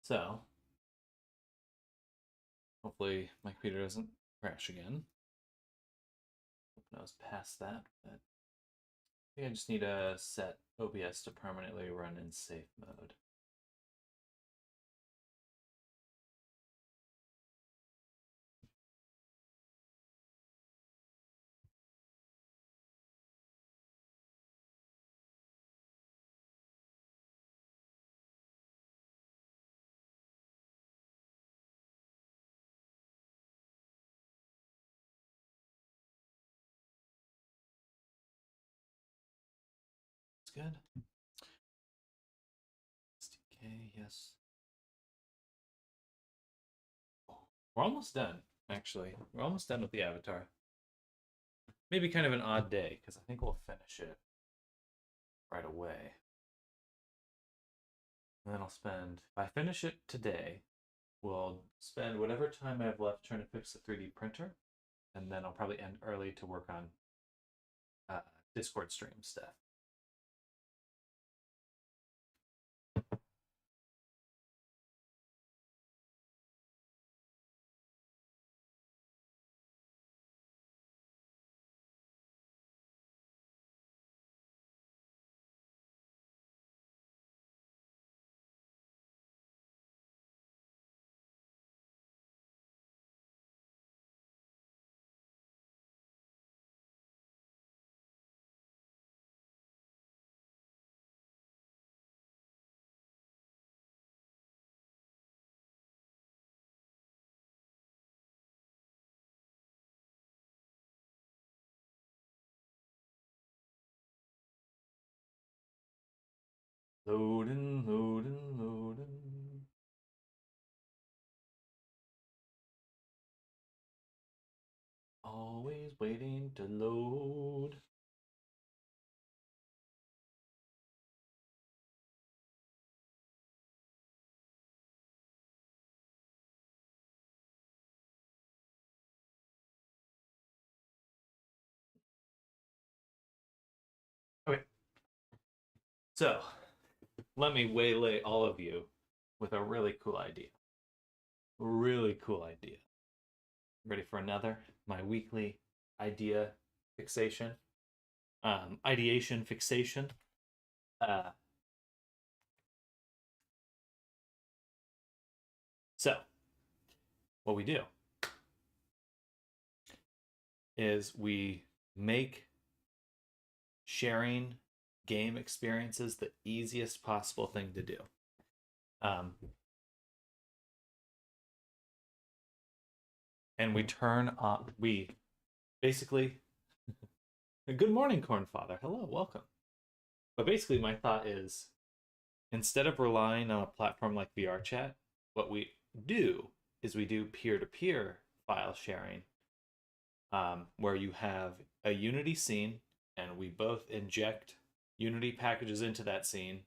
So, hopefully my computer doesn't crash again. Hope I was past that, but I think I just need to set OBS to permanently run in safe mode. It's good. SDK, yes. We're almost done, actually. We're almost done with the avatar. Maybe kind of an odd day, because I think we'll finish it right away. And then I'll spend, if I finish it today, we'll spend whatever time I have left trying to fix the 3D printer. And then I'll probably end early to work on Discord stream stuff. Loading, loading, loading. Always waiting to load. Okay, so let me waylay all of you with a really cool idea. Really cool idea. Ready for another? My weekly idea fixation. Ideation fixation. Uh, so, what we do is we make sharing game experiences the easiest possible thing to do. And we turn on, we basically, good morning, Cornfather. Hello, welcome. But basically, my thought is instead of relying on a platform like VRChat, what we do is we do peer to peer file sharing, where you have a Unity scene and we both inject Unity packages into that scene.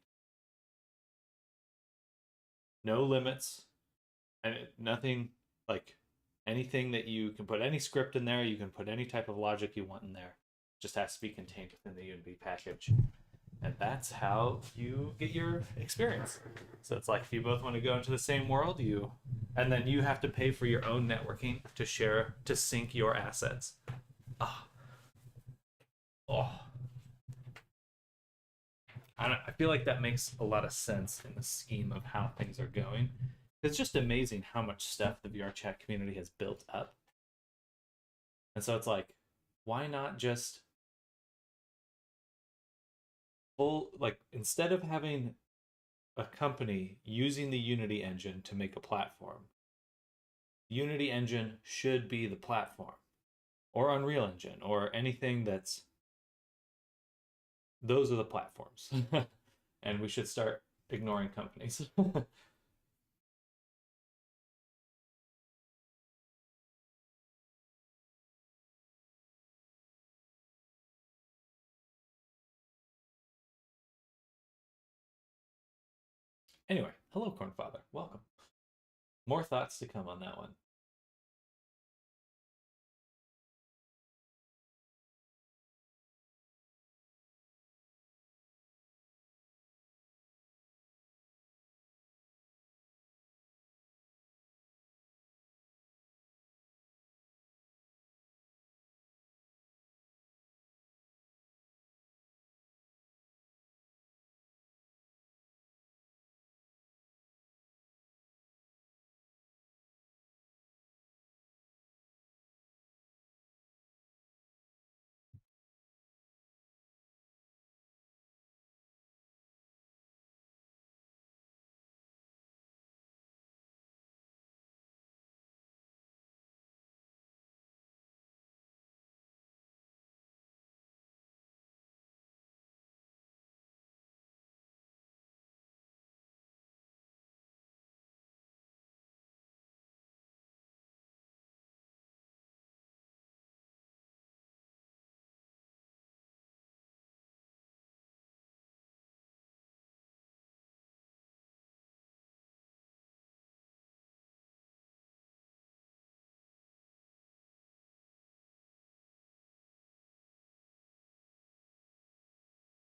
No limits, and nothing like anything that you can put any script in there, you can put any type of logic you want in there. It just has to be contained within the Unity package. And that's how you get your experience. So it's like if you both want to go into the same world, and then you have to pay for your own networking to share, to sync your assets. Oh. Oh. I feel like that makes a lot of sense in the scheme of how things are going. It's just amazing how much stuff the VRChat community has built up. And so it's like, why not just instead of having a company using the Unity engine to make a platform, Unity engine should be the platform, or Unreal Engine, or anything that's, those are the platforms. And we should start ignoring companies. Anyway, hello, Cornfather. Welcome. More thoughts to come on that one.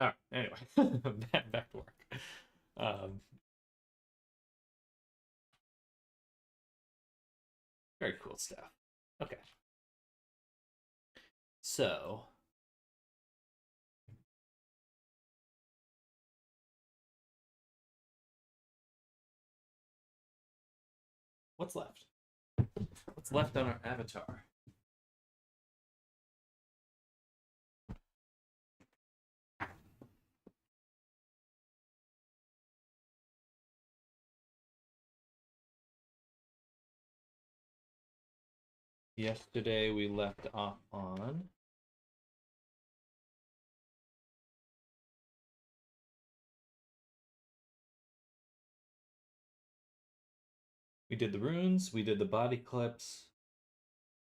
All right. Anyway, back to work. Very cool stuff. Okay. So what's left? What's left on our avatar? Yesterday we left off on we did the runes, we did the body clips,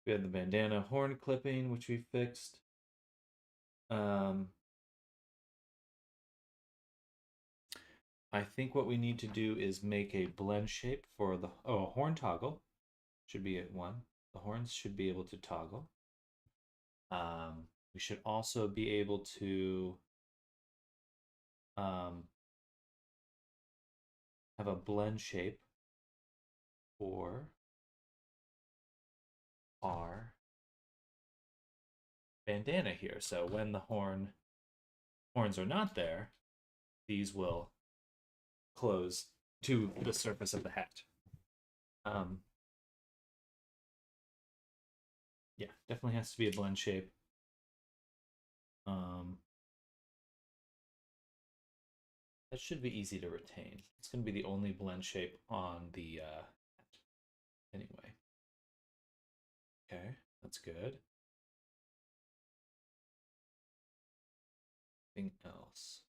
we had the bandana horn clipping, which we fixed. I think what we need to do is make a blend shape for the horn toggle. Should be at 1. The horns should be able to toggle. We should also be able to have a blend shape for our bandana here. So when the horns are not there, these will close to the surface of the hat. Yeah, definitely has to be a blend shape. That should be easy to retain. It's going to be the only blend shape on the hat. Anyway. Okay, that's good. Anything else?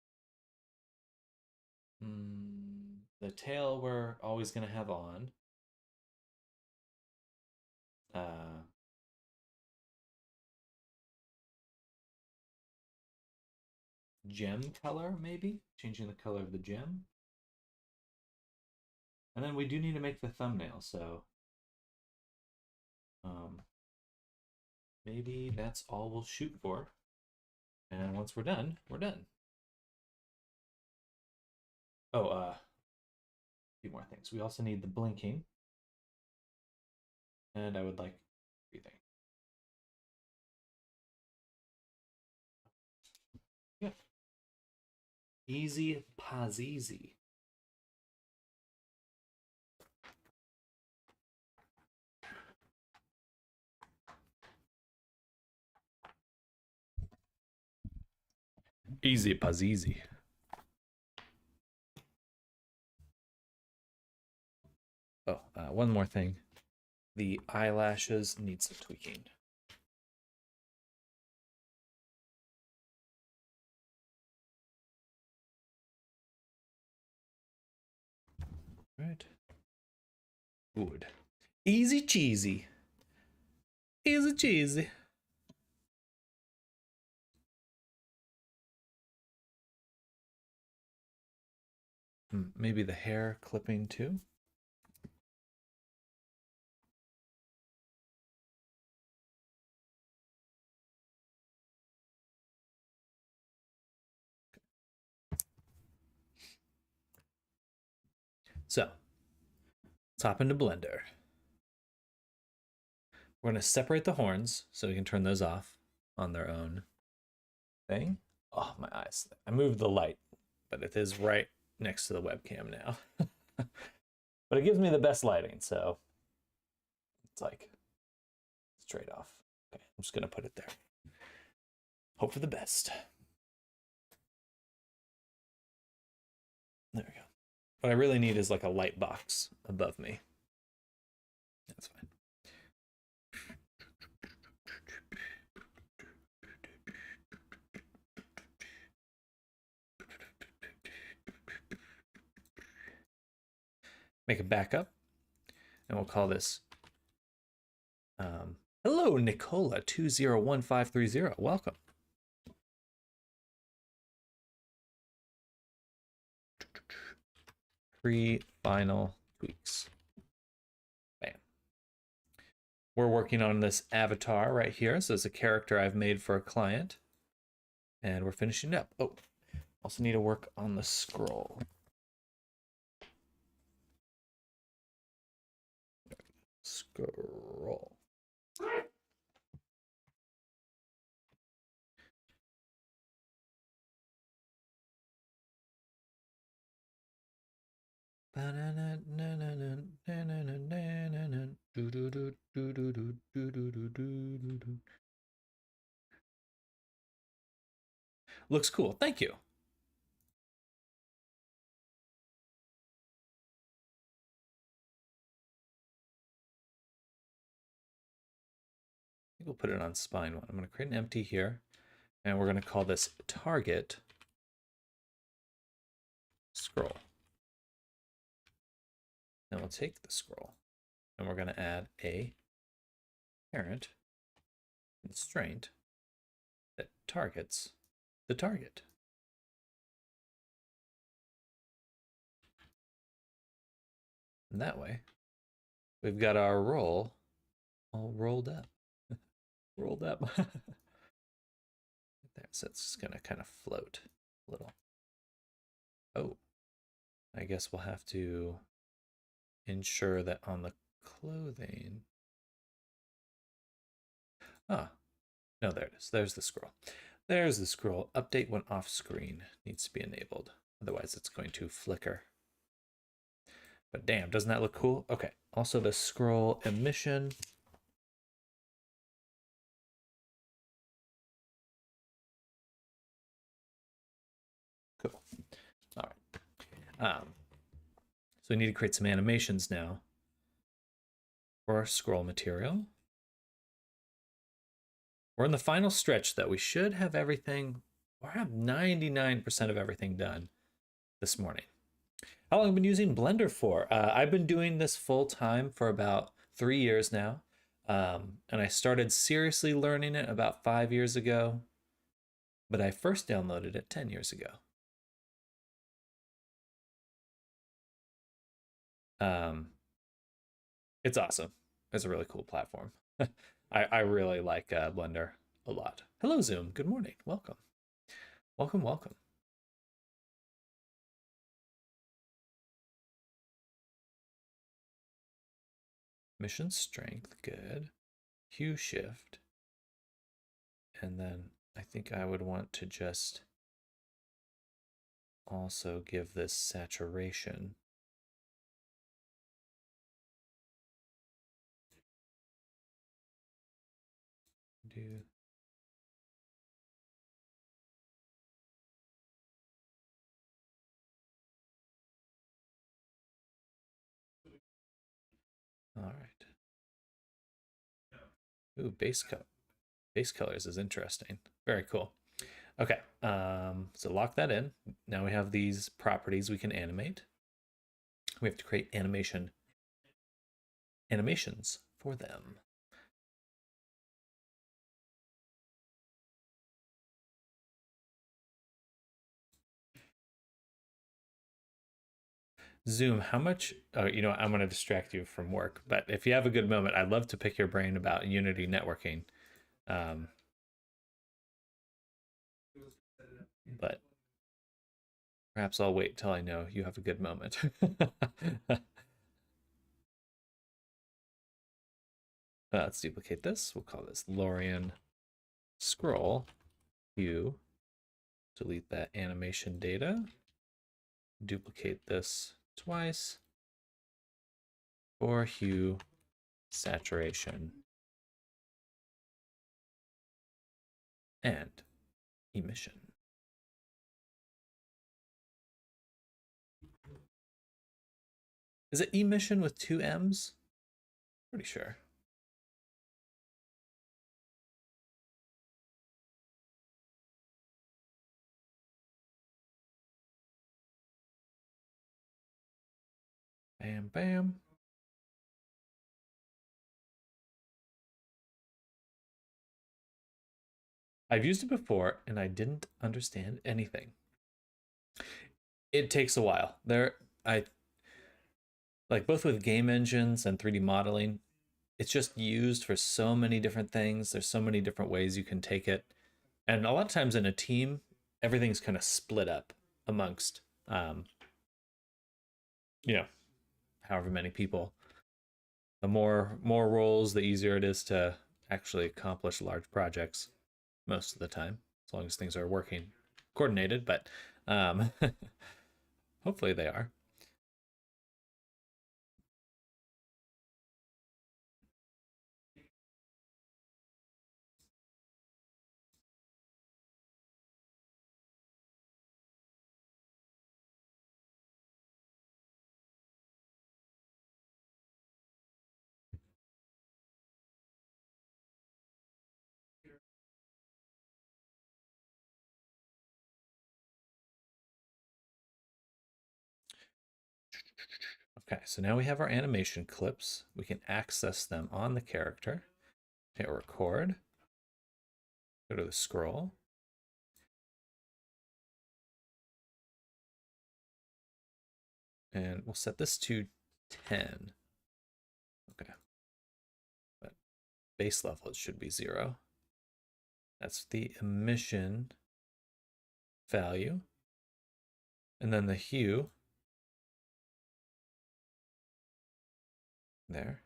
The tail we're always going to have on. Gem color, maybe? Changing the color of the gem. And then we do need to make the thumbnail, so maybe that's all we'll shoot for. And once we're done, we're done. Oh, a few more things. We also need the blinking. And I would like breathing. Yeah. Easy Pazizi. Easy Pazizi. Oh, one more thing. The eyelashes need some tweaking. Right. Good. Easy cheesy. Easy cheesy. Maybe the hair clipping too. So let's hop into Blender. We're going to separate the horns so we can turn those off on their own thing. Oh, my eyes. I moved the light, but it is right next to the webcam now. But it gives me the best lighting, so it's like straight off. Okay, I'm just going to put it there. Hope for the best. There we go. What I really need is like a light box above me. That's fine. Make a backup, and we'll call this hello Nicola 201530. Welcome. Pre-final tweaks. Bam. We're working on this avatar right here. So it's a character I've made for a client, and we're finishing up. Oh, Also need to work on the scroll. Scroll. Looks cool. Thank you. I think we'll put it on spine one. I'm going to create an empty here, and we're going to call this target scroll. Then we'll take the scroll, and we're going to add a parent constraint that targets the target. And that way, we've got our roll all rolled up. Rolled up. There, so it's just gonna kind of float a little. Oh, I guess we'll have to ensure that on the clothing. Ah, no, there it is. There's the scroll. There's the scroll. Update when off screen needs to be enabled. Otherwise, it's going to flicker. But damn, doesn't that look cool? Okay. Also, the scroll emission. Cool. All right. So we need to create some animations now for our scroll material. We're in the final stretch, though. We should have everything, or have 99% of everything done this morning. How long have I been using Blender for? I've been doing this full time for about 3 years now. And I started seriously learning it about 5 years ago, but I first downloaded it 10 years ago. It's awesome. It's a really cool platform. I really like Blender a lot. Hello, Zoom. Good morning. Welcome. Welcome, welcome. Mission strength, good. Hue shift. And then I think I would want to just also give this saturation. All right. Ooh, base colors is interesting. Very cool. Okay, so lock that in. Now we have these properties we can animate. We have to create animations for them. Zoom, how much, you know, I'm going to distract you from work, but if you have a good moment, I'd love to pick your brain about Unity networking. But perhaps I'll wait till I know you have a good moment. Let's duplicate this. We'll call this Lorian scroll hue. Delete that animation data. Duplicate this twice for hue saturation and emission. Is it emission with 2 M's? Pretty sure. Bam, bam. I've used it before and I didn't understand anything. It takes a while. Like both with game engines and 3D modeling, it's just used for so many different things. There's so many different ways you can take it. And a lot of times in a team, everything's kind of split up amongst, you know, however many people. The more roles, the easier it is to actually accomplish large projects most of the time, as long as things are working coordinated. But um, hopefully they are. Okay, so now we have our animation clips. We can access them on the character. Hit record. Go to the scroll. And we'll set this to 10. Okay. But base level, it should be 0. That's the emission value. And then the hue. There.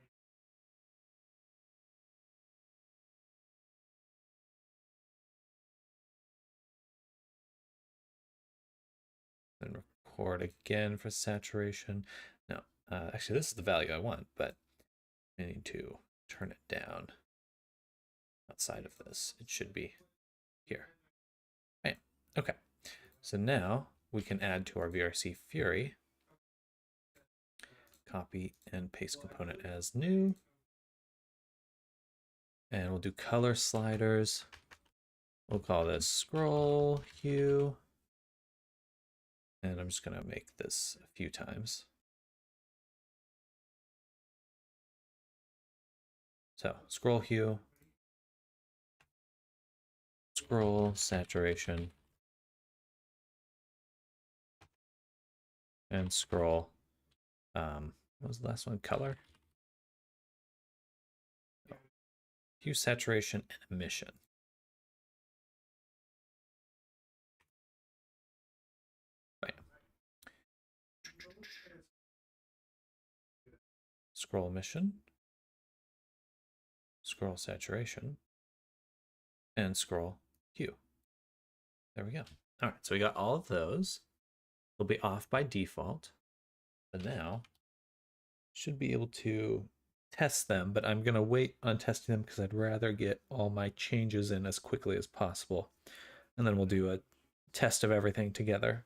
Then record again for saturation. No, actually, this is the value I want, but I need to turn it down outside of this. It should be here. Right. Okay. So now we can add to our VRC Fury. Copy and paste component as new. And we'll do color sliders. We'll call this scroll hue. And I'm just going to make this a few times. So scroll hue, scroll saturation, and scroll. What was the last one? Color. Oh. Hue, saturation, and emission. Right. Scroll emission, scroll saturation, and scroll hue. There we go. All right, so we got all of those. They'll be off by default. But now should be able to test them, but I'm going to wait on testing them because I'd rather get all my changes in as quickly as possible. And then we'll do a test of everything together.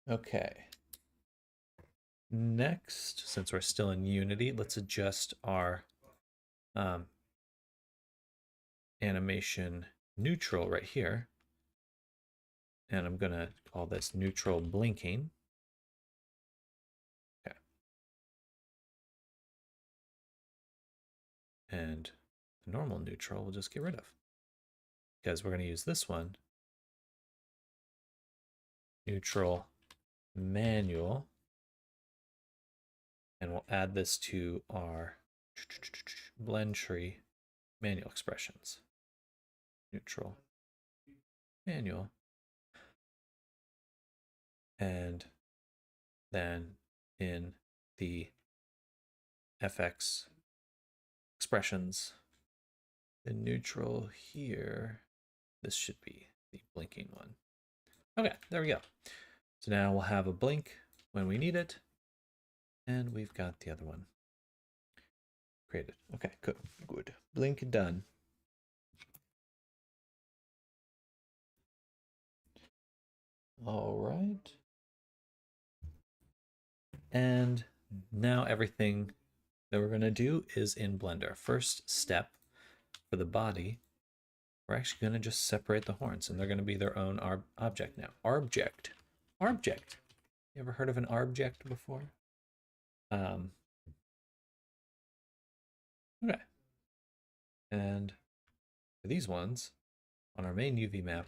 Okay. Next, since we're still in Unity, let's adjust our animation neutral right here. And I'm going to call this neutral blinking. Okay. And the normal neutral we'll just get rid of, because we're going to use this one, neutral manual. And we'll add this to our blend tree manual expressions. Neutral manual. And then in the FX expressions, the neutral here, this should be the blinking one. Okay, there we go. So now we'll have a blink when we need it. And we've got the other one created. Okay, good, good. Blink done. All right. And now everything that we're going to do is in Blender. First step for the body, we're actually going to just separate the horns, and they're going to be their own object now. Object. Object. You ever heard of an object before? Okay. And for these ones, on our main UV map,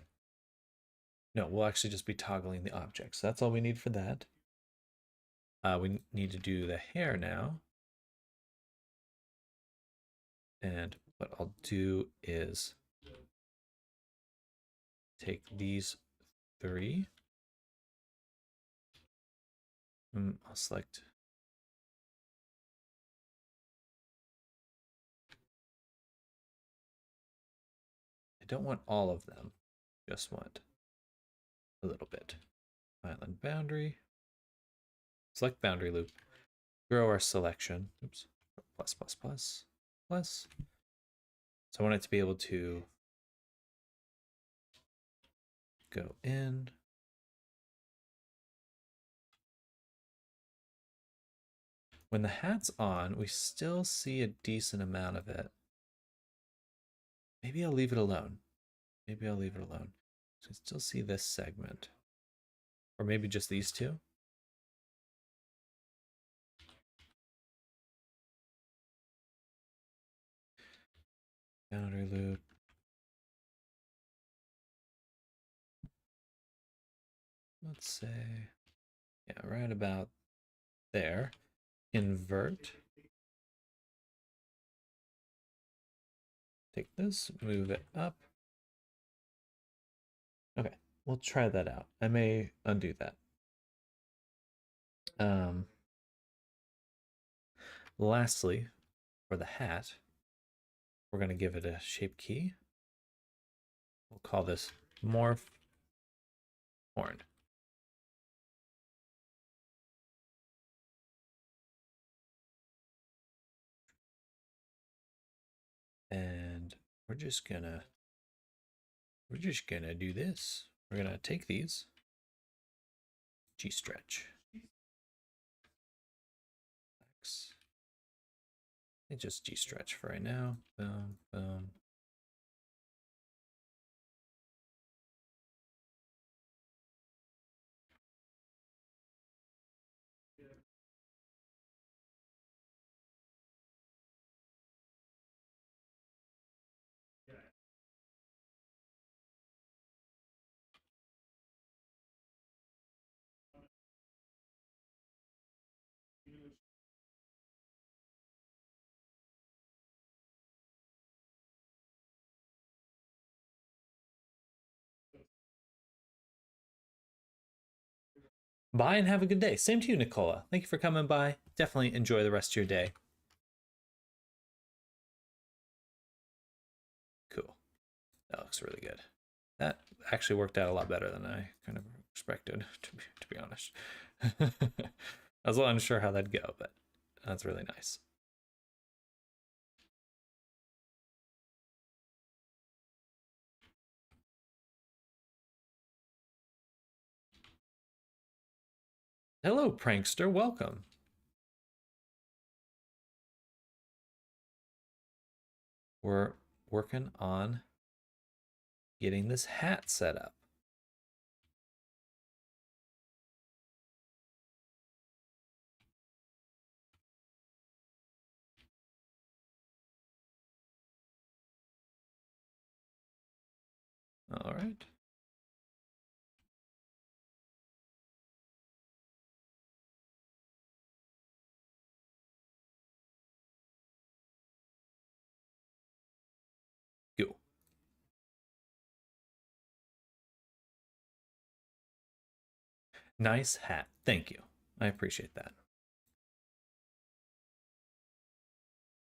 no, we'll actually just be toggling the objects. So that's all we need for that. We need to do the hair now. And what I'll do is take these three. I'll select. I don't want all of them, just want a little bit. Island boundary. Select boundary loop. Grow our selection. Oops. Plus, plus, plus, plus. So I want it to be able to go in. When the hat's on, we still see a decent amount of it. Maybe I'll leave it alone. Maybe I'll leave it alone. So I still see this segment. Or maybe just these two. Boundary loop. Let's say, yeah, right about there. Invert. Take this, move it up. Okay, we'll try that out. I may undo that. Lastly, for the hat, we're going to give it a shape key. We'll call this morph horn. And we're just gonna do this. We're gonna take these, G-stretch. It's just G-stretch for right now. Boom, boom. Bye and have a good day. Same to you, Nicola. Thank you for coming by. Definitely enjoy the rest of your day. Cool. That looks really good. That actually worked out a lot better than I kind of expected, to be honest. I was a little unsure how that'd go, but that's really nice. Hello, prankster. Welcome. We're working on getting this hat set up. All right. Go. Nice hat. Thank you. I appreciate that.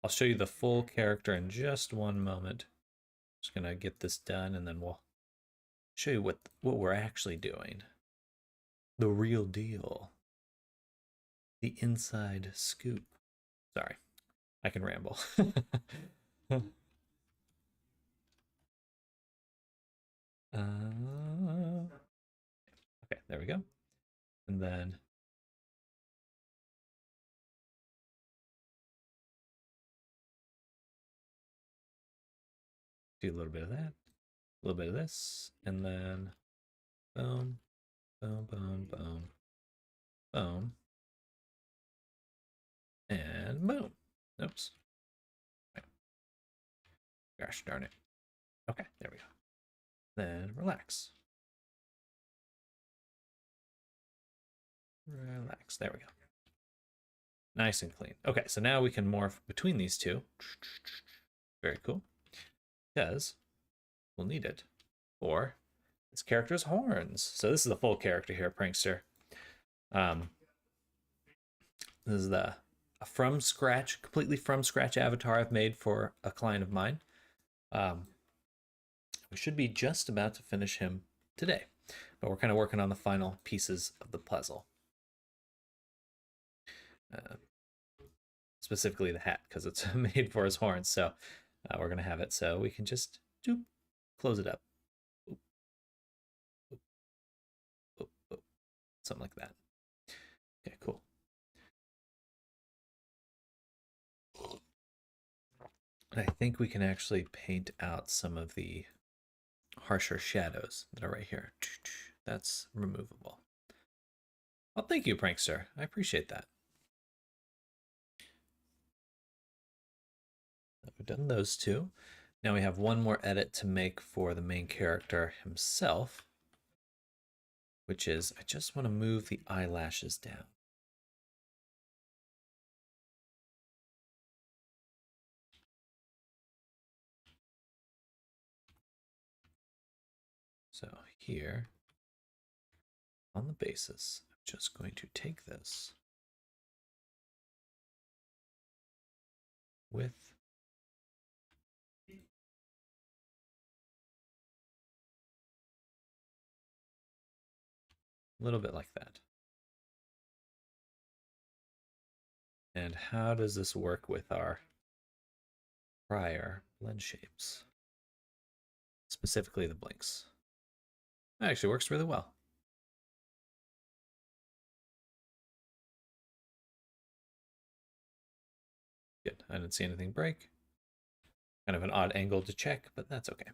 I'll show you the full character in just one moment. Just gonna get this done and then we'll show you what we're actually doing. The real deal. The inside scoop. Sorry, I can ramble. Okay, there we go. And then do a little bit of that, a little bit of this, and then boom, boom, boom, boom, boom, and boom. Oops. Gosh darn it. Okay, there we go. Then relax. Relax. There we go. Nice and clean. Okay, so now we can morph between these two. Very cool. Because we'll need it for this character's horns. So this is the full character here, Prankster. Um, this is the from scratch, completely from scratch avatar I've made for a client of mine. We should be just about to finish him today, but we're kind of working on the final pieces of the puzzle. Specifically the hat, because it's made for his horns. So we're going to have it so we can just doop, close it up. Oop, oop, oop, oop. Something like that. Okay, cool. And I think we can actually paint out some of the harsher shadows that are right here. That's removable. Well, thank you, Prankster. I appreciate that. We've done those two. Now we have one more edit to make for the main character himself, which is I just want to move the eyelashes down. So here, on the basis, I'm just going to take this with a little bit like that. And how does this work with our prior blend shapes? Specifically the blinks. That actually works really well. Good. I didn't see anything break. Kind of an odd angle to check, but that's okay.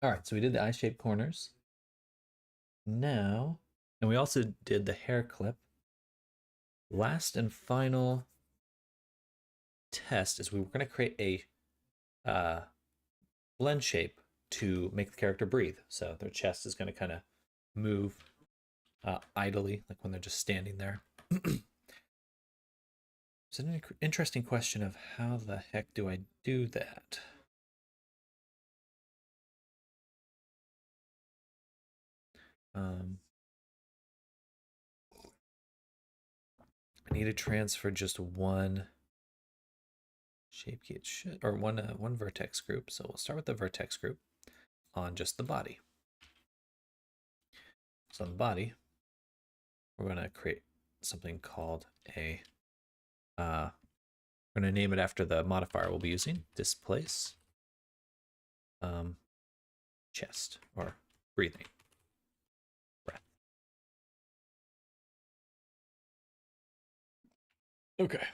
All right, so we did the eye-shaped corners. Now, and we also did the hair clip. Last and final test is we were going to create a blend shape to make the character breathe. So their chest is going to kind of move idly, like when they're just standing there. It's an interesting question of how the heck do I do that? I need to transfer just one shape key, or one vertex group. So we'll start with the vertex group on just the body. So on the body, we're going to create something called a, we're going to name it after the modifier we'll be using, displace chest, or breathing, breath. Okay.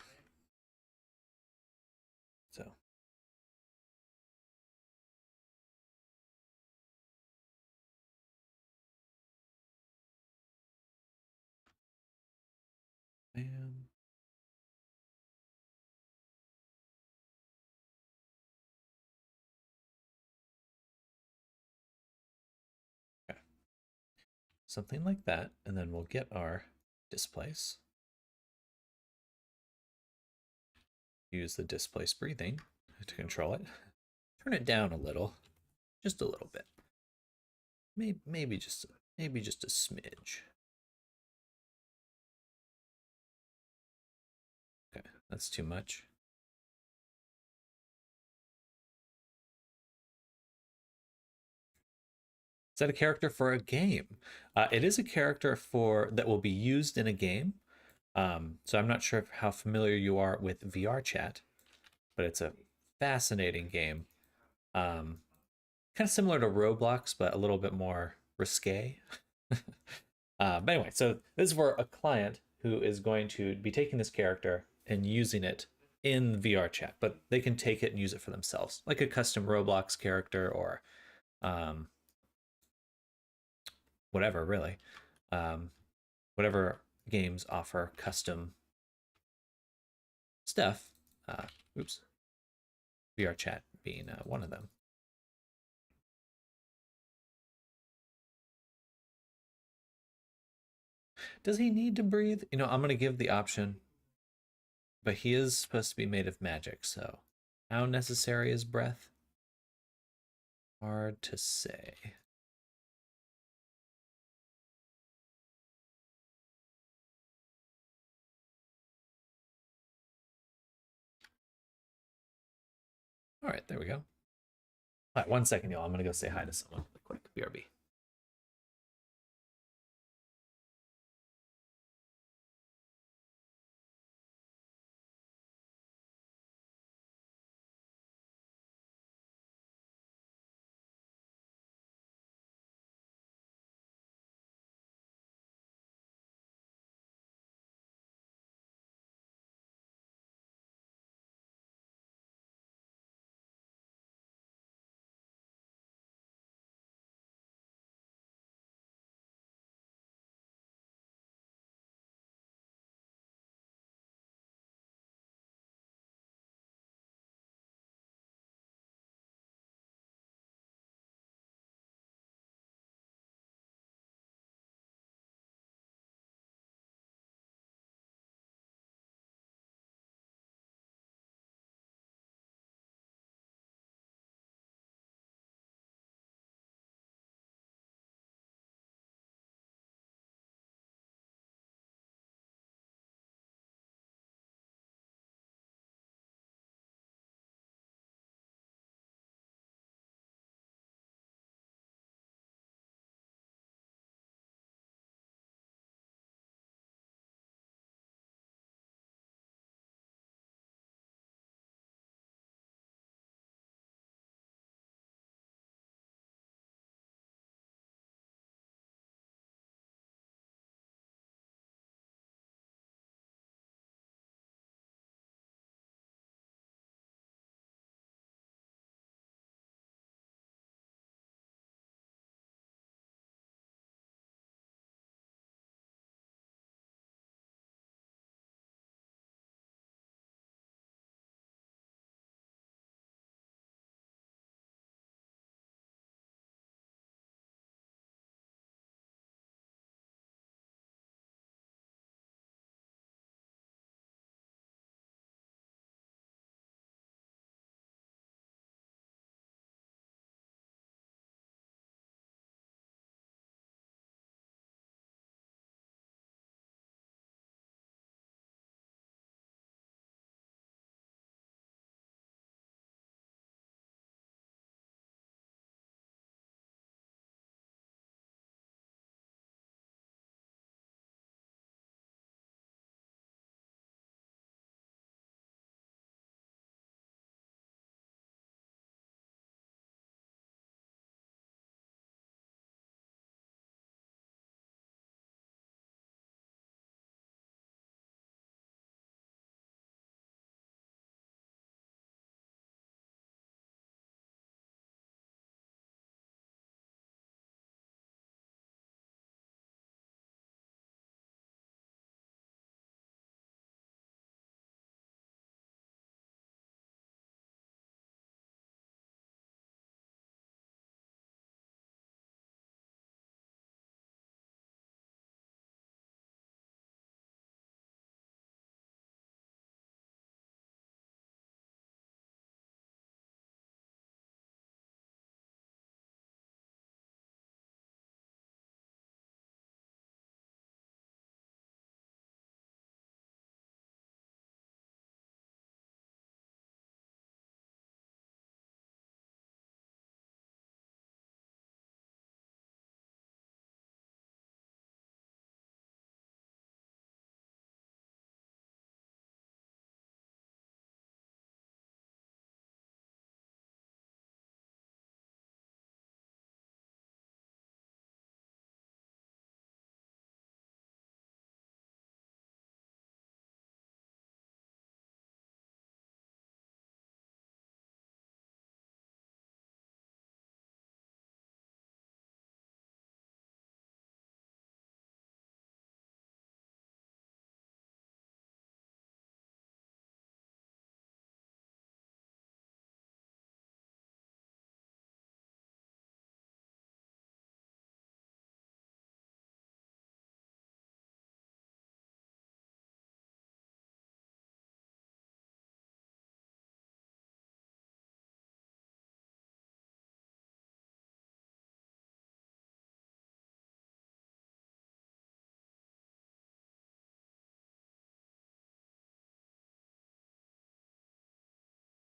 So bam. Okay. Something like that, and then we'll get our displace. Use the displace breathing to control it. Turn it down a little, just a little bit. Maybe just a smidge. Okay, that's too much. Is that a character for a game? It is a character that will be used in a game. So I'm not sure how familiar you are with VRChat, but it's a fascinating game. Kind of similar to Roblox, but a little bit more risque. But anyway, so this is for a client who is going to be taking this character and using it in VRChat, but they can take it and use it for themselves, like a custom Roblox character or whatever, really. Whatever games offer custom stuff. Oops. VRChat being one of them. Does he need to breathe? You know, I'm going to give the option, but he is supposed to be made of magic, so How necessary is breath? Hard to say. All right, there we go. All right, 1 second, y'all. I'm gonna go say hi to someone really quick. BRB.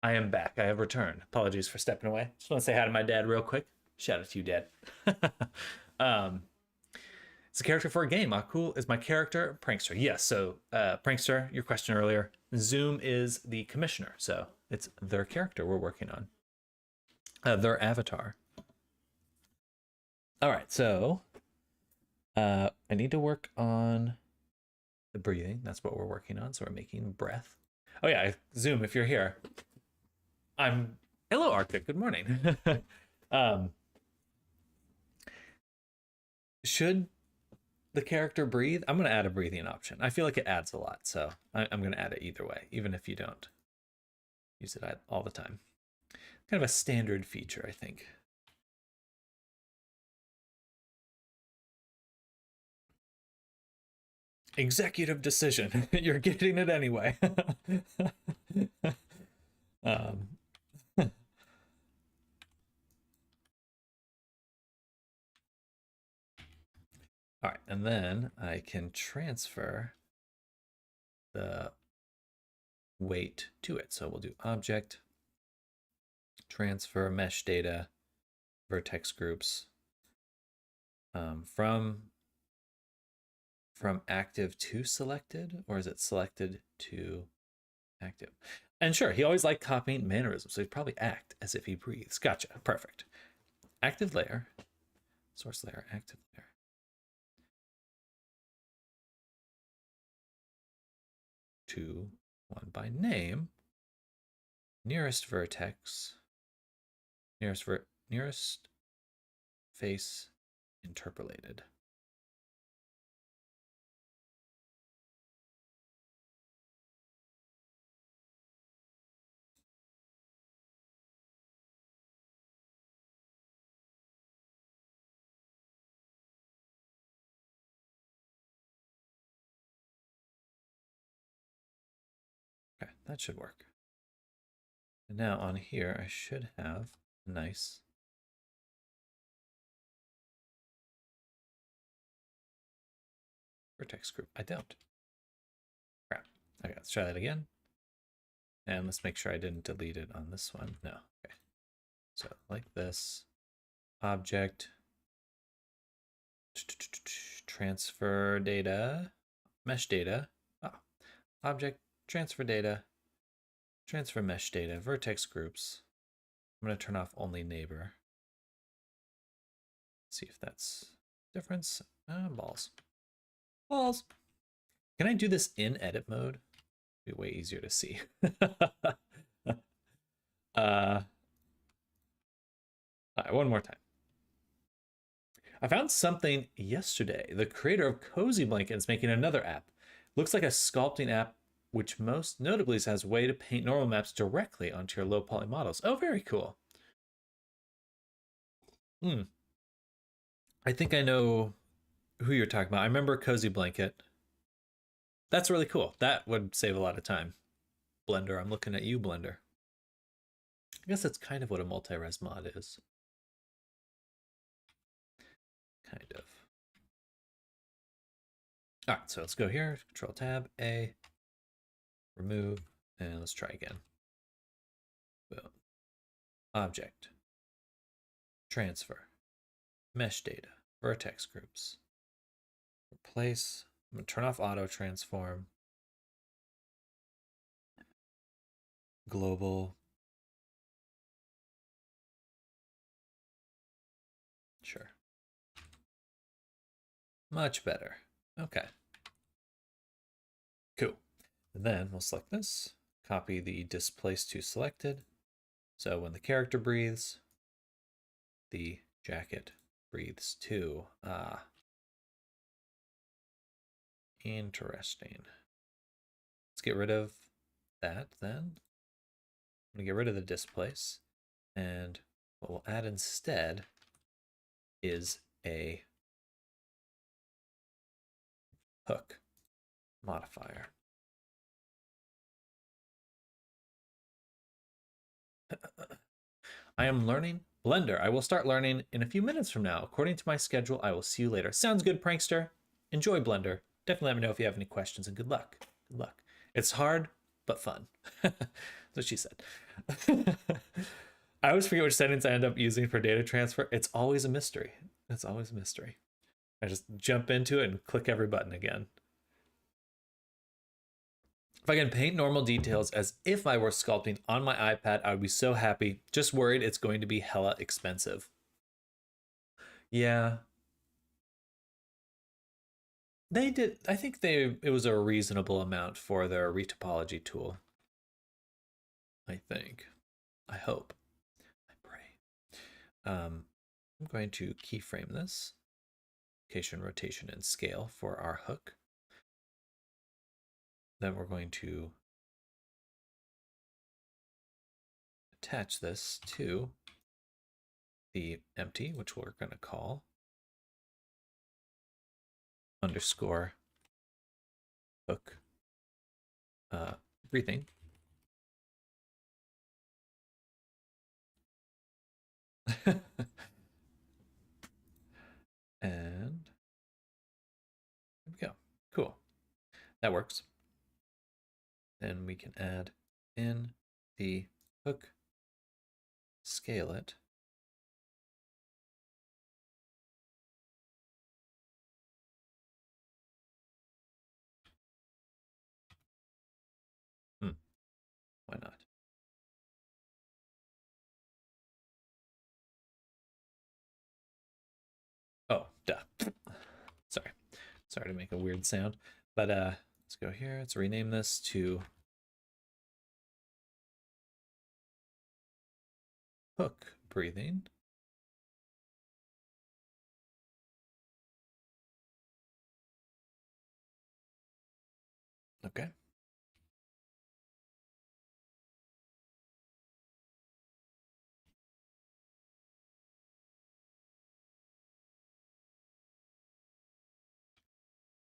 I am back. I have returned. Apologies for stepping away. Just want to say hi to my dad real quick. Shout out to you, Dad. um, it's a character for a game. How cool is my character? Prankster. Yes. So, Prankster, your question earlier. Zoom is the commissioner. So it's their character we're working on. Their avatar. All right. So I need to work on the breathing. That's what we're working on. So we're making breath. Oh yeah, Zoom, if you're here. Hello, Arctic. Good morning. Should the character breathe? I'm going to add a breathing option. I feel like it adds a lot, so I'm going to add it either way, even if you don't use it all the time. Kind of a standard feature, I think. Executive decision. You're getting it anyway. All right, and then I can transfer the weight to it. So we'll do object, transfer mesh data, vertex groups, from active to selected, or is it selected to active? And sure, he always liked copying mannerisms, so he'd probably act as if he breathes. Gotcha, perfect. Active layer, source layer, active layer. Two, one by name, nearest vertex, nearest face interpolated. Okay, that should work. And now on here, I should have a nice vertex group. I don't. Crap. Okay, let's try that again. And let's make sure I didn't delete it on this one. No. Okay. So like this. Object. Transfer data. Mesh data. Oh. Object. Transfer data. Transfer mesh data. Vertex groups. I'm going to turn off only neighbor. See if that's difference. Balls. Balls. Can I do this in edit mode? Be way easier to see. All right, one more time. I found something yesterday. The creator of Cozy Blanket is making another app. Looks like a sculpting app, which most notably has a way to paint normal maps directly onto your low poly models. Oh, very cool. I think I know who you're talking about. I remember Cozy Blanket. That's really cool. That would save a lot of time. Blender, I'm looking at you, Blender. I guess that's kind of what a multi-res mod is. Kind of. All right, so let's go here. Control Tab, A, remove, and let's try again. Boom. Object, transfer, mesh data, vertex groups, replace. I'm gonna turn off auto transform. Global. Sure. Much better. Okay. Cool. And then we'll select this, copy the displace to selected. So when the character breathes, the jacket breathes too. Ah. Interesting. Let's get rid of that then. I'm gonna get rid of the displace. And what we'll add instead is a hook modifier. I am learning Blender. I will start learning in a few minutes from now. According to my schedule, I will see you later. Sounds good, Prankster. Enjoy Blender. Definitely let me know if you have any questions, and good luck. Good luck. It's hard, but fun. That's what she said. I always forget which settings I end up using for data transfer. It's always a mystery. It's always a mystery. I just jump into it and click every button again. If I can paint normal details as if I were sculpting on my iPad, I would be so happy. Just worried it's going to be hella expensive. Yeah. They did, I think it was a reasonable amount for their retopology tool. I think. I hope. I pray. I'm going to keyframe this. Location, rotation, and scale for our hook. Then we're going to attach this to the empty, which we're going to call underscore hook breathing. And there we go. Cool. That works. Then we can add in the hook, scale it. Why not? Oh, duh. Sorry to make a weird sound. But let's go here. Let's rename this to hook breathing. Okay.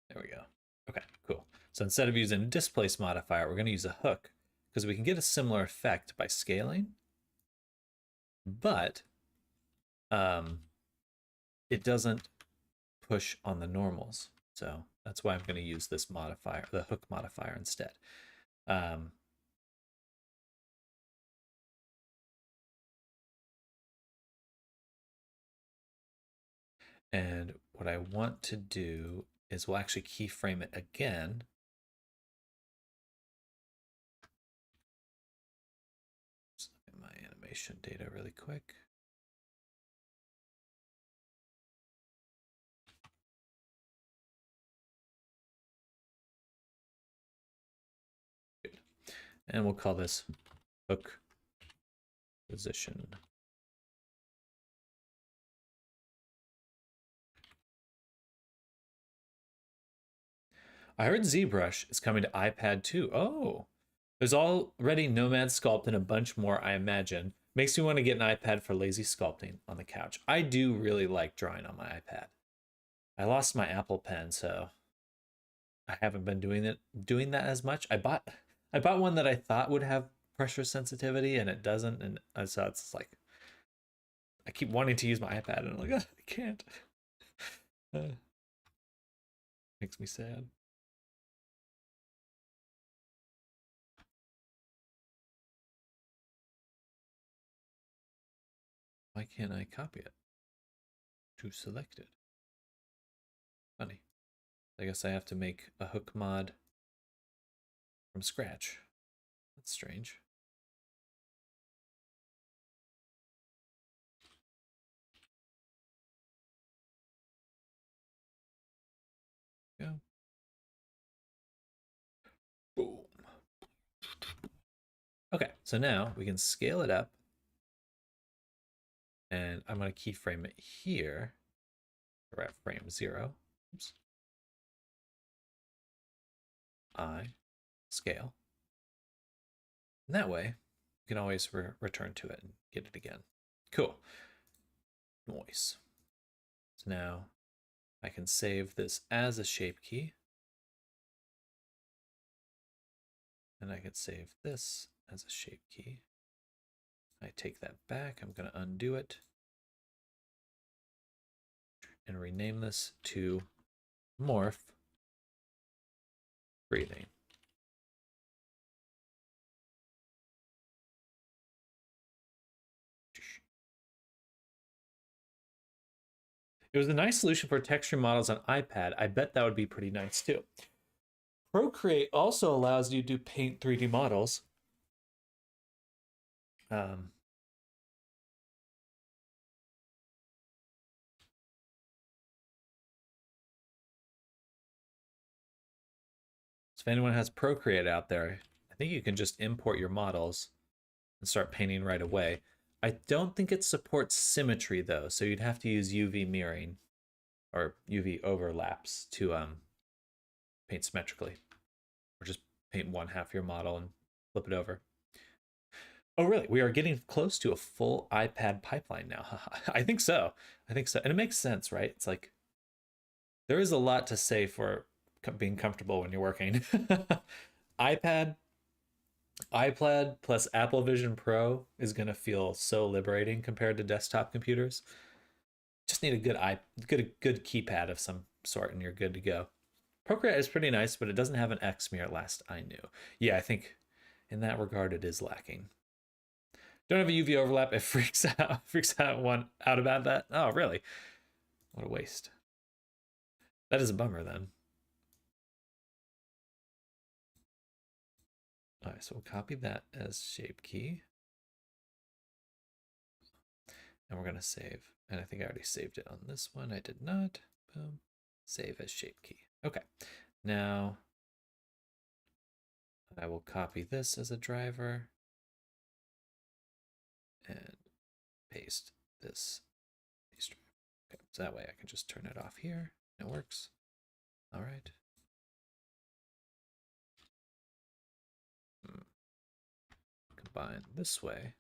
There we go. Okay, cool. So instead of using a displace modifier, we're going to use a hook because we can get a similar effect by scaling, but it doesn't push on the normals. So that's why I'm going to use this modifier, the hook modifier instead. And what I want to do is we'll actually keyframe it again. Let's look at my animation data really quick. Good. And we'll call this hook position. I heard ZBrush is coming to iPad too. Oh, there's already Nomad Sculpt and a bunch more, I imagine. Makes me want to get an iPad for lazy sculpting on the couch. I do really like drawing on my iPad. I lost my Apple Pen, so I haven't been doing that as much. I bought one that I thought would have pressure sensitivity, and it doesn't, and so it's like I keep wanting to use my iPad, and I'm like, I can't. Makes me sad. Why can't I copy it to selected? Funny. I guess I have to make a hook mod from scratch. That's strange. Go. Boom. Okay, so now we can scale it up. And I'm going to keyframe it here. We're at frame 0. Oops. Scale. And that way, you can always return to it and get it again. Cool. Nice. So now I can save this as a shape key. And I can save this as a shape key. I take that back. I'm going to undo it and rename this to morph breathing. It was a nice solution for texture models on iPad. I bet that would be pretty nice too. Procreate also allows you to paint 3D models. Um, so if anyone has Procreate out there, I think you can just import your models and start painting right away. I don't think it supports symmetry though, so you'd have to use UV mirroring or UV overlaps to paint symmetrically, or just paint one half of your model and flip it over. Oh, really? We are getting close to a full iPad pipeline now. I think so. I think so. And it makes sense, right? It's like there is a lot to say for being comfortable when you're working. iPad, iPad plus Apple Vision Pro is going to feel so liberating compared to desktop computers. Just need a good keypad of some sort and you're good to go. Procreate is pretty nice, but it doesn't have an X mirror last I knew. Yeah, I think in that regard it is lacking. Don't have a UV overlap. It freaks out about that. Oh, really? What a waste. That is a bummer then. All right, so we'll copy that as shape key. And we're going to save. And I think I already saved it on this one. I did not. Boom. Save as shape key. Okay. Now I will copy this as a driver and paste this. Okay, so that way I can just turn it off here. It works. All right. Combine this way.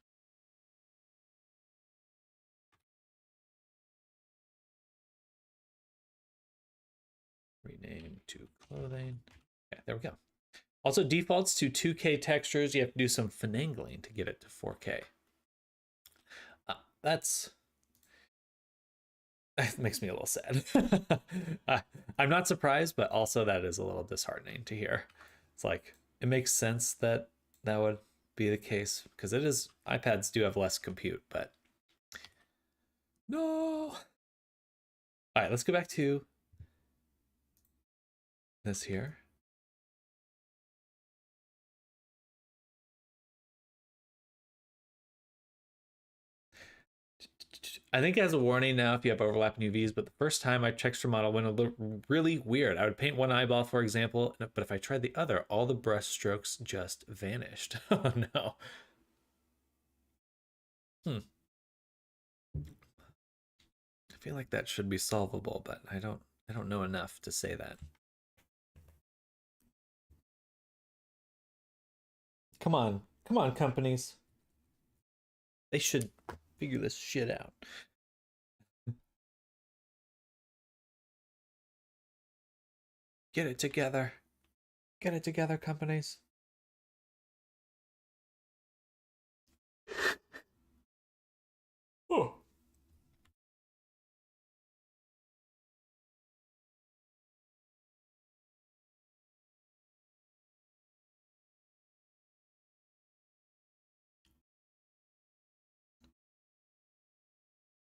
Rename to clothing. Okay, there we go. Also defaults to 2K textures. You have to do some finagling to get it to 4K. That makes me a little sad. I'm not surprised, but also that is a little disheartening to hear. It's like, it makes sense that that would be the case because iPads do have less compute, but no. All right, let's go back to this here. I think it has a warning now if you have overlapping UVs, but the first time my texture model went a little really weird. I would paint one eyeball, for example, but if I tried the other, all the brush strokes just vanished. Oh no. I feel like that should be solvable, but I don't know enough to say that. Come on. Come on, companies. They should figure this shit out. Get it together. Get it together, companies. Oh.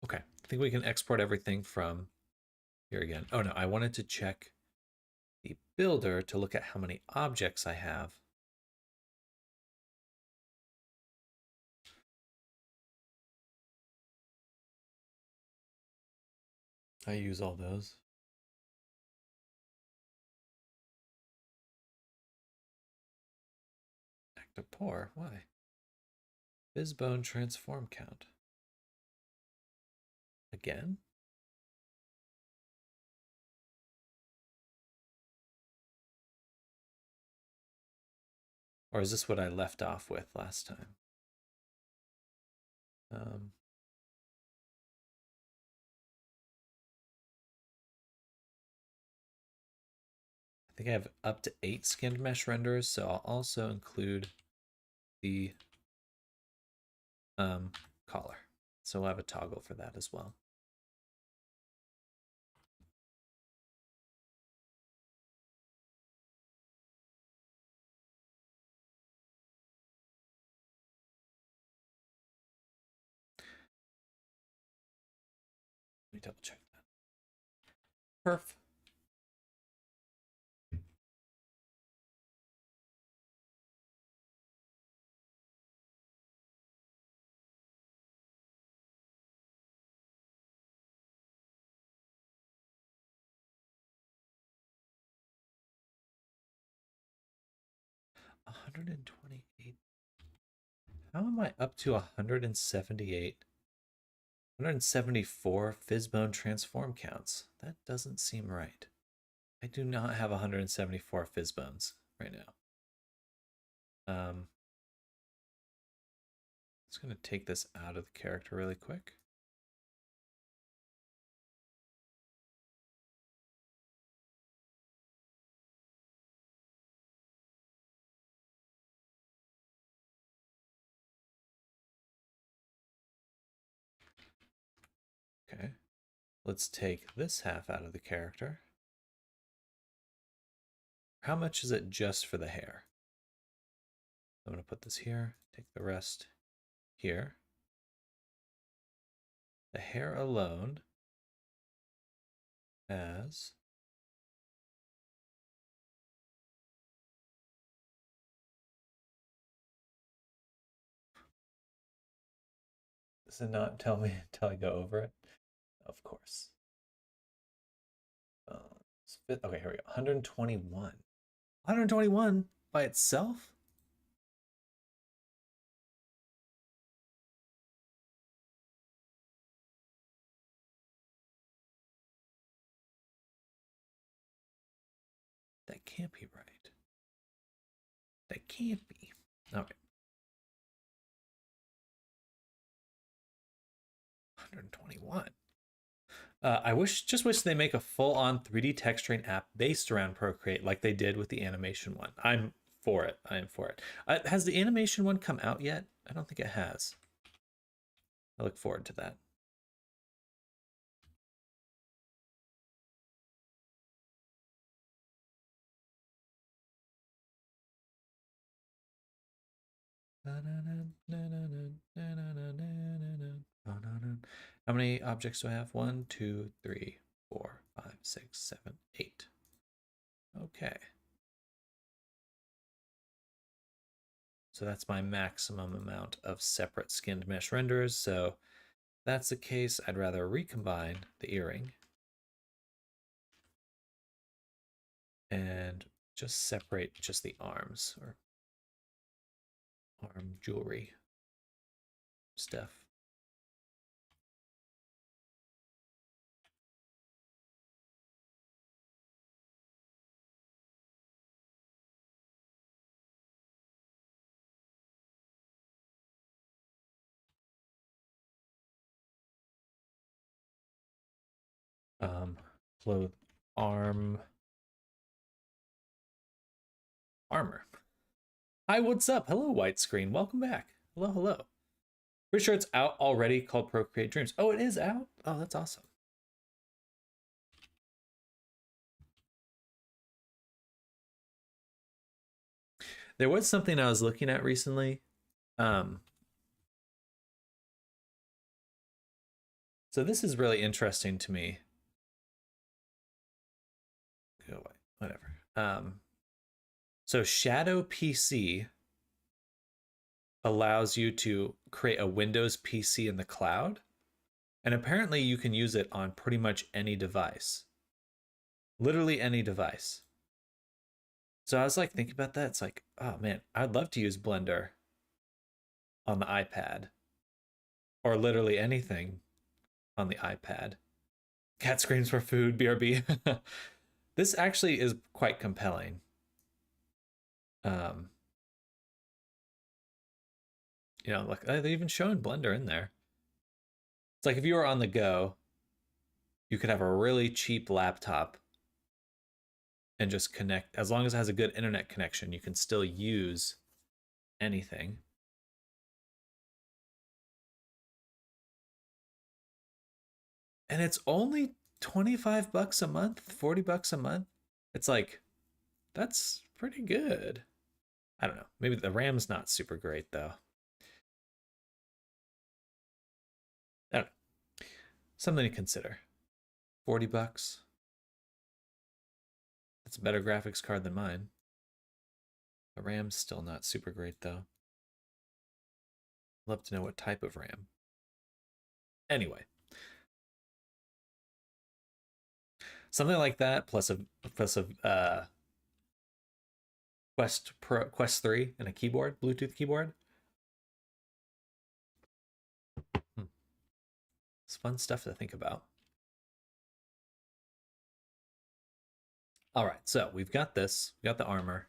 Okay, I think we can export everything from here again. Oh no, I wanted to check the builder to look at how many objects I have. I use all those. Active pour, why? Bizbone transform count. Again? Or is this what I left off with last time? I think I have up to 8 skinned mesh renders, so I'll also include the collar. So we'll have a toggle for that as well. Let me double check that. Perf. $128. How am I up to 178? 174 Fizzbone transform counts. That doesn't seem right. I do not have 174 Fizzbones right now. Just gonna take this out of the character really quick. Okay, let's take this half out of the character. How much is it just for the hair? I'm gonna put this here, take the rest here. The hair alone has does it not tell me until I go over it? Of course. Okay, here we go. 121. 121 by itself? That can't be right. That can't be. Okay. 121. I just wish they make a full-on 3D texturing app based around Procreate like they did with the animation one. I'm for it. I am for it. Has the animation one come out yet? I don't think it has. I look forward to that. How many objects do I have? 1, 2, 3, 4, 5, 6, 7, 8. Okay. So that's my maximum amount of separate skinned mesh renders. So if that's the case, I'd rather recombine the earring and just separate just the arms or arm jewelry stuff. Cloth armor. Hi, what's up? Hello, white screen. Welcome back. Hello, hello. Pretty sure it's out already called Procreate Dreams. Oh, it is out? Oh, that's awesome. There was something I was looking at recently. So this is really interesting to me. Go away, whatever. So Shadow PC allows you to create a Windows PC in the cloud. And apparently you can use it on pretty much any device. Literally any device. So I was like thinking about that. It's like, oh man, I'd love to use Blender on the iPad. Or literally anything on the iPad. Cat screams for food, BRB. This actually is quite compelling. Like they even shown Blender in there. It's like if you were on the go, you could have a really cheap laptop and just connect. As long as it has a good internet connection, you can still use anything. And it's only 25 bucks a month, 40 bucks a month. It's like, that's pretty good. I don't know. Maybe the RAM's not super great though. I don't know. Something to consider. 40 bucks. It's a better graphics card than mine. The RAM's still not super great though. Love to know what type of RAM. Anyway, something like that plus a Quest 3 and a keyboard, Bluetooth keyboard. It's fun stuff to think about. All right, so we've got this. We got the armor.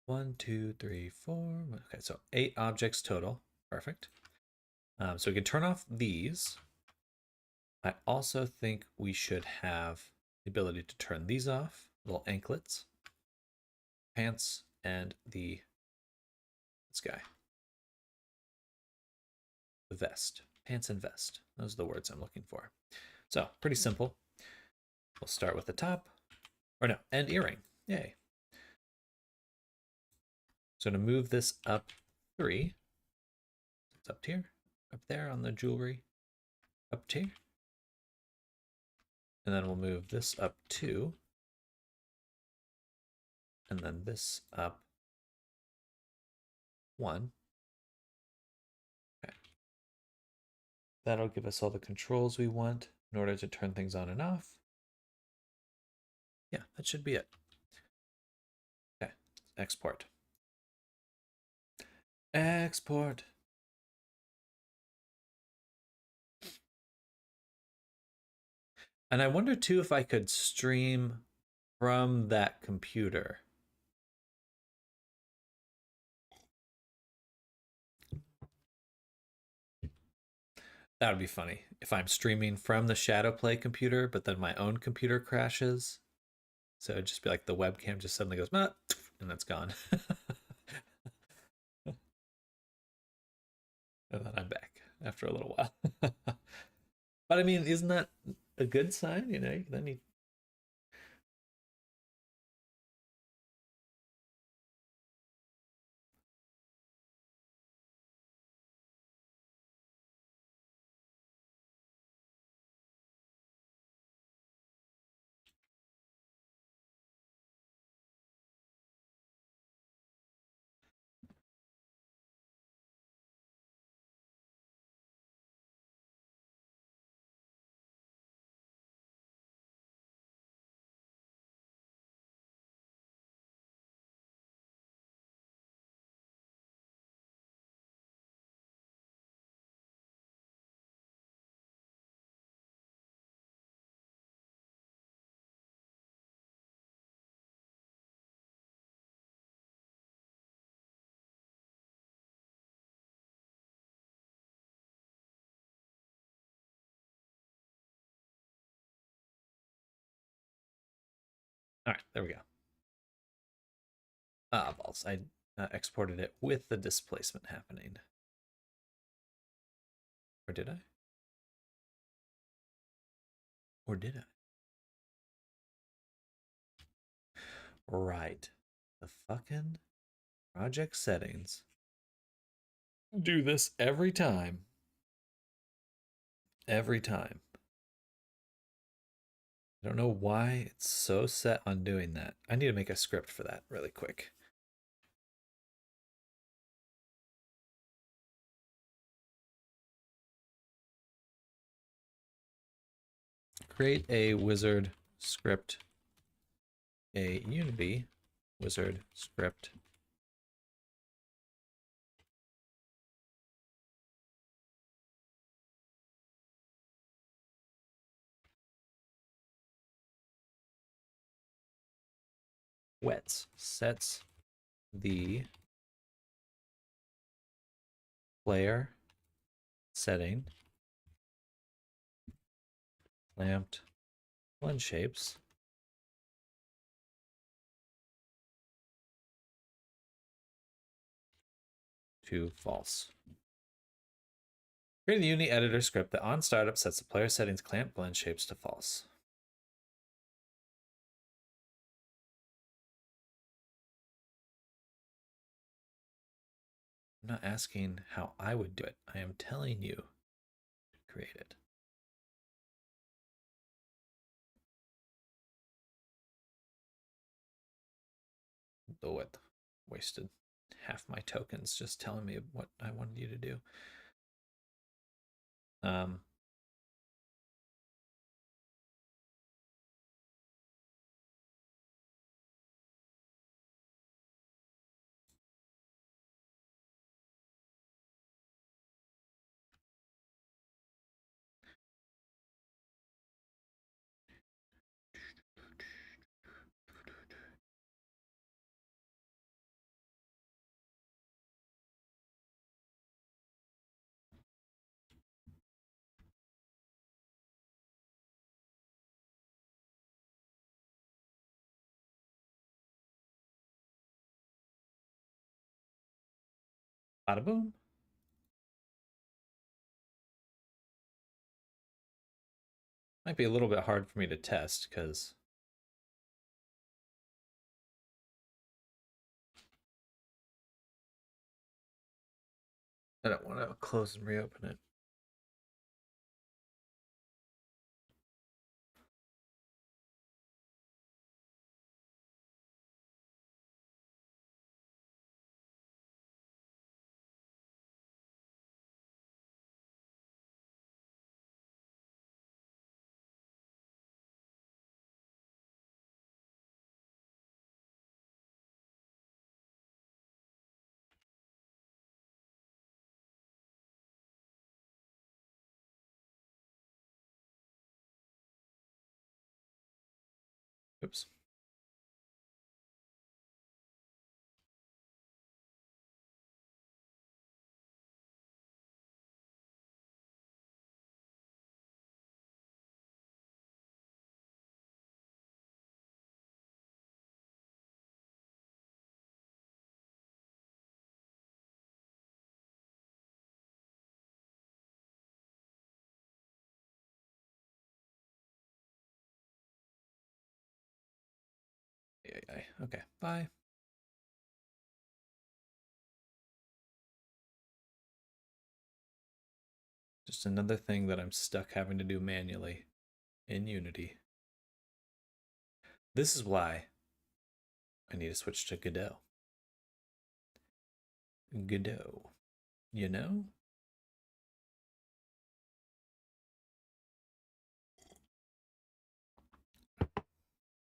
1, 2, 3, 4. Okay, so 8 objects total. Perfect. So we can turn off these. I also think we should have the ability to turn these off. Little anklets, pants, and this guy. The vest. Pants and vest. Those are the words I'm looking for. So pretty simple. We'll start with the top. Or no, and earring. Yay. So to move this up 3, it's up here, up there on the jewelry, up here. And then we'll move this up 2. And then this up 1. Okay. That'll give us all the controls we want in order to turn things on and off. Yeah, that should be it. Okay, export. Export. And I wonder too if I could stream from that computer. That would be funny if I'm streaming from the Shadowplay computer, but then my own computer crashes. So it'd just be like the webcam just suddenly goes, ah, and that's gone. And then I'm back after a little while. But I mean, isn't that a good sign? You know, then you. All right, there we go. Ah, balls. I exported it with the displacement happening. Or did I? Or did I? Right. The fucking project settings. Do this every time. Every time. I don't know why it's so set on doing that. I need to make a script for that really quick. Create a wizard script, a Unity wizard script. Wets sets the player setting clamped blend shapes to false. Create the Unity editor script that on startup sets the player settings clamped blend shapes to false. I'm not asking how I would do it. I am telling you to create it. Oh, it wasted half my tokens just telling me what I wanted you to do. Bada boom. Might be a little bit hard for me to test because I don't want to close and reopen it. Oops. Okay, bye. Just another thing that I'm stuck having to do manually in Unity. This is why I need to switch to Godot. Godot, you know?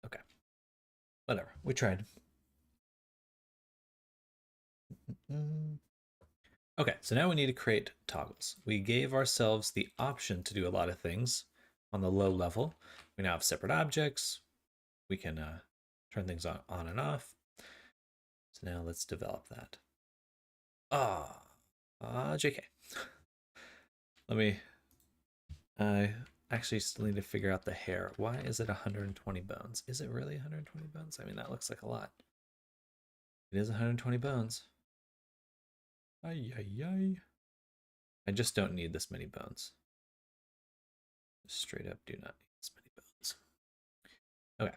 Okay, whatever. We tried. Okay, so now we need to create toggles. We gave ourselves the option to do a lot of things on the low level. We now have separate objects. We can turn things on and off. So now let's develop that. JK. I actually still need to figure out the hair. Why is it 120 bones? Is it really 120 bones? I mean, that looks like a lot. It is 120 bones. Ay, ay, ay. I just don't need this many bones. Straight up do not need this many bones. Okay.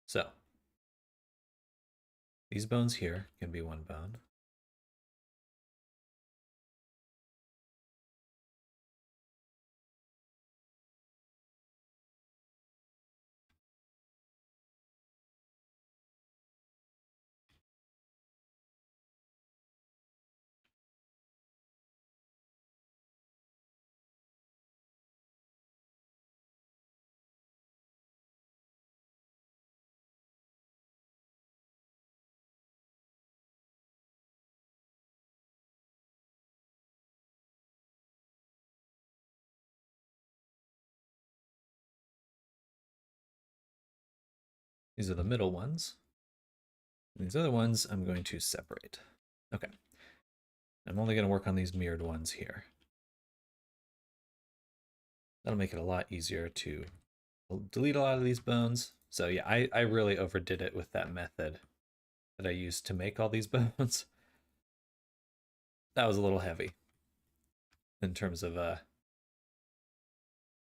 So these bones here can be one bone. These are the middle ones. And these other ones I'm going to separate. Okay. I'm only going to work on these mirrored ones here. That'll make it a lot easier to delete a lot of these bones. So yeah, I really overdid it with that method that I used to make all these bones. That was a little heavy in terms of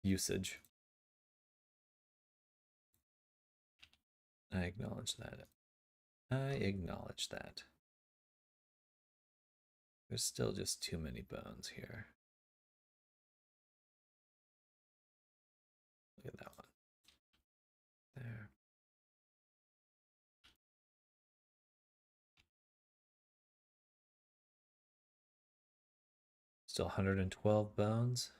usage. I acknowledge that. I acknowledge that. There's still just too many bones here. Look at that one. There. Still 112 bones.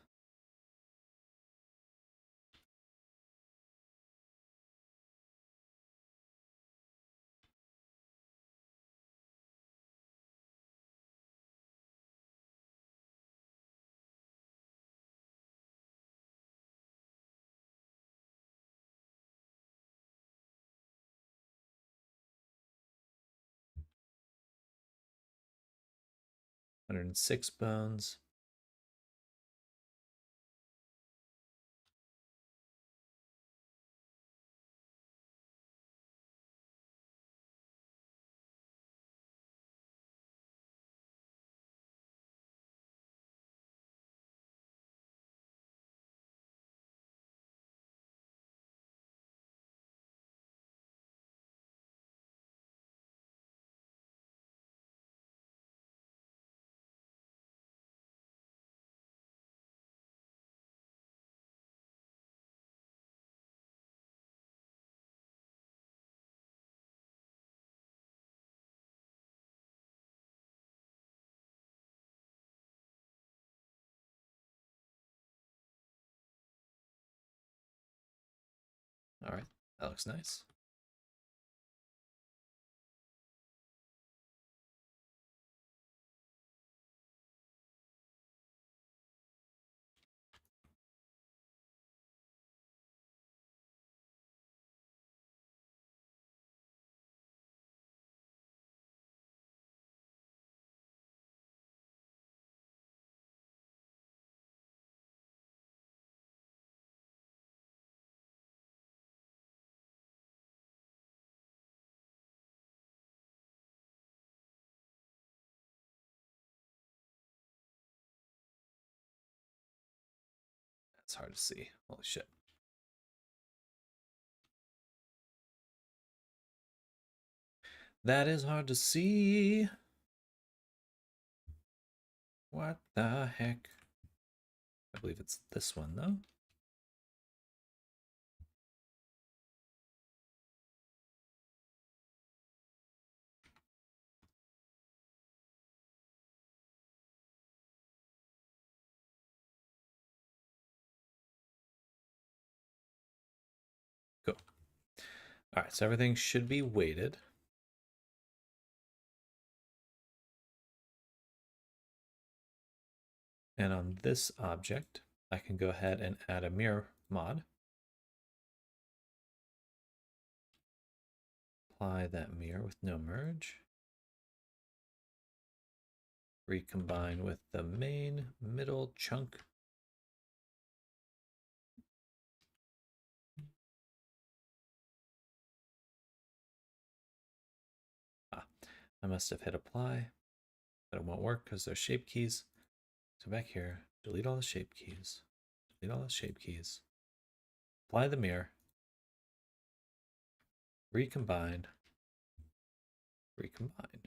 $106 bones. All right, that looks nice. That's hard to see. Holy shit. That is hard to see. What the heck? I believe it's this one, though. Cool. All right, so everything should be weighted. And on this object, I can go ahead and add a mirror mod. Apply that mirror with no merge. Recombine with the main middle chunk. I must have hit apply, but it won't work because there's shape keys. So back here, delete all the shape keys. Delete all the shape keys. Apply the mirror. Recombine. Recombine.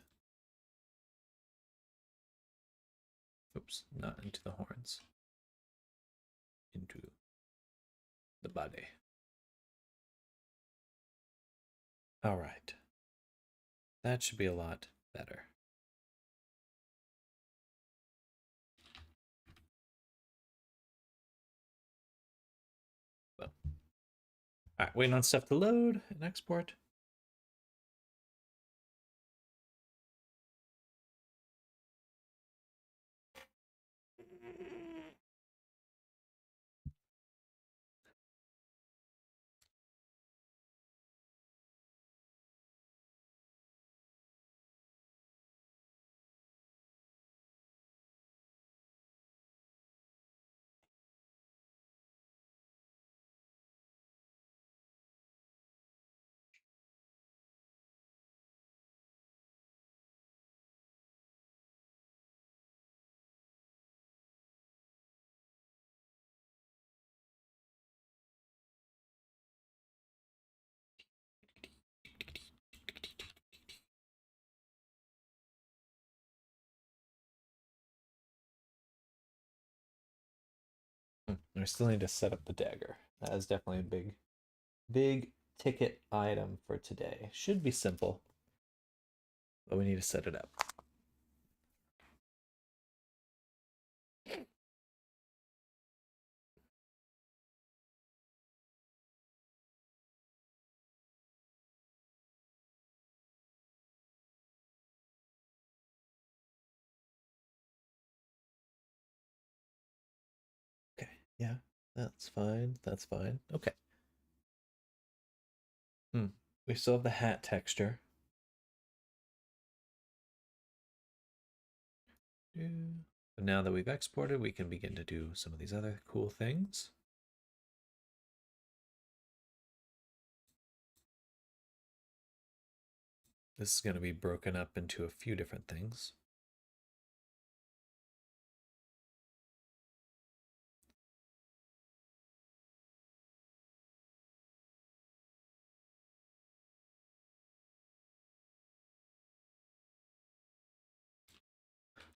Oops, not into the horns. Into the body. All right. That should be a lot better. Well. All right, waiting on stuff to load and export. I still need to set up the dagger. That is definitely a big ticket item for today. Should be simple, but we need to set it up. Okay, yeah, that's fine. That's fine. Okay. We still have the hat texture. But now that we've exported, we can begin to do some of these other cool things. This is going to be broken up into a few different things.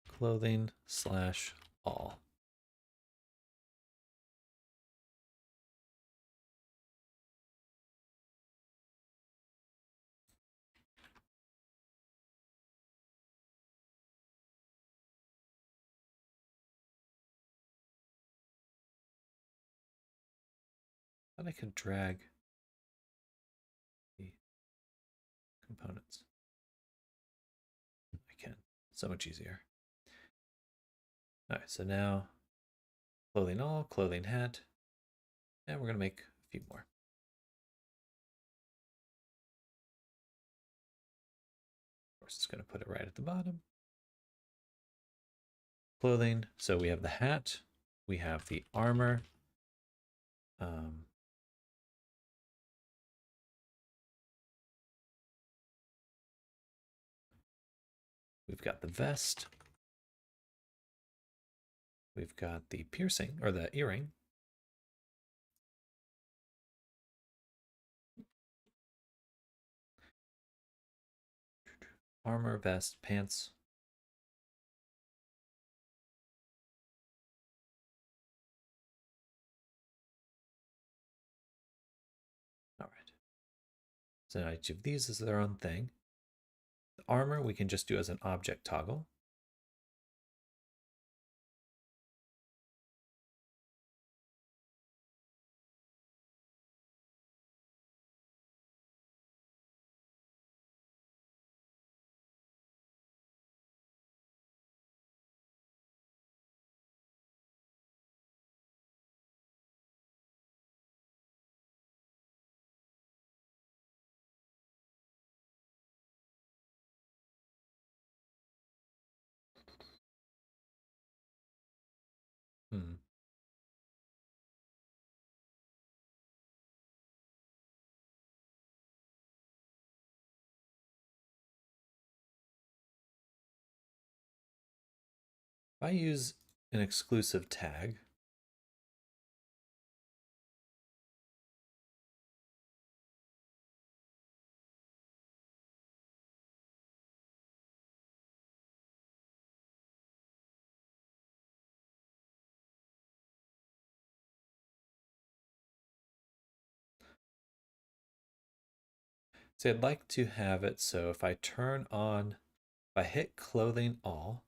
Clothing / all. Thought I could drag the components. I can. So much easier. All right, so now clothing all, clothing hat, and we're going to make a few more. Of course, it's going to put it right at the bottom. Clothing, so we have the hat, we have the armor. We've got the vest. We've got the piercing, or the earring. Armor, vest, pants. All right. So now each of these is their own thing. The armor we can just do as an object toggle. Hmm. If I use an exclusive tag, so I'd like to have it so if I turn on, if I hit clothing all,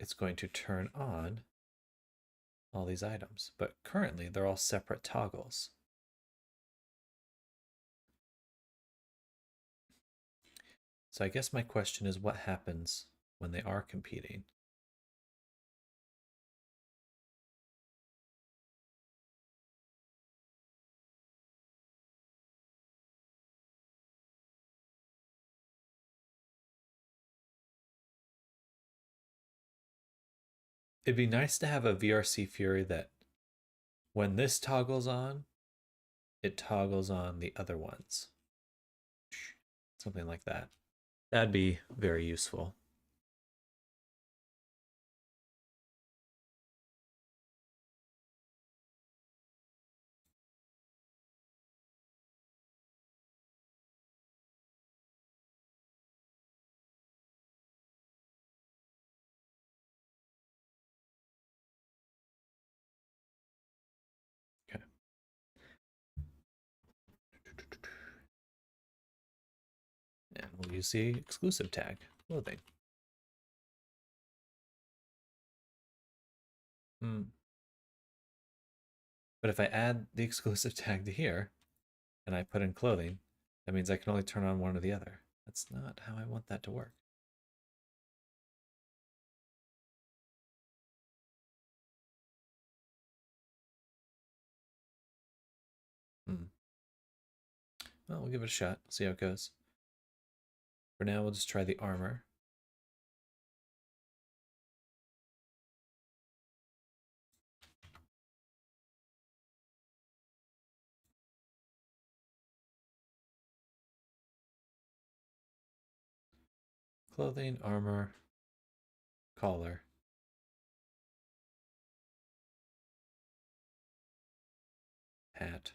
it's going to turn on all these items. But currently they're all separate toggles. So I guess my question is what happens when they are competing? It'd be nice to have a VRC Fury that when this toggles on, it toggles on the other ones. Something like that. That'd be very useful. we'll use the exclusive tag, clothing. But if I add the exclusive tag to here, and I put in clothing, that means I can only turn on one or the other. That's not how I want that to work. Well, we'll give it a shot, see how it goes. For now, we'll just try the armor. Clothing, armor, collar. Hat.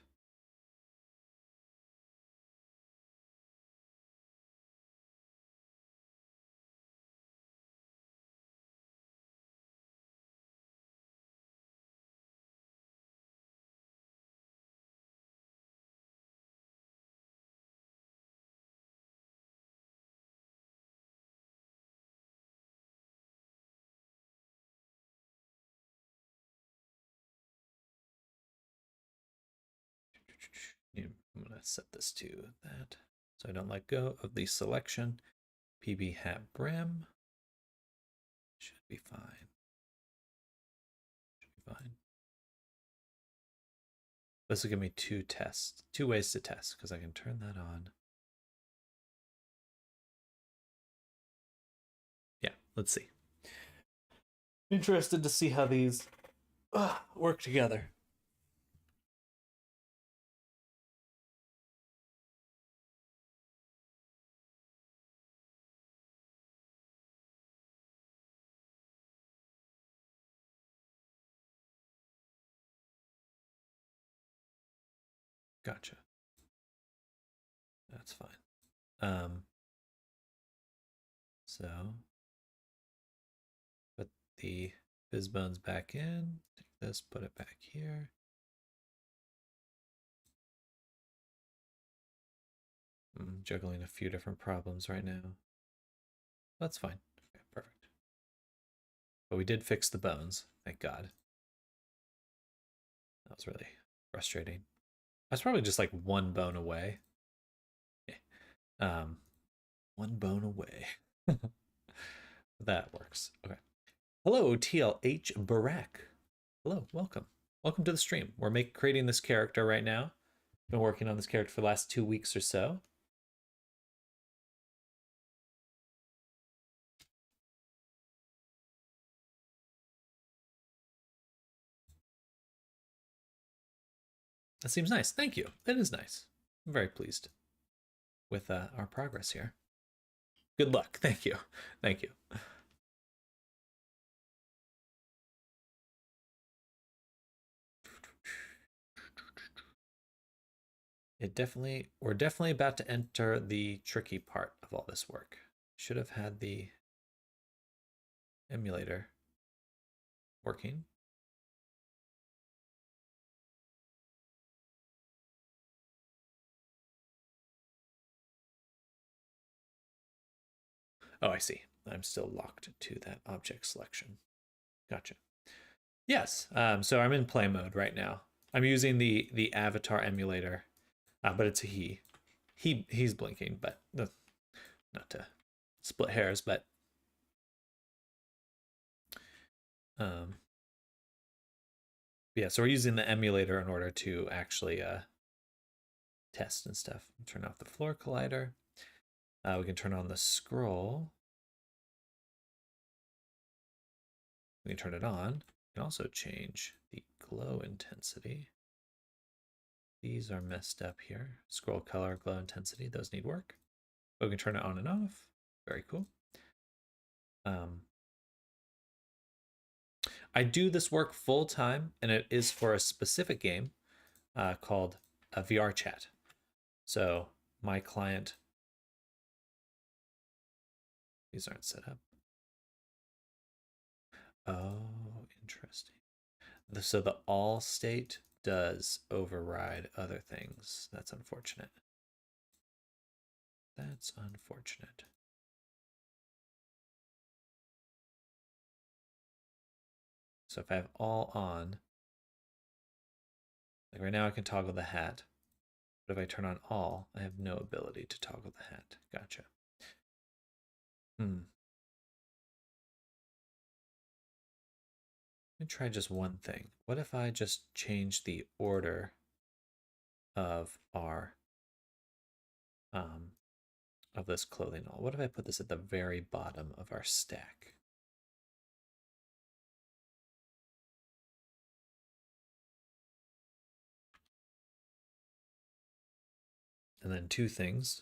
I'm going to set this to that so I don't let go of the selection. PB hat brim. Should be fine. Should be fine. This will give me two ways to test, because I can turn that on. Yeah, let's see. Interested to see how these work together. Gotcha. That's fine. So put the fizz bones back in. Take this, put it back here. I'm juggling a few different problems right now. That's fine. Okay, perfect. But we did fix the bones, thank God. That was really frustrating. I was probably just like one bone away. One bone away. That works. Okay. Hello, TLH Barak. Hello, welcome. Welcome to the stream. We're creating this character right now. Been working on this character for the last 2 weeks or so. That seems nice. Thank you. That is nice. I'm very pleased with our progress here. Good luck. Thank you. Thank you. We're definitely about to enter the tricky part of all this work. Should have had the emulator working. Oh, I see. I'm still locked to that object selection. Gotcha. Yes. So I'm in play mode right now. I'm using the avatar emulator, but it's a he. He's blinking, but not to split hairs, but yeah. So we're using the emulator in order to actually test and stuff. Turn off the floor collider. We can turn on the scroll. We can turn it on. We can also change the glow intensity. These are messed up here. Scroll color, glow intensity, those need work. But we can turn it on and off. Very cool. I do this work full time, and it is for a specific game called a VRChat. So my client, these aren't set up. Oh, interesting. So the all state does override other things. That's unfortunate. That's unfortunate. So if I have all on, like right now I can toggle the hat. But if I turn on all, I have no ability to toggle the hat. Gotcha. Let me try just one thing. What if I just change the order of our of this clothing all? What if I put this at the very bottom of our stack? And then two things.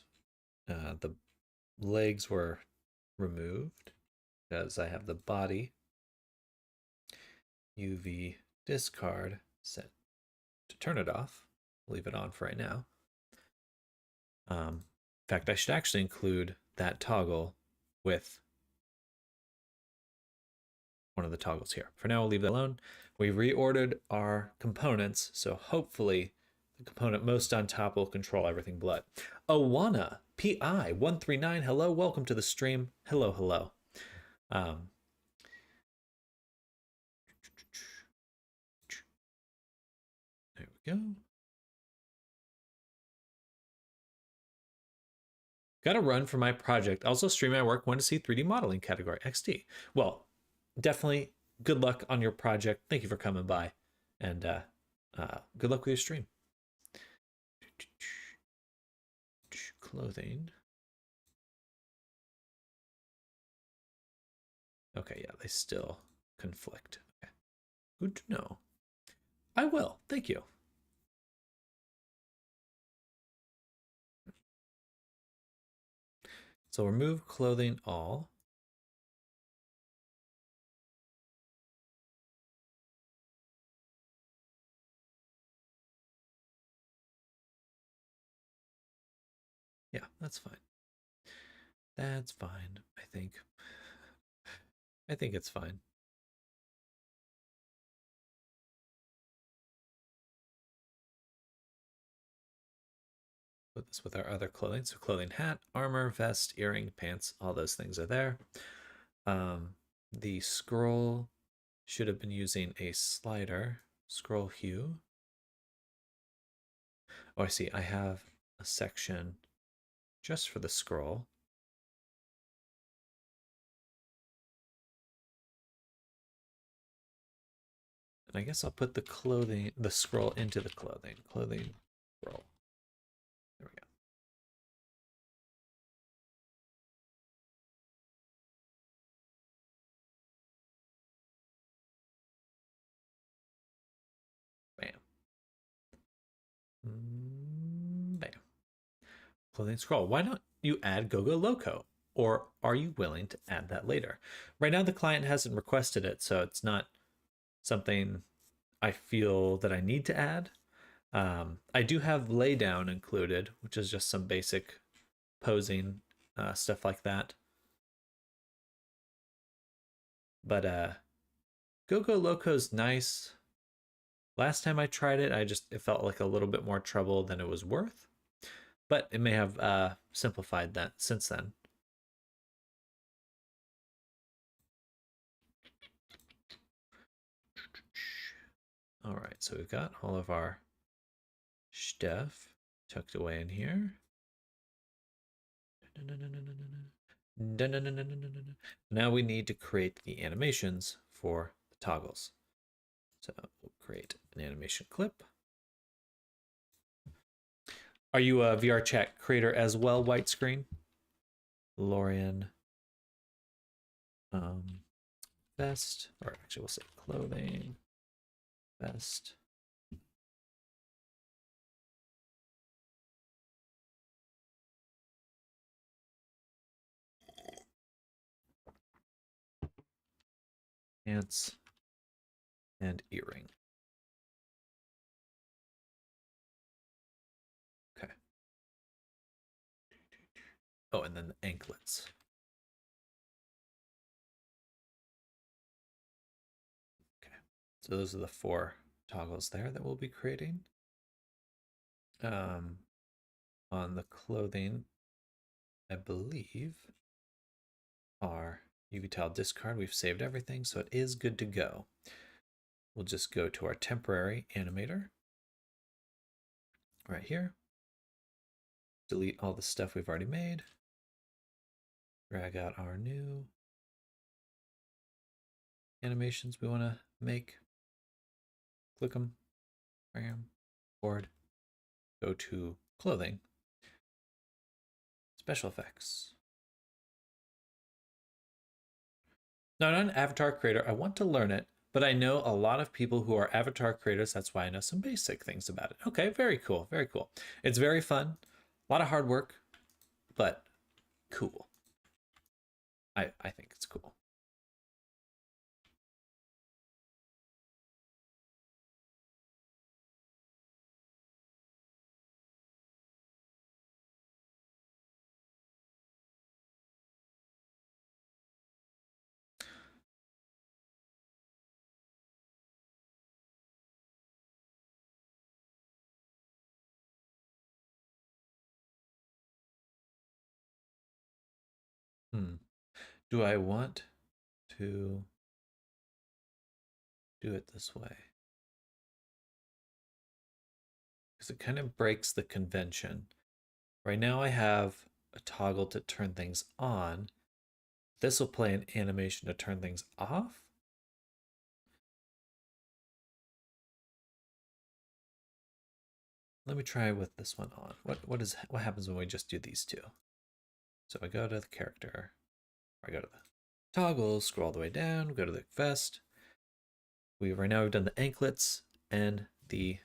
The legs were removed because I have the body UV discard set to turn it off. Leave it on for right now. In fact, I should actually include that toggle with one of the toggles here. For now, we'll leave that alone. We reordered our components, so hopefully the component most on top will control everything blood. Owana, PI139, hello, welcome to the stream. Hello, hello. There we go. Got to run for my project. Also stream my work, want to see 3D modeling category, XD. Well, definitely good luck on your project. Thank you for coming by, and good luck with your stream. Clothing. Okay, yeah, they still conflict. Okay. Good to know. I will. Thank you. So remove clothing all. Yeah, that's fine. That's fine, I think. I think it's fine. Put this with our other clothing. So clothing, hat, armor, vest, earring, pants, all those things are there. The scroll should have been using a slider, scroll hue. Oh, I see. I have a section just for the scroll. And I guess I'll put the clothing, the scroll into the clothing. Clothing scroll. There we go. Bam. Bam. Clothing scroll. Why don't you add Gogo Loco? Or are you willing to add that later? Right now, the client hasn't requested it, so it's not something I feel that I need to add. I do have laydown included, which is just some basic posing stuff like that. But Gogo Loco's nice. Last time I tried it, it felt like a little bit more trouble than it was worth. But it may have simplified that since then. All right, so we've got all of our stuff tucked away in here. Now we need to create the animations for the toggles. So we'll create an animation clip. Are you a VRChat creator as well, white screen? Lorian. Vest, or actually we'll say clothing, vest. Pants and earring. Okay. Oh, and then the anklets. Okay. So those are the 4 toggles there that we'll be creating. On the clothing, I believe our UV tile discard, we've saved everything, so it is good to go. We'll just go to our temporary animator right here. Delete all the stuff we've already made. Drag out our new animations we want to make. Click them. Bam. Board. Go to clothing. Special effects. Now, I'm not an avatar creator. I want to learn it, but I know a lot of people who are avatar creators. That's why I know some basic things about it. Okay, very cool. Very cool. It's very fun. A lot of hard work, but cool. I think it's cool. Do I want to do it this way? Because it kind of breaks the convention. Right now I have a toggle to turn things on. This will play an animation to turn things off. Let me try with this one on. What happens when we just do these two? So I go to the character, or I go to the toggle, scroll all the way down, go to the vest. Right now we've done the anklets and the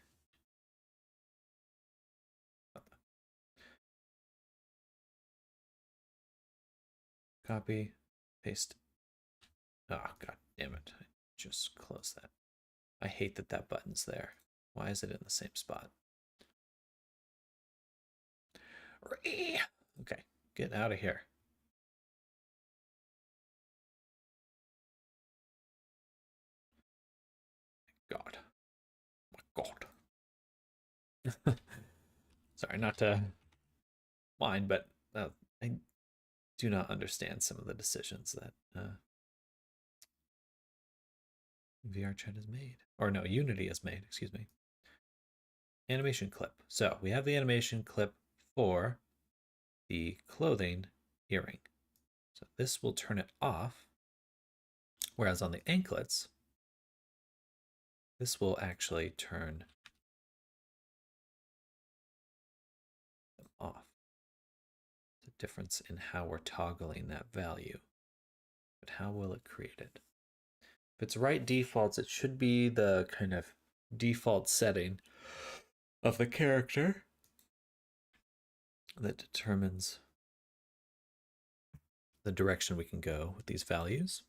copy, paste. Oh, god damn it. I just close that. I hate that that button's there. Why is it in the same spot? Okay, get out of here. God. My God. Sorry, not to whine, but I do not understand some of the decisions that VRChat has made. Or no, Unity has made, excuse me. Animation clip. So we have the animation clip for the clothing earring. So this will turn it off. Whereas on the anklets, this will actually turn them off. The difference in how we're toggling that value. But how will it create it? If it's right defaults, it should be the kind of default setting of the character that determines the direction we can go with these values.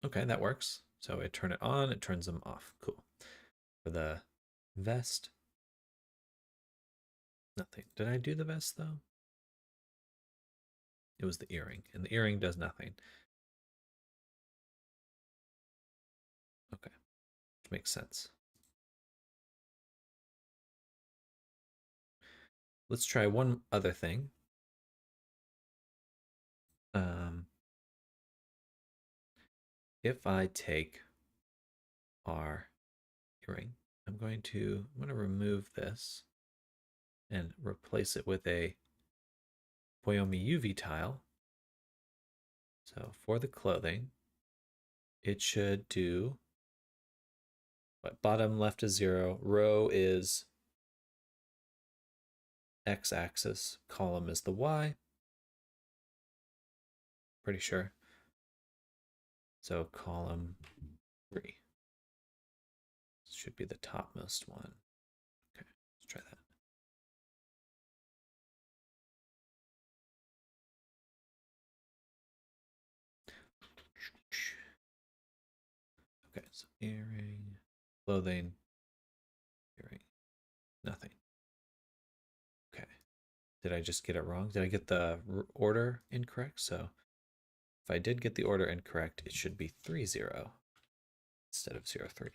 Okay, that works. So I turn it on, it turns them off. Cool. For the vest, nothing. Did I do the vest though? It was the earring, and the earring does nothing. Okay, which makes sense. Let's try one other thing. If I take our earring, I'm going to remove this and replace it with a Boyomi UV tile. So for the clothing, it should do what? Bottom left is 0, row is x-axis, column is the y. Pretty sure. So column 3. This should be the topmost one. Okay, let's try that. Okay, so earring, clothing, earring, nothing. Okay. Did I just get it wrong? Did I get the order incorrect? So if I did get the order incorrect, it should be 3-0 instead of 0-3.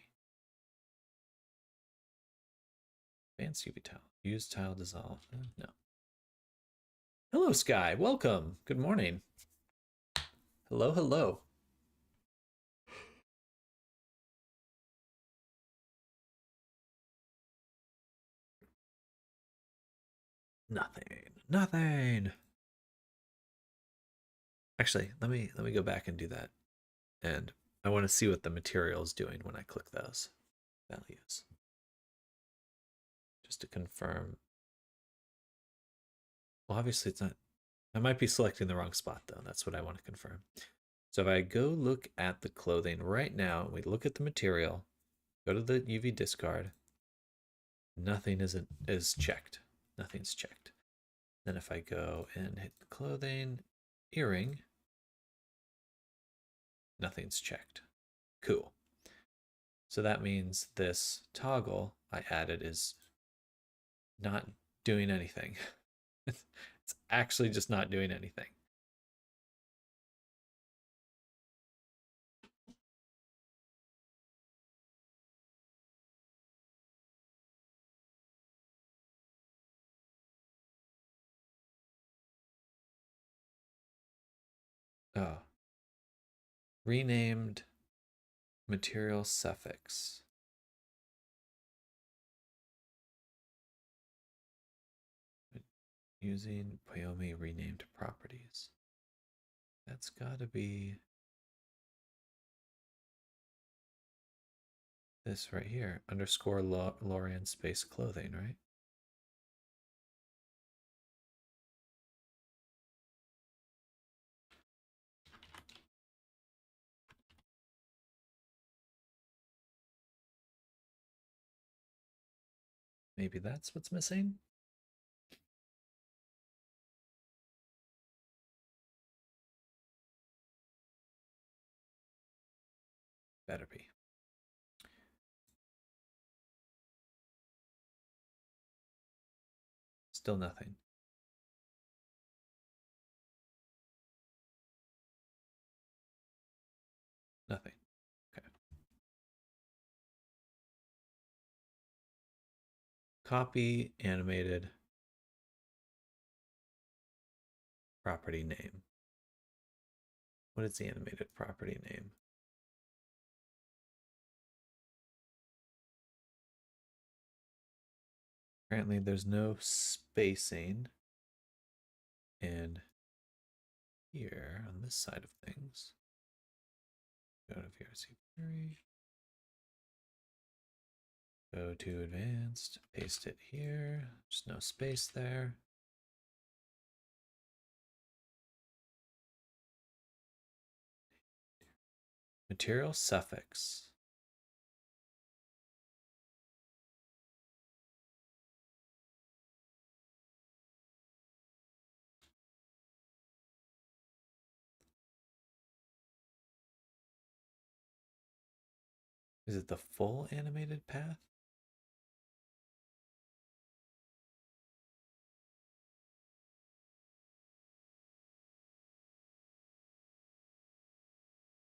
Advanced UV tile. Use tile dissolve. No. Hello, Sky. Welcome. Good morning. Hello, hello. Nothing. Nothing. Actually, let me go back and do that. And I want to see what the material is doing when I click those values. Just to confirm. Well, obviously it's not. I might be selecting the wrong spot though. That's what I want to confirm. So if I go look at the clothing right now, we look at the material, go to the UV discard, nothing is checked. Nothing's checked. Then if I go and hit the clothing, earring, nothing's checked. Cool. So that means this toggle I added is not doing anything. It's actually just not doing anything. Oh. Renamed material suffix. Using Poyomi renamed properties. That's gotta be this right here, underscore Lorian space clothing, right? Maybe that's what's missing? Better be. Still nothing. Nothing. Okay. Copy animated property name. What is the animated property name? Apparently there's no spacing in here on this side of things. Go to VRC query. Go to advanced, paste it here. There's no space there. Material suffix. Is it the full animated path?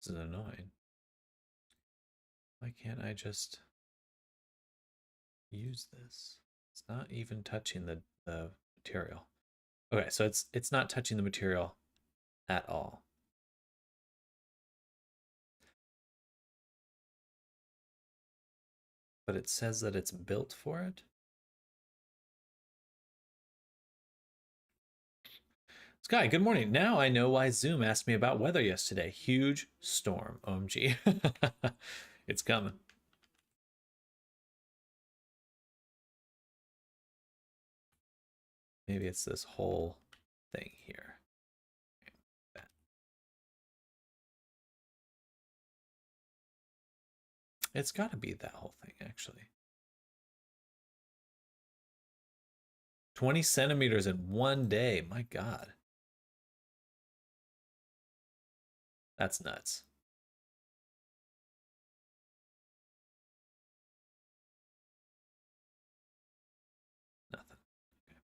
This is annoying. Why can't I just use this? It's not even touching the material. Okay, so it's not touching the material at all. But it says that it's built for it. Sky, good morning. Now I know why Zoom asked me about weather yesterday. Huge storm. OMG. It's coming. Maybe it's this whole thing here. It's got to be that whole thing, actually. 20 centimeters in one day. My God. That's nuts. Nothing. Okay.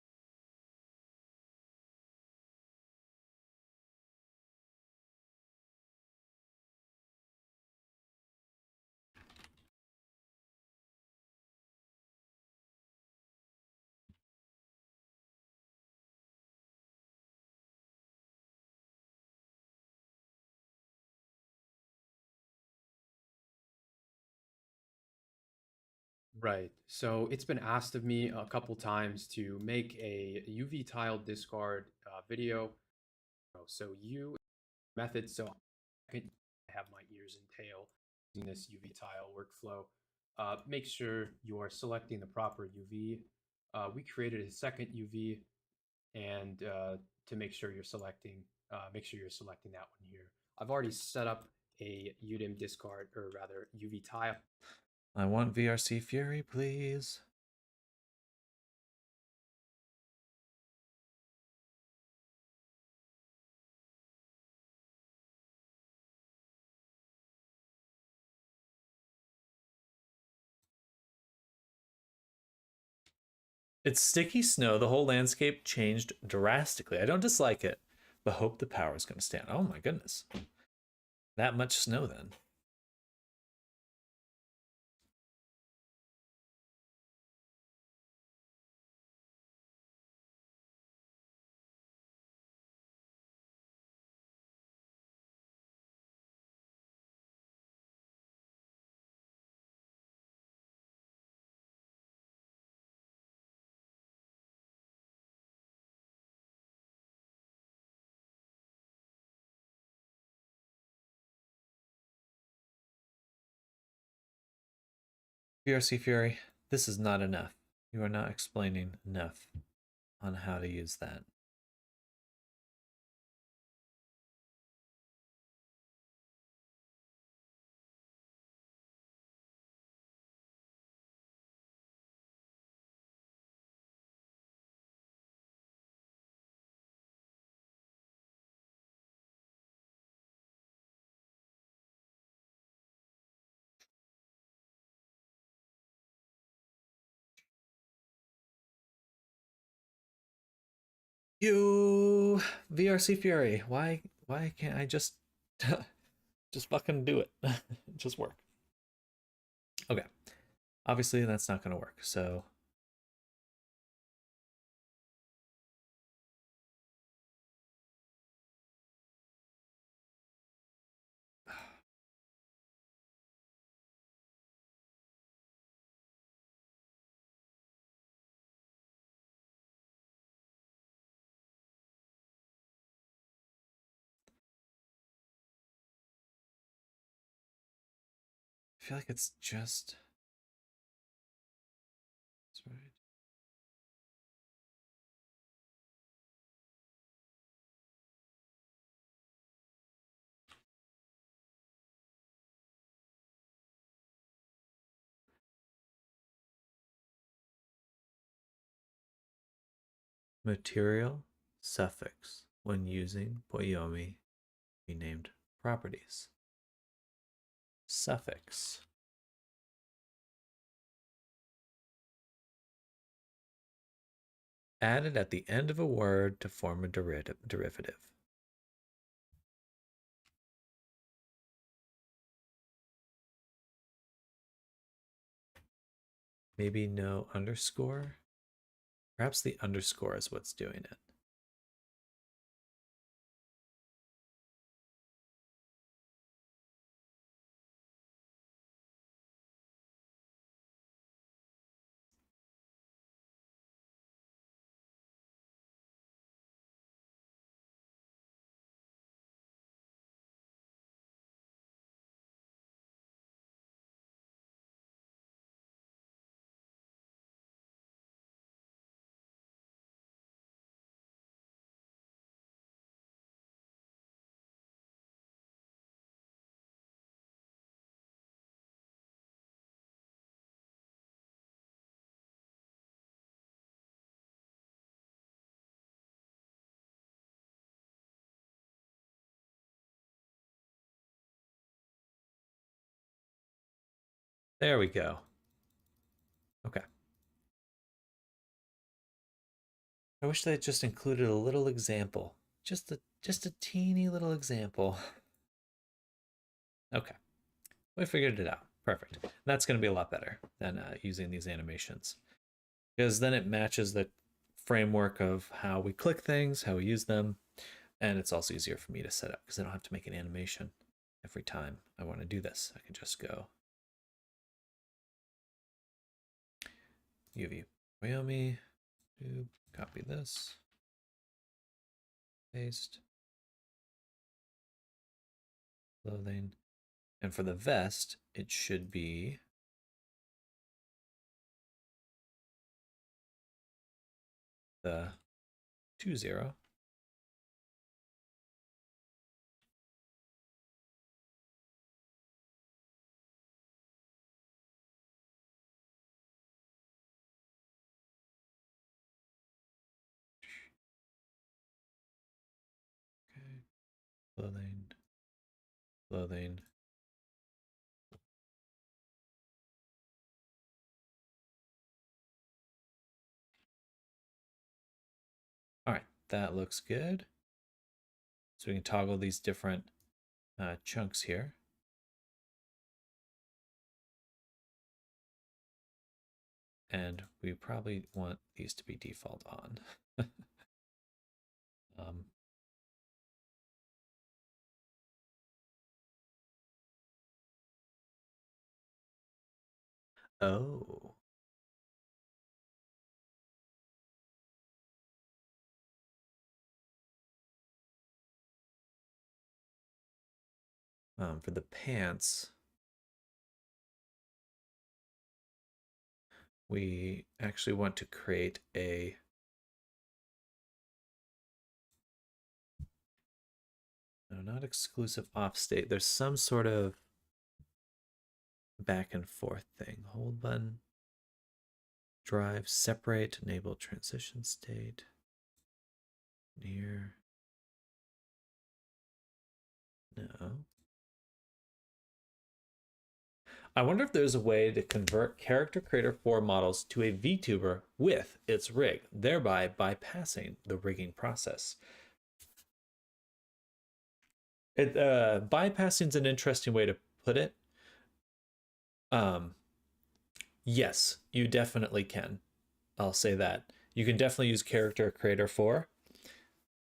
Right. So it's been asked of me a couple times to make a UV tile discard video. So you method. So I could have my ears and tail using this UV tile workflow. Make sure you are selecting the proper UV. We created a second UV, and to make sure you're selecting that one here. I've already set up a UDIM discard, or rather UV tile. I want VRC Fury, please. It's sticky snow. The whole landscape changed drastically. I don't dislike it, but hope the power is going to stand. Oh my goodness. That much snow then. VRC Fury, this is not enough. You are not explaining enough on how to use that. You VRC Fury, why can't I just just fucking do it? Just work. Okay. Obviously that's not going to work. So I feel like it's just that's right. Material suffix when using Poyomi renamed properties. Suffix. Added at the end of a word to form a derivative. Maybe no underscore. Perhaps the underscore is what's doing it. There we go. Okay. I wish they had just included a little example. Just a teeny little example. Okay. We figured it out. Perfect. That's going to be a lot better than using these animations. Because then it matches the framework of how we click things, how we use them, and it's also easier for me to set up because I don't have to make an animation every time I want to do this. I can just go UV Wyoming. Copy this. Paste. Clothing. And for the vest, it should be the 20. Okay. Clothing. Clothing. All right, that looks good. So we can toggle these different chunks here. And we probably want these to be default on. um, oh. For the pants, we actually want to create a no, not exclusive off state. There's some sort of back and forth thing. Hold button, drive, separate, enable transition state, near. No. I wonder if there's a way to convert Character Creator 4 models to a VTuber with its rig, thereby bypassing the rigging process. Bypassing is an interesting way to put it. Yes, you definitely can. I'll say that. You can definitely use Character Creator 4,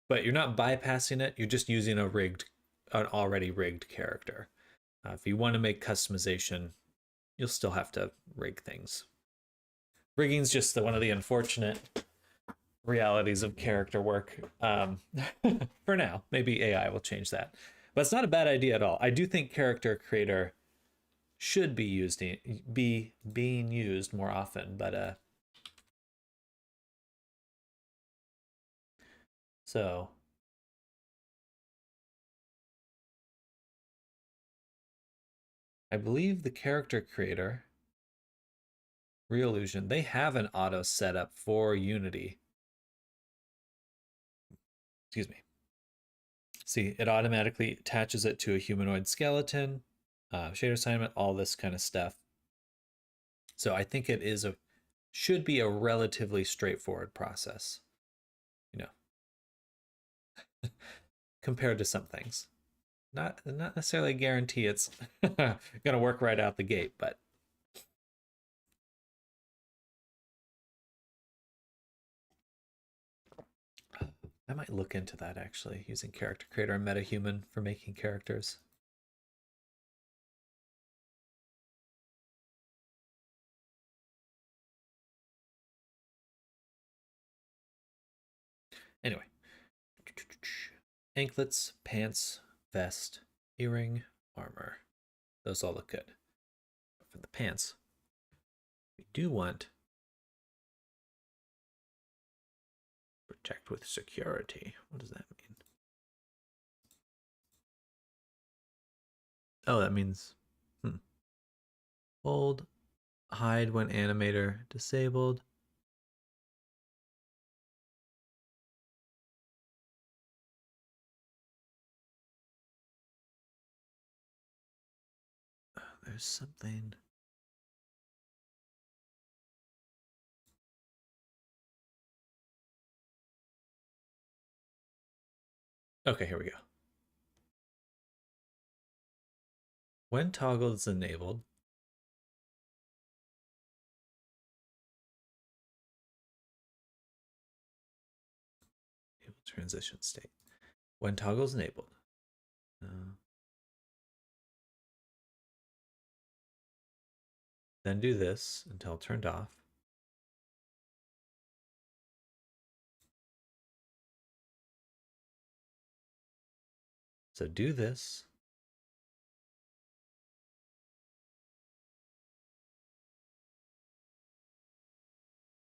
but you're not bypassing it. You're just using an already rigged character. If you want to make customization, you'll still have to rig things. Rigging's just one of the unfortunate realities of character work. For now, maybe AI will change that, but it's not a bad idea at all. I do think Character Creator should be being used more often, but so I believe the Character Creator Reallusion, they have an auto setup for Unity. Excuse me. See, it automatically attaches it to a humanoid skeleton, shader assignment, all this kind of stuff. So I think it should be a relatively straightforward process, you know, compared to some things. Not necessarily a guarantee it's gonna work right out the gate, but I might look into that actually, using Character Creator and MetaHuman for making characters. Anyway, anklets, pants, vest, earring, armor. Those all look good. For the pants, we do want protect with security. What does that mean? Oh, that means hold, hide when animator disabled. There's something. Okay, here we go. When toggle is enabled, transition state. When toggle is enabled, then do this until turned off. So do this.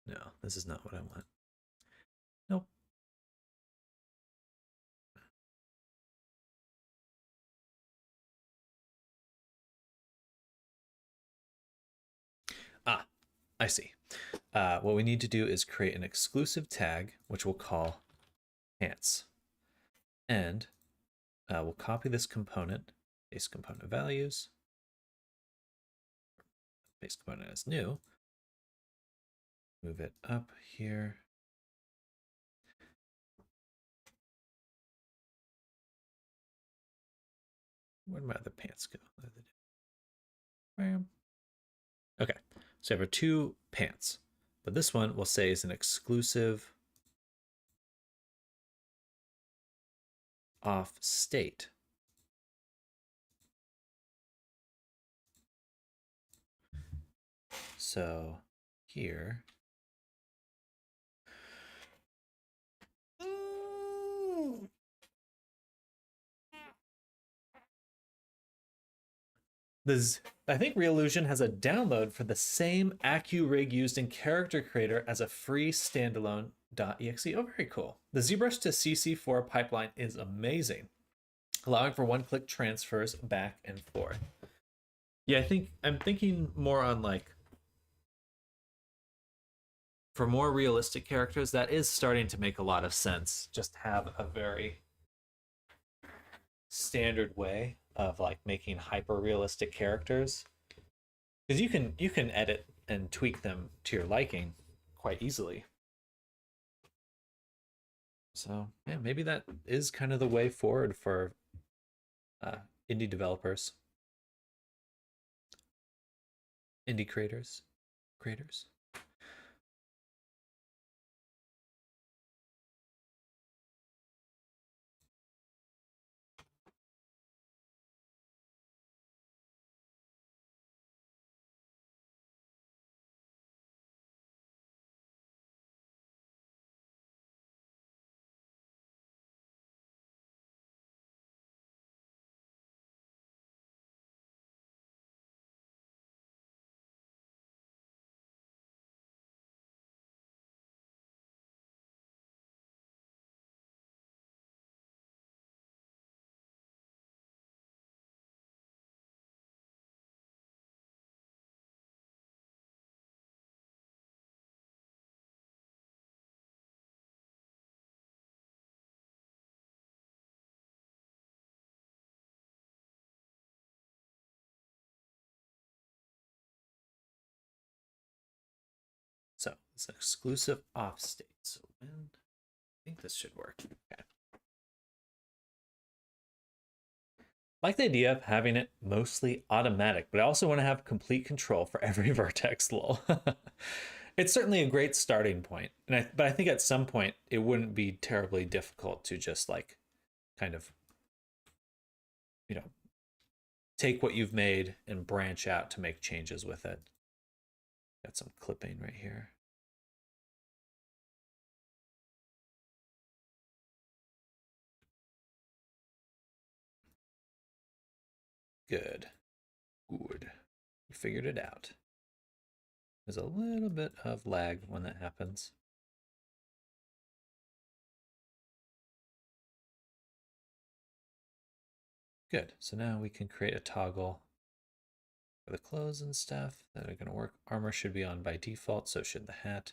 No, this is not what I want. Nope. Ah, I see. What we need to do is create an exclusive tag, which we'll call pants. And we'll copy this component, base component values, base component as new, move it up here. Where'd my other pants go? Bam. Okay, so we have our 2 pants, but this one we'll say is an exclusive off state. So here, I think Reallusion has a download for the same AccuRig used in Character Creator as a free standalone .exe. Oh, very cool. The ZBrush to CC4 pipeline is amazing, allowing for one-click transfers back and forth. Yeah, I'm thinking more on like, for more realistic characters, that is starting to make a lot of sense. Just have a very standard way of like making hyper realistic characters, because you can edit and tweak them to your liking quite easily. So yeah, maybe that is kind of the way forward for indie developers, indie creators. So it's an exclusive off state. So I think this should work. Okay. Like the idea of having it mostly automatic, but I also want to have complete control for every vertex lol. It's certainly a great starting point. But I think at some point it wouldn't be terribly difficult to just like kind of, you know, take what you've made and branch out to make changes with it. Got some clipping right here. Good. We figured it out. There's a little bit of lag when that happens. Good. So now we can create a toggle for the clothes and stuff that are going to work. Armor should be on by default, so should the hat.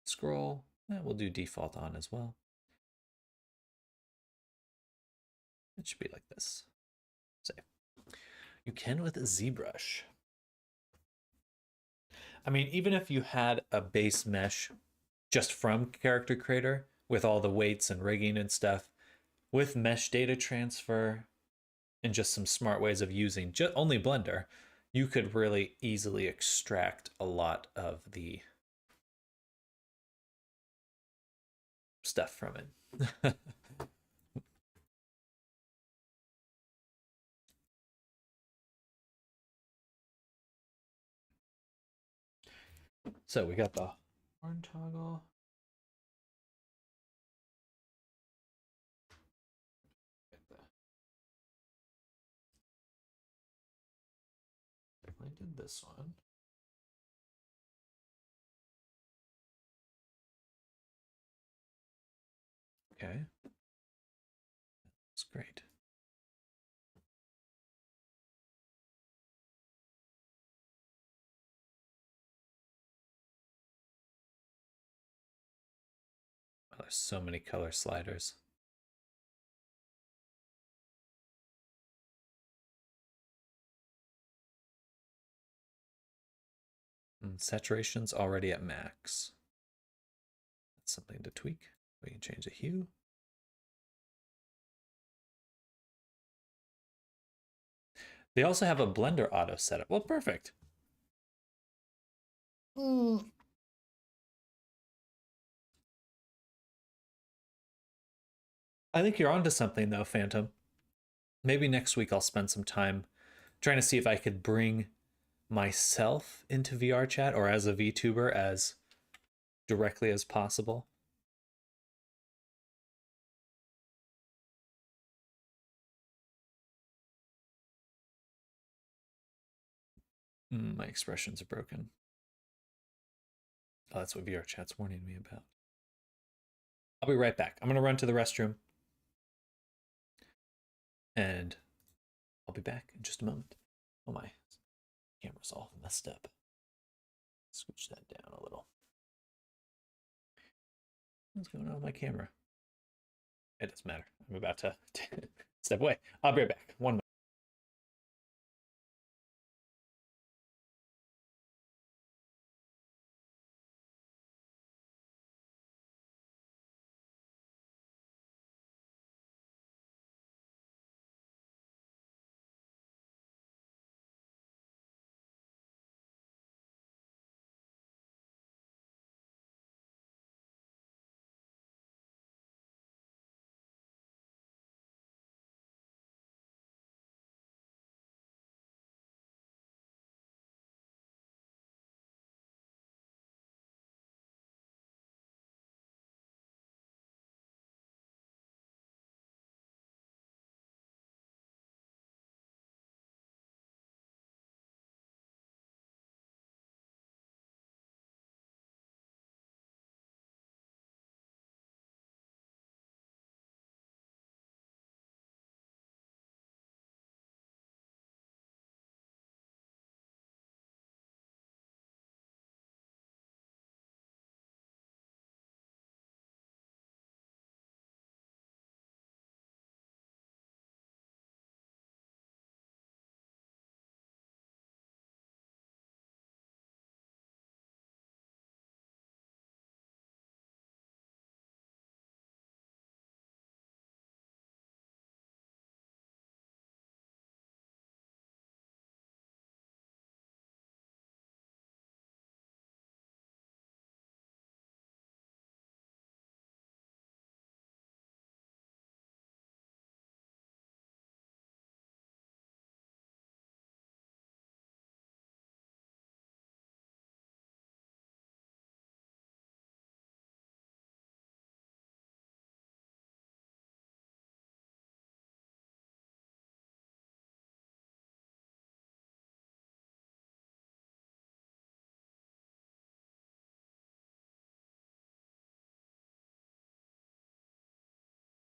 Scroll, we'll do default on as well. It should be like this. Save. You can with ZBrush. I mean, even if you had a base mesh just from Character Creator with all the weights and rigging and stuff, with mesh data transfer and just some smart ways of using only Blender, you could really easily extract a lot of the stuff from it. So we got the horn toggle. I did this one. Okay. That's great. Oh, there's so many color sliders. And saturation's already at max. That's something to tweak. We can change the hue. They also have a blender auto setup. Well, perfect. I think you're onto something though, Phantom. Maybe next week I'll spend some time trying to see if I could bring myself into VRChat or as a VTuber as directly as possible. My expressions are broken. Oh, that's what VRChat's warning me about. I'll be right back. I'm going to run to the restroom. And I'll be back in just a moment. Oh, my camera's all messed up. Scooch that down a little. What's going on with my camera? It doesn't matter. I'm about to step away. I'll be right back. 1 minute.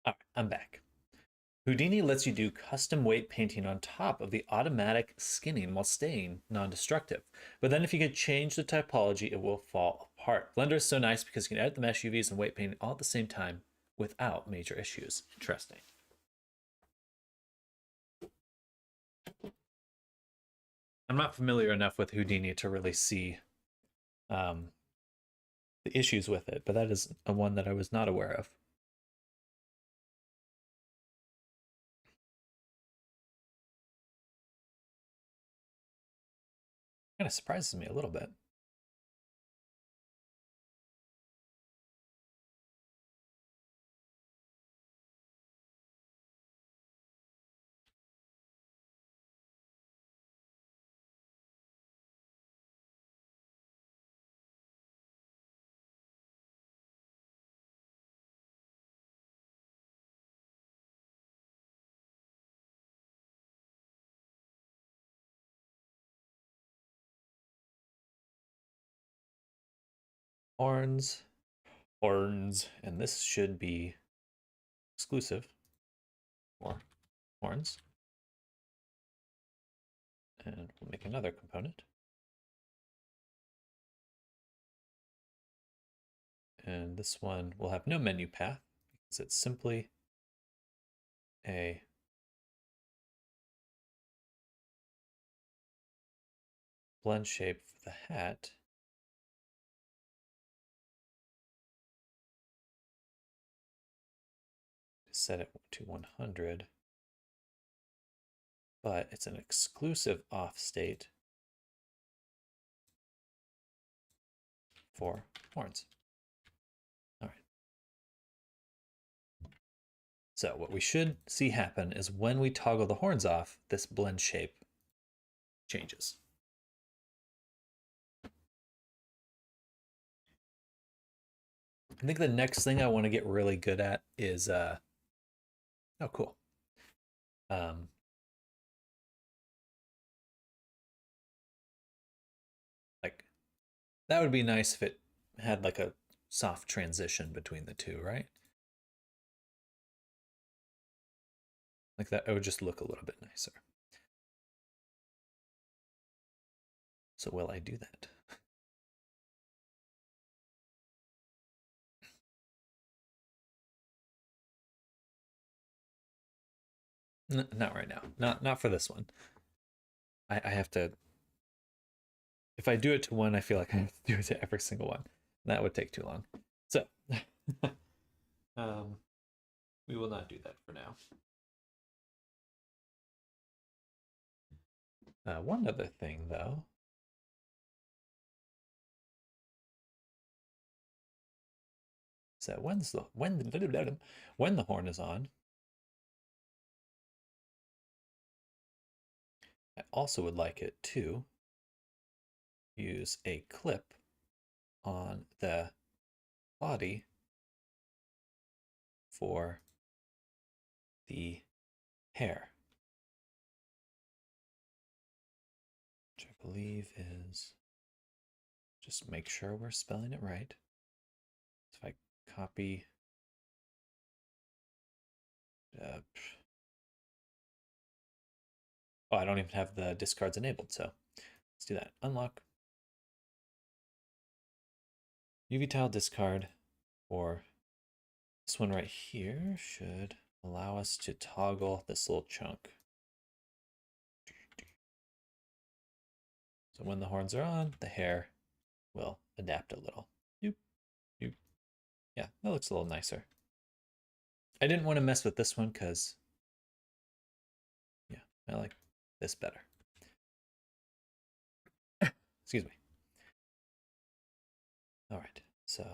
All right, I'm back. Houdini lets you do custom weight painting on top of the automatic skinning while staying non-destructive. But then if you could change the typology, it will fall apart. Blender is so nice because you can edit the mesh UVs and weight painting all at the same time without major issues. Interesting. I'm not familiar enough with Houdini to really see the issues with it, but that is a one that I was not aware of. Kind of surprises me a little bit. horns, and this should be exclusive for horns. And we'll make another component. And this one will have no menu path because it's simply a blend shape for the hat. Set it to 100, but it's an exclusive off state for horns. All right. So what we should see happen is when we toggle the horns off, this blend shape changes. I think the next thing I want to get really good at is, oh, cool. Like, that would be nice if it had like a soft transition between the two, right? Like that, it would just look a little bit nicer. So will I do that? Not right now. Not for this one. I have to. If I do it to one, I feel like I have to do it to every single one. That would take too long. So, we will not do that for now. One other thing, though. So when the horn is on, I also would like it to use a clip on the body for the hair, which I believe is, just make sure we're spelling it right. So if I copy, oh, I don't even have the discards enabled, so let's do that. Unlock UV tile discard, or this one right here should allow us to toggle this little chunk. So when the horns are on, the hair will adapt a little. Yoop, yoop. Yeah, that looks a little nicer. I didn't want to mess with this one because, yeah, I like this better. Excuse me. All right, so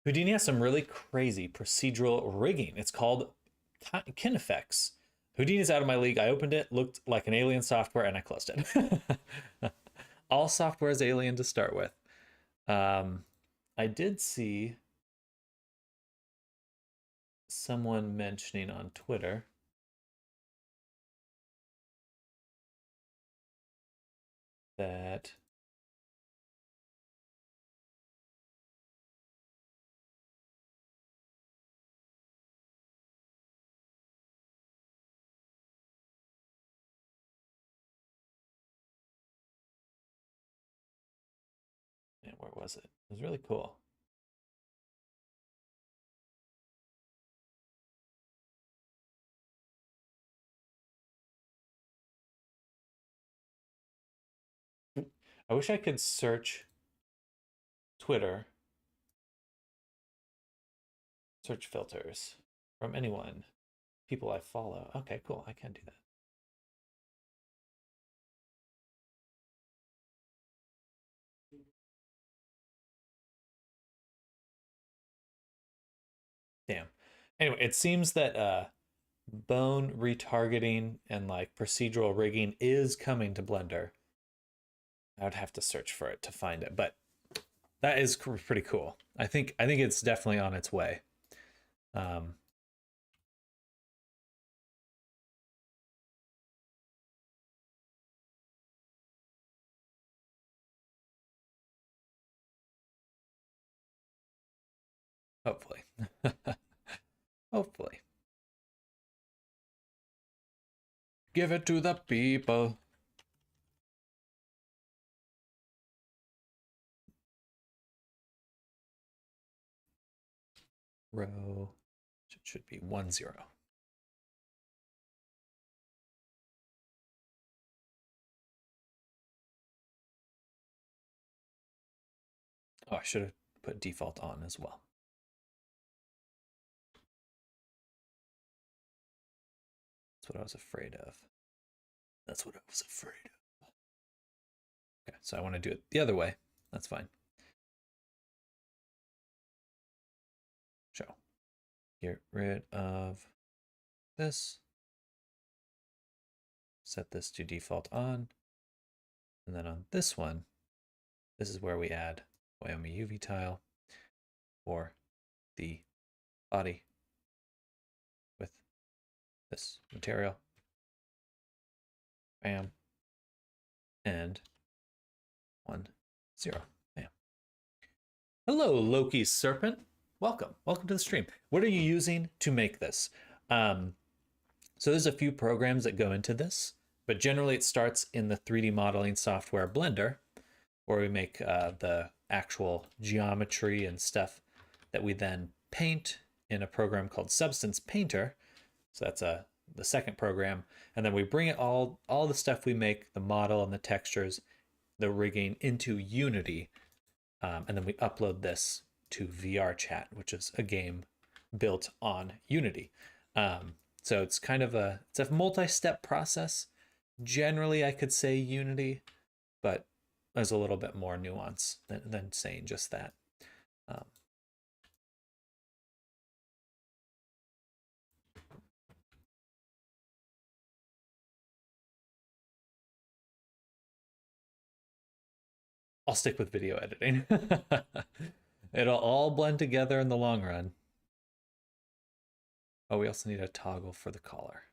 Houdini has some really crazy procedural rigging. It's called kin effects. Houdini's out of my league. I opened it, looked like an alien software, and I closed it. All software is alien to start with. I did see someone mentioning on Twitter that man, where was it? It was really cool. I wish I could search Twitter, search filters from anyone, people I follow. Okay, cool. I can do that. Damn. Anyway, it seems that bone retargeting and like procedural rigging is coming to Blender. I would have to search for it to find it, but that is pretty cool. I think it's definitely on its way. Hopefully. Hopefully. Give it to the people. Row should be 1 0. Oh, I should have put default on as well. That's what I was afraid of. That's what I was afraid of. Okay, so I want to do it the other way. That's fine. Show. Get rid of this. Set this to default on. And then on this one, this is where we add Wyoming UV tile for the body with this material. Bam. And 1 0. Bam. Hello, Loki's Serpent. Welcome. Welcome to the stream. What are you using to make this? So there's a few programs that go into this, but generally it starts in the 3D modeling software Blender, where we make the actual geometry and stuff that we then paint in a program called Substance Painter. So that's the second program. And then we bring it all the stuff we make, the model and the textures, the rigging, into Unity. And then we upload this to VRChat, which is a game built on Unity. So it's kind of a multi-step process. Generally, I could say Unity, but there's a little bit more nuance than saying just that. I'll stick with video editing. It'll all blend together in the long run. Oh, we also need a toggle for the collar.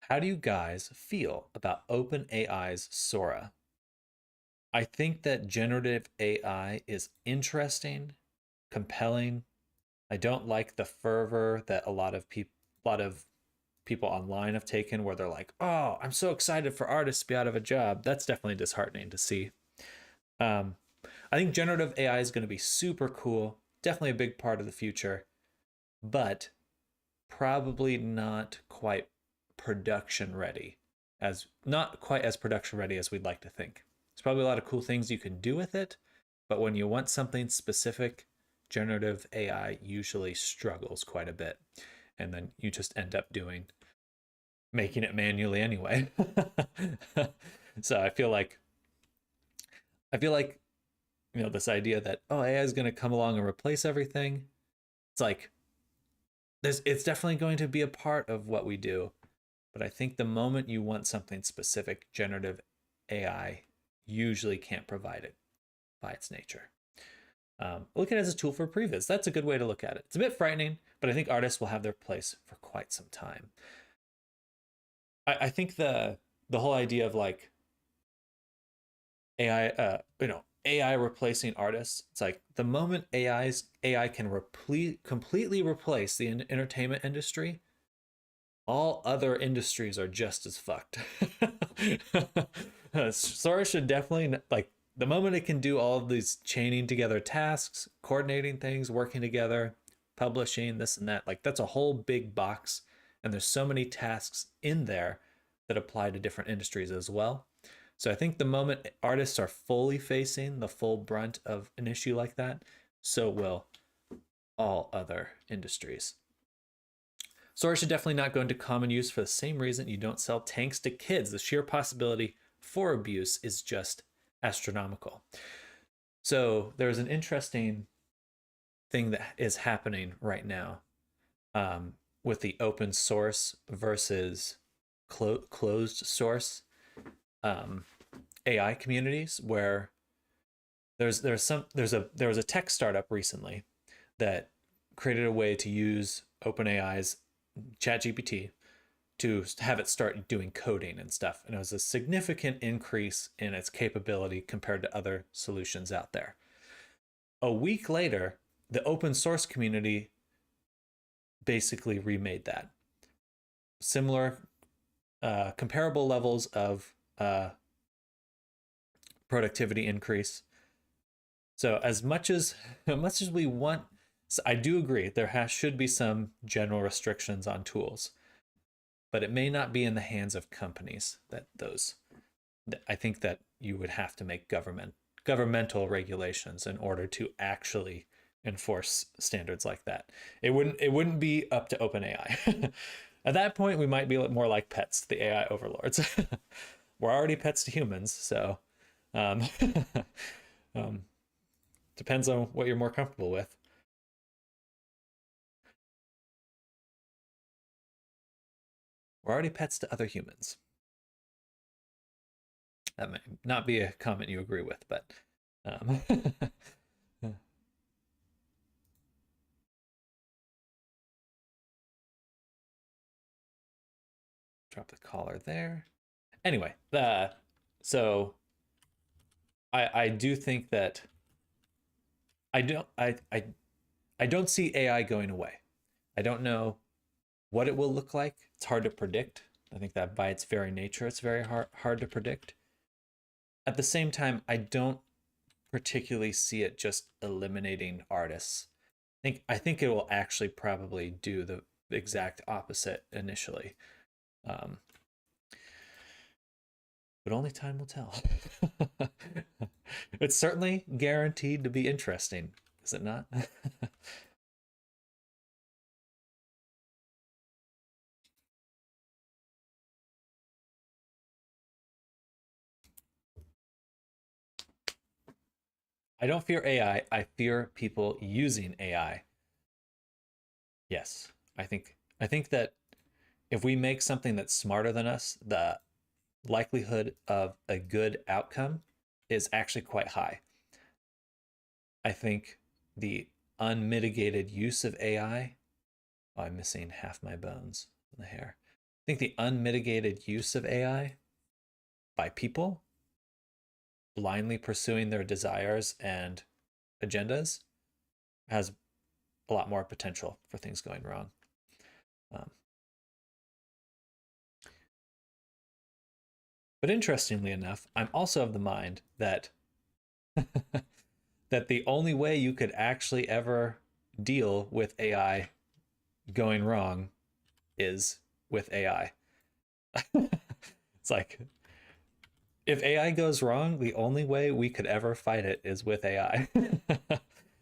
How do you guys feel about OpenAI's Sora? I think that generative AI is interesting, compelling. I don't like the fervor that a lot of people online have taken, where they're like, "Oh, I'm so excited for artists to be out of a job." That's definitely disheartening to see. I think generative AI is going to be super cool, definitely a big part of the future, but probably not quite production ready, not quite as production ready as we'd like to think. There's probably a lot of cool things you can do with it, but when you want something specific, generative AI usually struggles quite a bit, and then you just end up making it manually anyway. So I feel like this idea that, oh, AI is going to come along and replace everything, it's like it's definitely going to be a part of what we do, but I think the moment you want something specific, generative AI usually can't provide it by its nature. Look at it as a tool for previs. That's a good way to look at it. It's a bit frightening, but I think artists will have their place for quite some time. I think the whole idea of like AI, AI replacing artists. It's like the moment AI can completely replace the entertainment industry, all other industries are just as fucked. Sora should definitely, like, the moment it can do all of these chaining together tasks, coordinating things, working together, publishing this and that, like, that's a whole big box, and there's so many tasks in there that apply to different industries as well. So I think the moment artists are fully facing the full brunt of an issue like that, so will all other industries. Sora should definitely not go into common use for the same reason you don't sell tanks to kids. The sheer possibility for abuse is just astronomical. So there's an interesting thing that is happening right now with the open source versus closed source AI communities, where there was a tech startup recently that created a way to use OpenAI's ChatGPT to have it start doing coding and stuff. And it was a significant increase in its capability compared to other solutions out there. A week later, the open source community basically remade that. Similar, comparable levels of productivity increase. So as much as we want, so I do agree there should be some general restrictions on tools, but it may not be in the hands of companies I think that you would have to make governmental regulations in order to actually enforce standards like that. It wouldn't be up to OpenAI. At that point, we might be more like pets, the AI overlords. We're already pets to humans, so depends on what you're more comfortable with. We're already pets to other humans. That may not be a comment you agree with, but drop the collar there. Anyway, so I do think that I don't see AI going away. I don't know what it will look like. It's hard to predict. I think that by its very nature, it's very hard to predict. At the same time, I don't particularly see it just eliminating artists. I think it will actually probably do the exact opposite initially. But only time will tell. It's certainly guaranteed to be interesting, is it not? I don't fear AI. I fear people using AI. Yes, I think that if we make something that's smarter than us, the likelihood of a good outcome is actually quite high. I think the unmitigated use of AI, oh, I'm missing half my bones in the hair. I think the unmitigated use of AI by people blindly pursuing their desires and agendas has a lot more potential for things going wrong. But interestingly enough, I'm also of the mind that that the only way you could actually ever deal with AI going wrong is with AI. It's like, if AI goes wrong, the only way we could ever fight it is with AI.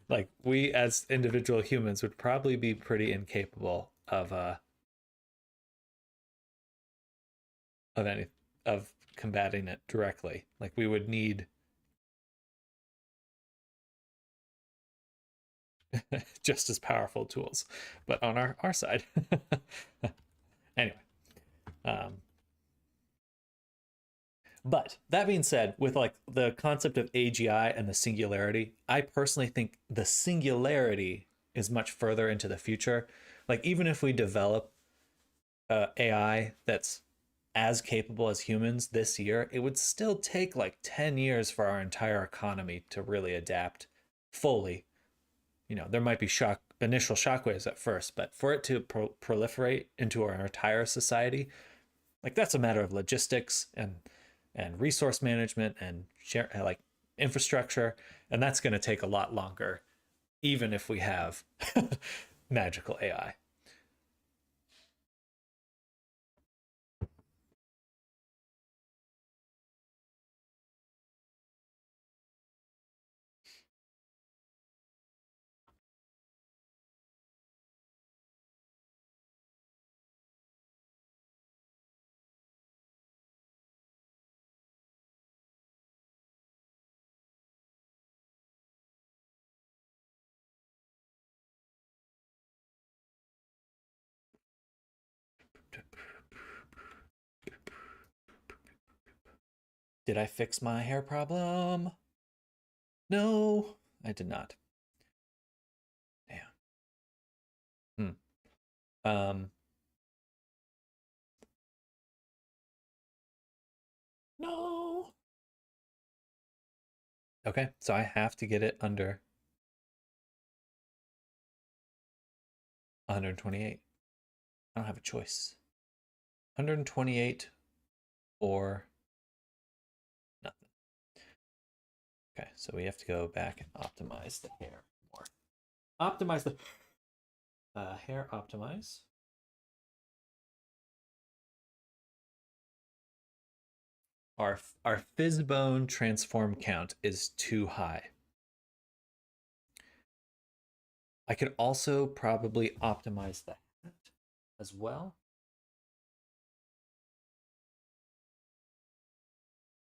Like, we as individual humans would probably be pretty incapable of combating it directly. Like, we would need just as powerful tools, but on our side. Anyway, but that being said, with like the concept of AGI and the singularity, I personally think the singularity is much further into the future. Like, even if we develop AI that's as capable as humans this year, it would still take like 10 years for our entire economy to really adapt fully. You know, there might be initial shockwaves at first, but for it to proliferate into our entire society, like, that's a matter of logistics and resource management and like infrastructure, and that's going to take a lot longer, even if we have magical AI. Did I fix my hair problem? No, I did not. Damn. No. Okay, so I have to get it under 128. I don't have a choice. 128 or nothing. Okay, so we have to go back and optimize the hair more. Optimize the hair optimize. Our fizz bone transform count is too high. I could also probably optimize that as well,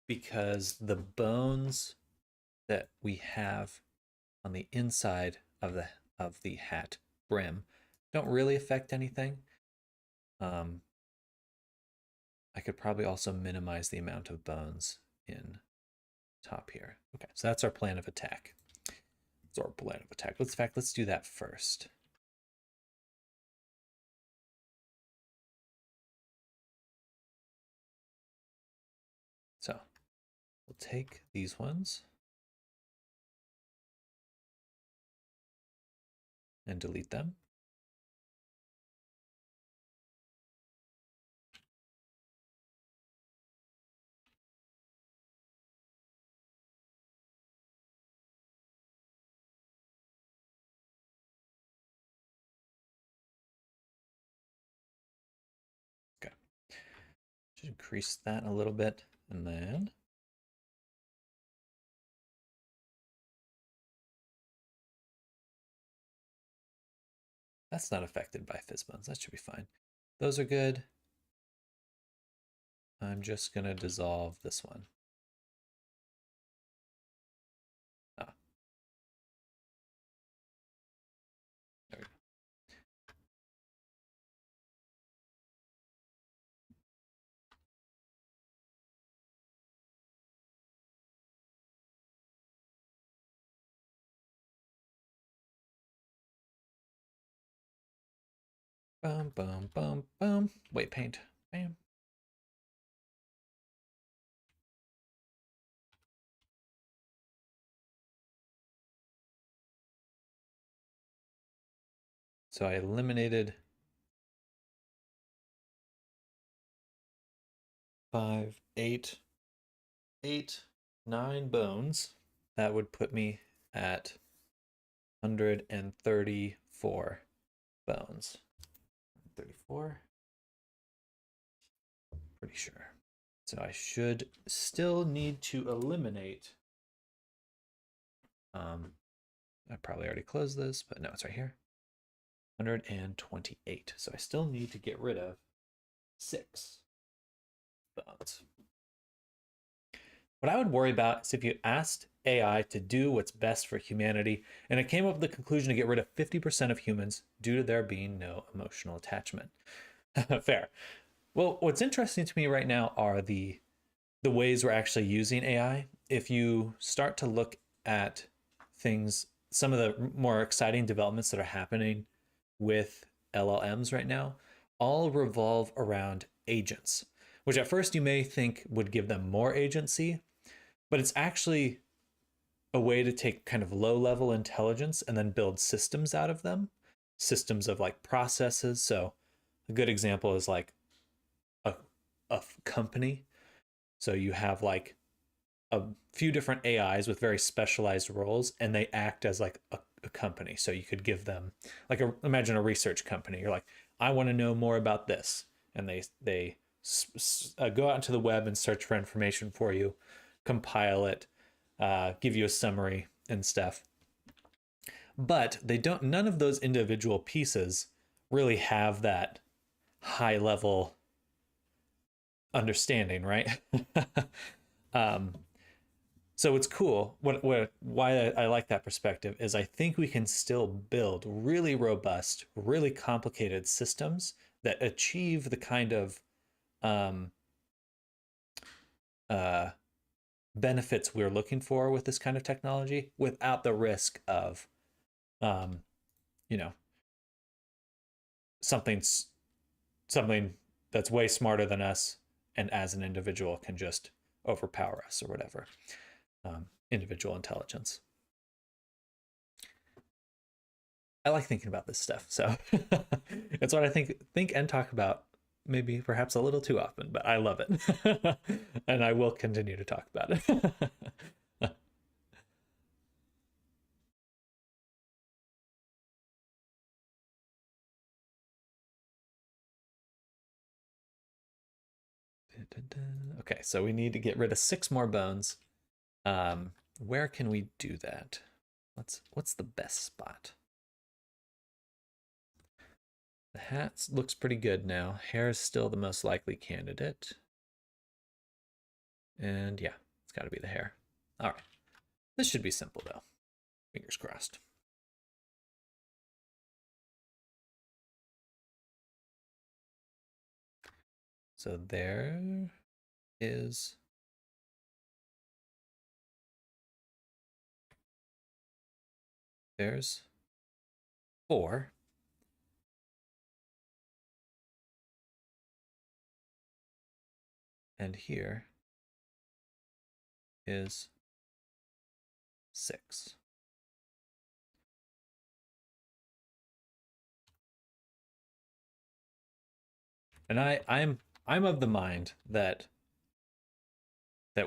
because the bones that we have on the inside of the hat brim don't really affect anything. I could probably also minimize the amount of bones in top here. Okay, so that's our plan of attack. That's our plan of attack. In fact, let's do that first. So we'll take these ones and delete them. Okay. Should increase that a little bit, and then that's not affected by fizz bones. That should be fine. Those are good. I'm just gonna dissolve this one. Ah. There we go. Boom, boom, boom, boom. Weight paint. Bam. So I eliminated 5, 8, 9 bones. That would put me at 134 bones. 34. Pretty sure. So I should still need to eliminate. I probably already closed this, but no, it's right here. 128. So I still need to get rid of 6 bones. What I would worry about is if you asked AI to do what's best for humanity, and it came up with the conclusion to get rid of 50% of humans due to there being no emotional attachment. Fair. Well, what's interesting to me right now are the ways we're actually using AI. If you start to look at things, some of the more exciting developments that are happening with LLMs right now, all revolve around agents, which at first you may think would give them more agency, but it's actually a way to take kind of low-level intelligence and then build systems out of them, systems of like processes. So a good example is like a company. So you have like a few different AIs with very specialized roles, and they act as like a company. So you could give them like imagine a research company. You're like, I want to know more about this, and they go out into the web and search for information for you, compile it, give you a summary and stuff. But they don't. None of those individual pieces really have that high level understanding, right? So it's cool. Why I like that perspective is I think we can still build really robust, really complicated systems that achieve the kind of benefits we're looking for with this kind of technology without the risk of, you know, something that's way smarter than us and as an individual can just overpower us or whatever. Individual intelligence. I like thinking about this stuff, so it's what I think and talk about, maybe perhaps a little too often, but I love it. And I will continue to talk about it. Okay, so we need to get rid of 6 more bones. Where can we do that? What's the best spot? The hat looks pretty good now. Hair is still the most likely candidate. And yeah, it's got to be the hair. All right. This should be simple, though. Fingers crossed. So there's 4. And here is 6. And I'm of the mind that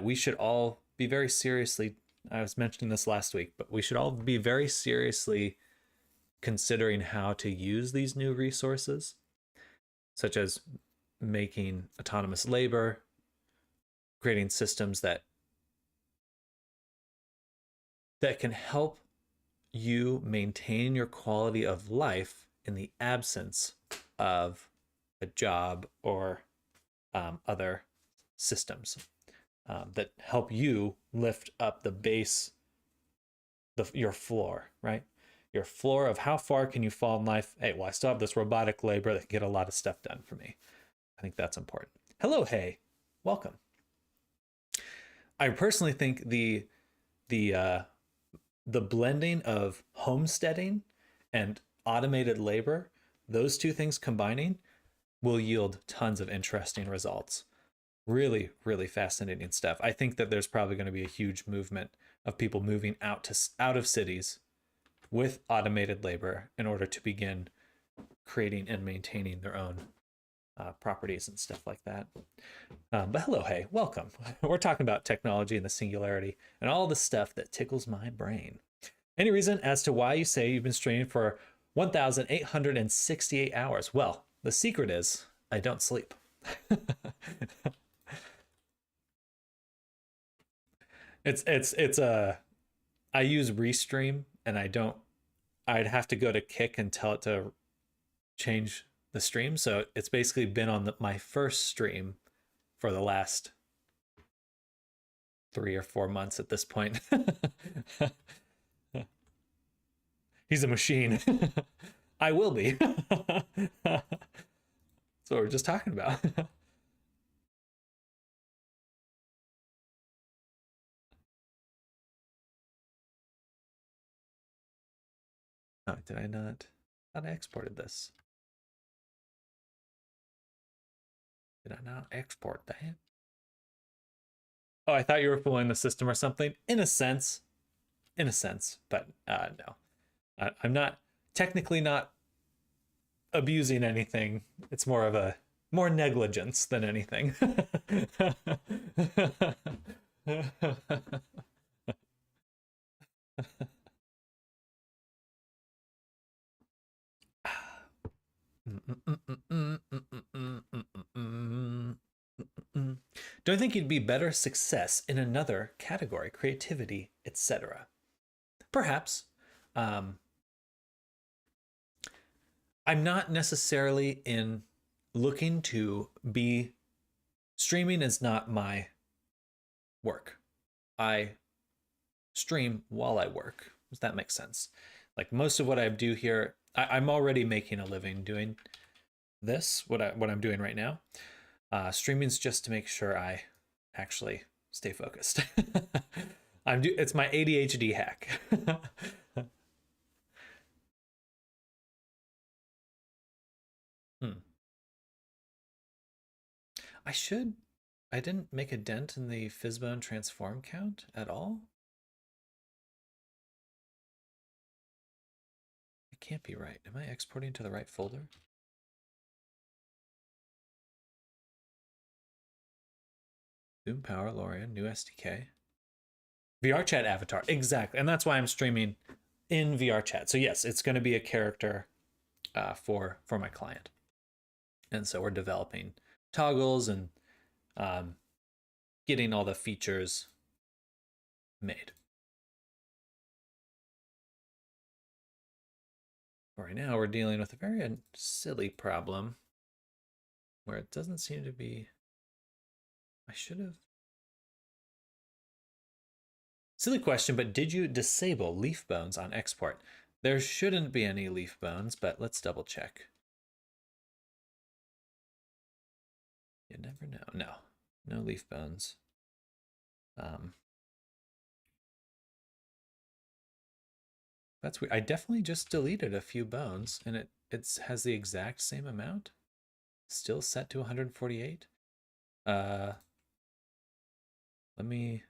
we should all be very seriously, I was mentioning this last week, but we should all be very seriously considering how to use these new resources, such as making autonomous labor, creating systems that can help you maintain your quality of life in the absence of a job or other systems that help you lift up the base, your floor, right? Your floor of how far can you fall in life. Hey, well, I still have this robotic labor that can get a lot of stuff done for me. I think that's important. Hello, hey, welcome. I personally think the blending of homesteading and automated labor, those two things combining, will yield tons of interesting results. Really, really fascinating stuff. I think that there's probably going to be a huge movement of people moving out of cities with automated labor in order to begin creating and maintaining their own properties and stuff like that. But hello, hey, welcome. We're talking about technology and the singularity and all the stuff that tickles my brain. Any reason as to why you say you've been streaming for 1,868 hours? Well, the secret is I don't sleep. I use Restream, and I'd have to go to Kick and tell it to change the stream. So it's basically been on my first stream for the last 3 or 4 months at this point. He's a machine. I will be. That's what we're just talking about. Oh, did I not? I thought I exported this. Did I not export that? Oh, I thought you were fooling the system or something. In a sense, but no. I'm not technically not abusing anything. It's more negligence than anything. Do I think you'd be better success in another category, creativity, etc.? Perhaps. I'm not necessarily in looking to be, streaming is not my work. I stream while I work. Does that make sense? Like most of what I do here, I'm already making a living doing this, what I'm doing right now. Streaming's just to make sure I actually stay focused. It's my ADHD hack. I should I didn't make a dent in the Fizzbone transform count at all? It can't be right. Am I exporting to the right folder? Boom Power, Lorian, new SDK. VRChat avatar, exactly. And that's why I'm streaming in VRChat. So yes, it's going to be a character for my client. And so we're developing toggles and getting all the features made. Right now we're dealing with a very silly problem where it doesn't seem to be, I should have. Silly question, but did you disable leaf bones on export? There shouldn't be any leaf bones, but let's double check. You never know. No leaf bones. That's weird. I definitely just deleted a few bones, and it has the exact same amount. Still set to 148. Let me.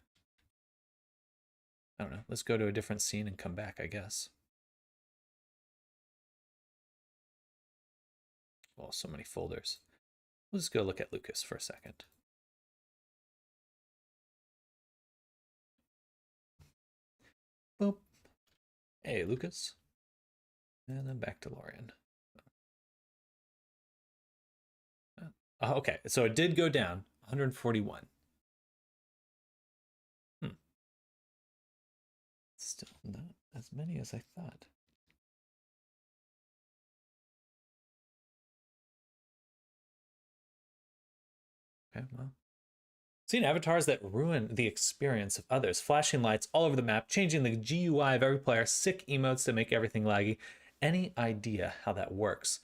I don't know. Let's go to a different scene and come back, I guess. Well, so many folders. Let's go look at Lucas for a second. Boop. Hey, Lucas. And then back to Lorian. Okay, so it did go down, 141. Still not as many as I thought. Okay, well. Seen avatars that ruin the experience of others. Flashing lights all over the map, changing the GUI of every player, sick emotes to make everything laggy. Any idea how that works?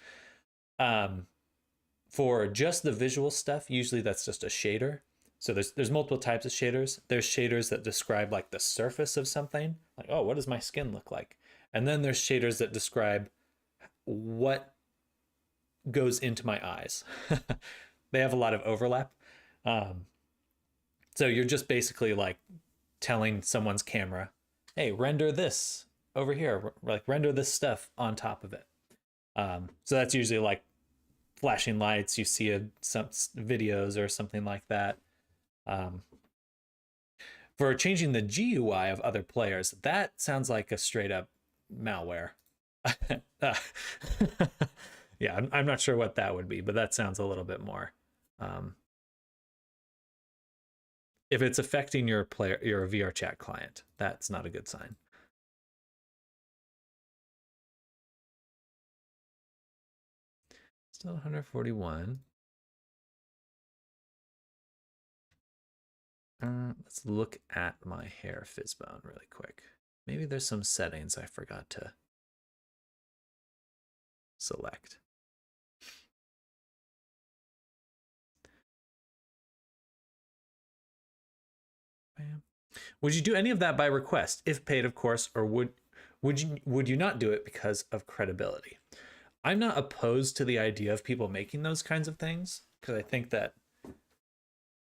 For just the visual stuff, usually that's just a shader. So there's multiple types of shaders. There's shaders that describe like the surface of something, like, oh, what does my skin look like? And then there's shaders that describe what goes into my eyes. They have a lot of overlap. So you're just basically like telling someone's camera, hey, render this over here, like render this stuff on top of it. So that's usually like flashing lights, you see some videos or something like that. For changing the GUI of other players, that sounds like a straight up malware. Yeah, I'm not sure what that would be, but that sounds a little bit more. If it's affecting your VRChat client, that's not a good sign. Still 141. Let's look at my hair fizzbone really quick. Maybe there's some settings I forgot to select. Bam. Would you do any of that by request, if paid, of course, or would you not do it because of credibility? I'm not opposed to the idea of people making those kinds of things, because I think that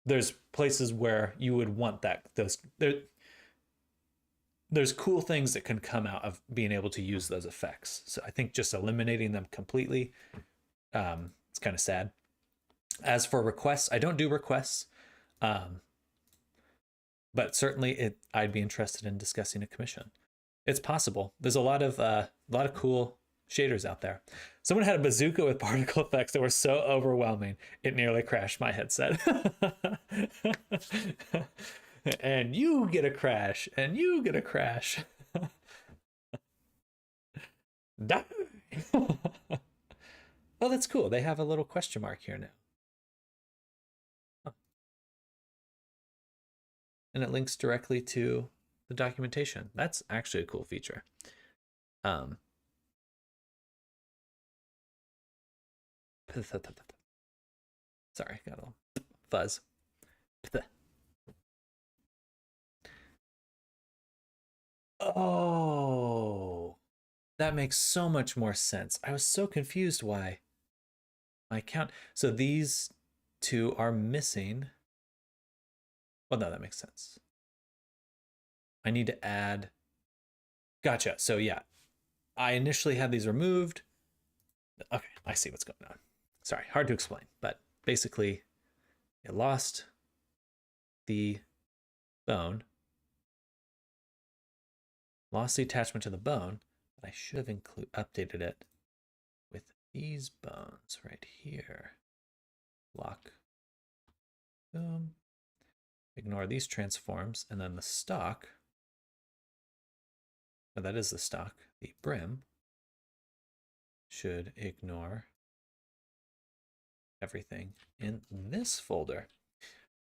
there's places where you would want that. There's cool things that can come out of being able to use those effects. So I think just eliminating them completely, it's kind of sad. As for requests, I don't do requests, but certainly I'd be interested in discussing a commission. It's possible. There's a lot of cool shaders out there. Someone had a bazooka with particle effects that were so overwhelming it nearly crashed my headset. And you get a crash, and you get a crash. Die. Oh, that's cool. They have a little question mark here now. Huh. And it links directly to the documentation. That's actually a cool feature. Sorry, got a little fuzz. Oh, that makes so much more sense. I was so confused why my count. So these two are missing Well, no, that makes sense. I need to add. Gotcha. So yeah, I initially had these removed. Okay, I see what's going on. Sorry, hard to explain, but basically it lost the bone, lost the attachment to the bone, but I should have updated it with these bones right here. Lock, boom. Ignore these transforms, and then the stock, oh, that is the stock, the brim should ignore everything in this folder.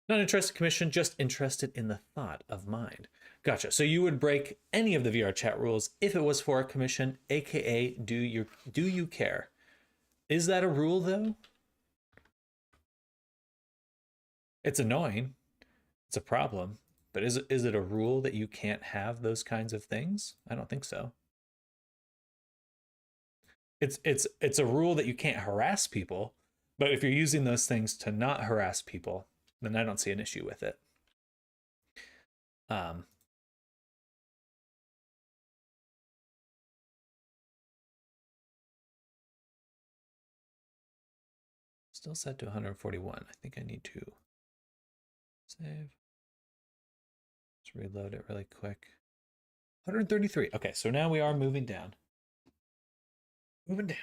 Not interested in commission, just interested in the thought of mind. Gotcha. So you would break any of the VRChat rules if it was for a commission, aka do you care? Is that a rule though? It's annoying. It's a problem. But is it a rule that you can't have those kinds of things? I don't think so. It's a rule that you can't harass people, but if you're using those things to not harass people, then I don't see an issue with it. Still set to 141. I think I need to save. Let's reload it really quick. 133. Okay, so now we are moving down. Moving down.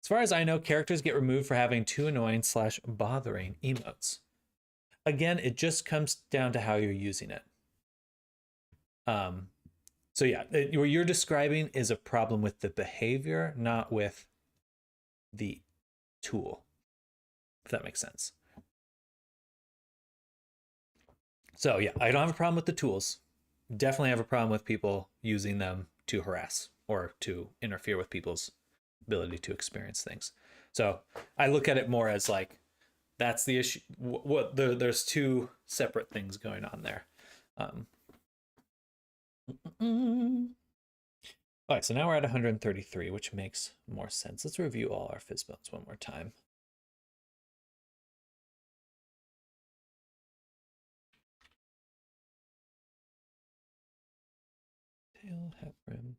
As far as I know, characters get removed for having too annoying / bothering emotes. Again, it just comes down to how you're using it. So yeah, what you're describing is a problem with the behavior, not with the tool, if that makes sense. So yeah, I don't have a problem with the tools. Definitely have a problem with people using them to harass or to interfere with people's ability to experience things. So I look at it more as like, that's the issue. There's two separate things going on there. All right, so now we're at 133, which makes more sense. Let's review all our fizz bones one more time. Tail, hat brim,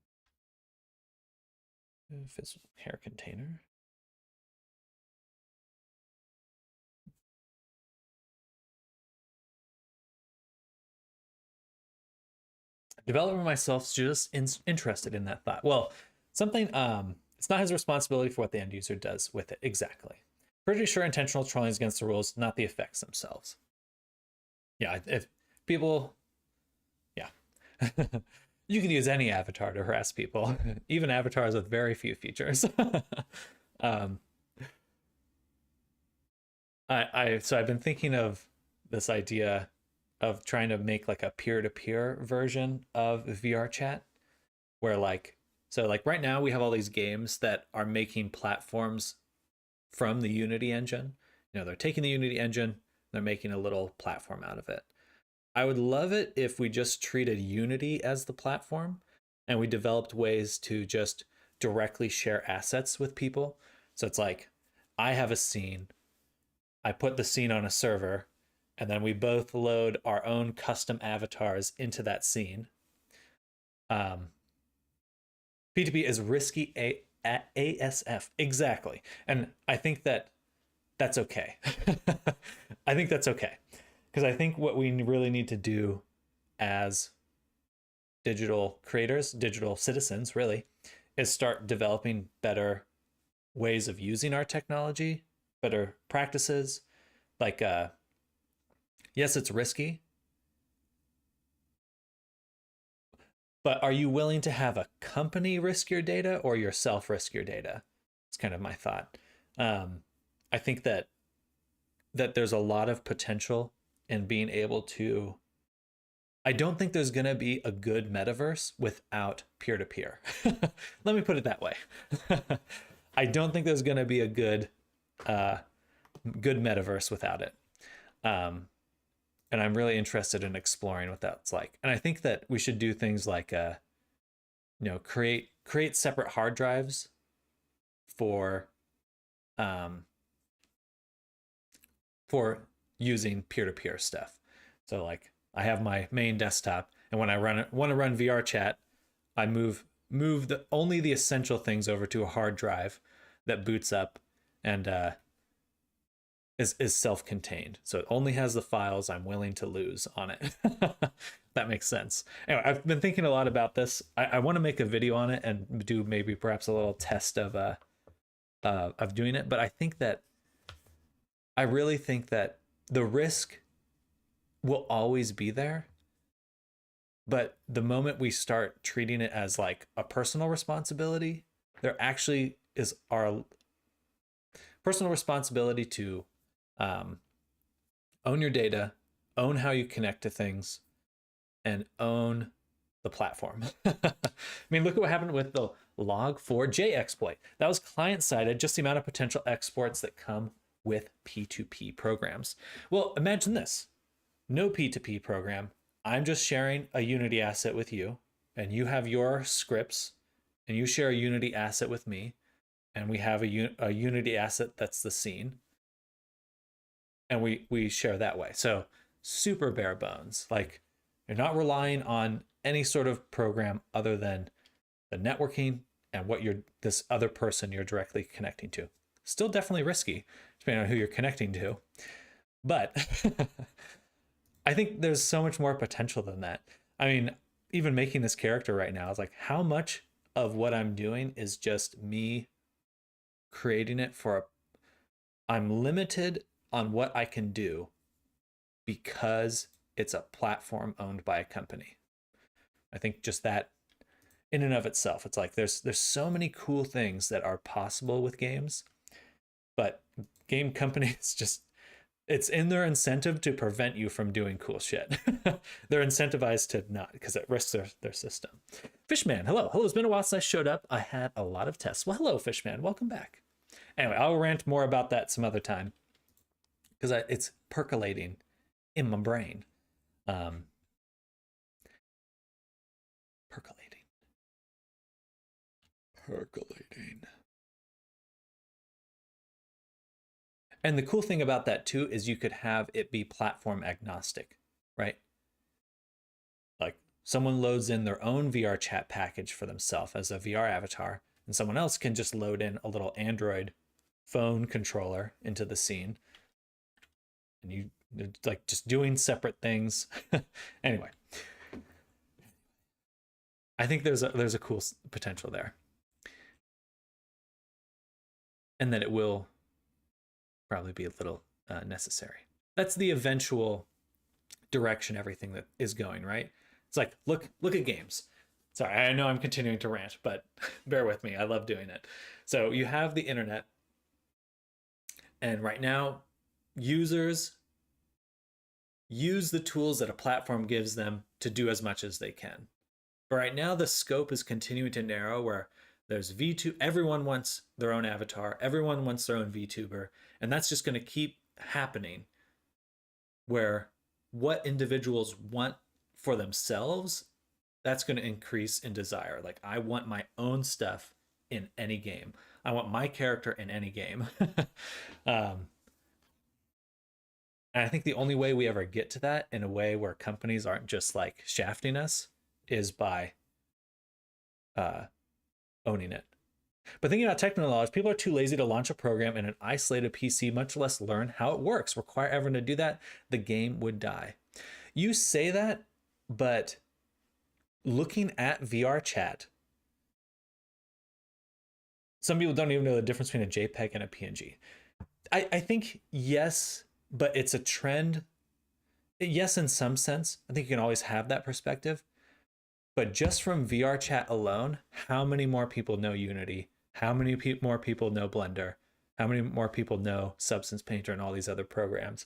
fizz hair container. Developer myself just interested in that thought. Well, something it's not his responsibility for what the end user does with it. Exactly. Pretty sure intentional trolling is against the rules, not the effects themselves. Yeah, if people, yeah. You can use any avatar to harass people, even avatars with very few features. So I've been thinking of this idea of trying to make like a peer-to-peer version of VRChat, where like right now we have all these games that are making platforms from the Unity engine. You know, they're taking the Unity engine, they're making a little platform out of it. I would love it if we just treated Unity as the platform and we developed ways to just directly share assets with people. So it's like, I have a scene, I put the scene on a server, and then we both load our own custom avatars into that scene. P2P is risky ASF. Exactly. And I think that's okay. I think that's okay. Because I think what we really need to do as digital creators, digital citizens, really, is start developing better ways of using our technology, better practices. Like, yes, it's risky, but are you willing to have a company risk your data or yourself risk your data? It's kind of my thought. I think that there's a lot of potential in being able to. I don't think there's going to be a good metaverse without peer-to-peer. Let me put it that way. I don't think there's going to be a good metaverse without it. And I'm really interested in exploring what that's like. And I think that we should do things like, create separate hard drives for using peer-to-peer stuff. So like I have my main desktop, and when I want to run VRChat, I move only the essential things over to a hard drive that boots up and is self-contained. So it only has the files I'm willing to lose on it. That makes sense. Anyway, I've been thinking a lot about this. I want to make a video on it and do maybe perhaps a little test of doing it. But I really think that the risk will always be there. But the moment we start treating it as like a personal responsibility, there actually is our personal responsibility to own your data, own how you connect to things, and own the platform. I mean, look at what happened with the log4j exploit. That was client-sided, just the amount of potential exports that come with P2P programs. Well, imagine this. No P2P program. I'm just sharing a Unity asset with you, and you have your scripts, and you share a Unity asset with me, and we have a Unity asset that's the scene, and we share that way. So super bare bones. Like, you're not relying on any sort of program other than the networking and what this other person you're directly connecting to. Still definitely risky, depending on who you're connecting to. But I think there's so much more potential than that. I mean, even making this character right now, it's like, how much of what I'm doing is just me creating it I'm limited on what I can do because it's a platform owned by a company. I think just that in and of itself, it's like there's so many cool things that are possible with games, but game companies just, it's in their incentive to prevent you from doing cool shit. They're incentivized to not, because it risks their system. Fishman, hello. Hello, it's been a while since I showed up. I had a lot of tests. Well, hello, Fishman. Welcome back. Anyway, I'll rant more about that some other time because it's percolating in my brain. Percolating. And the cool thing about that too is you could have it be platform agnostic, right? Like someone loads in their own VRChat package for themselves as a VR avatar, and someone else can just load in a little Android phone controller into the scene. And you like just doing separate things. Anyway, I think there's a cool potential there. And that it will probably be a little necessary. That's the eventual direction everything that is going, right? It's like, look at games. Sorry, I know I'm continuing to rant, but bear with me. I love doing it. So you have the internet, and right now users use the tools that a platform gives them to do as much as they can. But right now the scope is continuing to narrow, where there's VTuber, everyone wants their own avatar, everyone wants their own VTuber, and that's just going to keep happening, where what individuals want for themselves, that's going to increase in desire. Like, I want my own stuff in any game. I want my character in any game. And I think the only way we ever get to that in a way where companies aren't just like shafting us is by owning it. But thinking about technical knowledge, people are too lazy to launch a program in an isolated PC, much less learn how it works. Require everyone to do that, the game would die. You say that, but looking at VRChat, some people don't even know the difference between a JPEG and a PNG. I think yes, but it's a trend. Yes, in some sense. I think you can always have that perspective. But just from VRChat alone, how many more people know Unity? How many more people know Blender? How many more people know Substance Painter and all these other programs?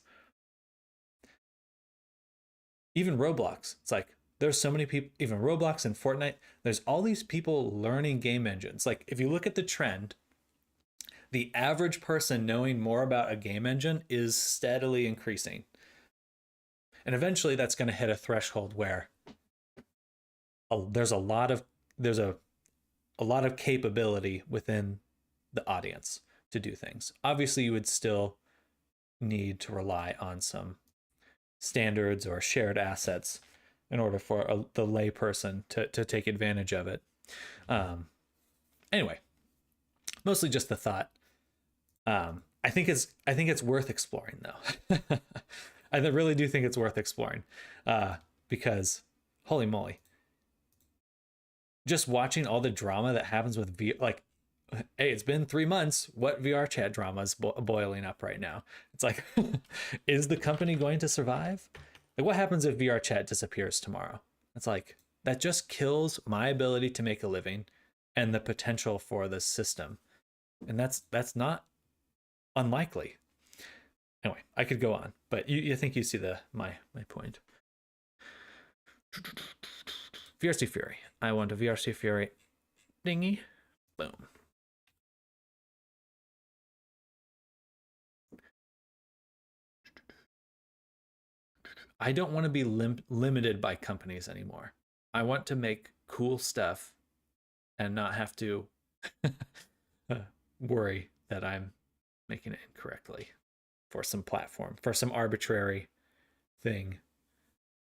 Even Roblox. It's like, there's so many people, even Roblox and Fortnite, there's all these people learning game engines. Like, if you look at the trend, the average person knowing more about a game engine is steadily increasing. And eventually that's going to hit a threshold where there's a lot of capability within the audience to do things. Obviously, you would still need to rely on some standards or shared assets in order for the layperson to take advantage of it. Anyway, mostly just the thought. I think it's worth exploring though. I really do think it's worth exploring, because holy moly, just watching all the drama that happens with like, hey, it's been 3 months. What VRChat drama is boiling up right now? It's like, is the company going to survive? Like, what happens if VRChat disappears tomorrow? It's like, that just kills my ability to make a living and the potential for the system. And that's not unlikely. Anyway, I could go on, but you think you see my point. VRC Fury. I want a VRC Fury. Dingy. Boom. I don't want to be limited by companies anymore. I want to make cool stuff and not have to worry that I'm making it incorrectly for some platform, for some arbitrary thing,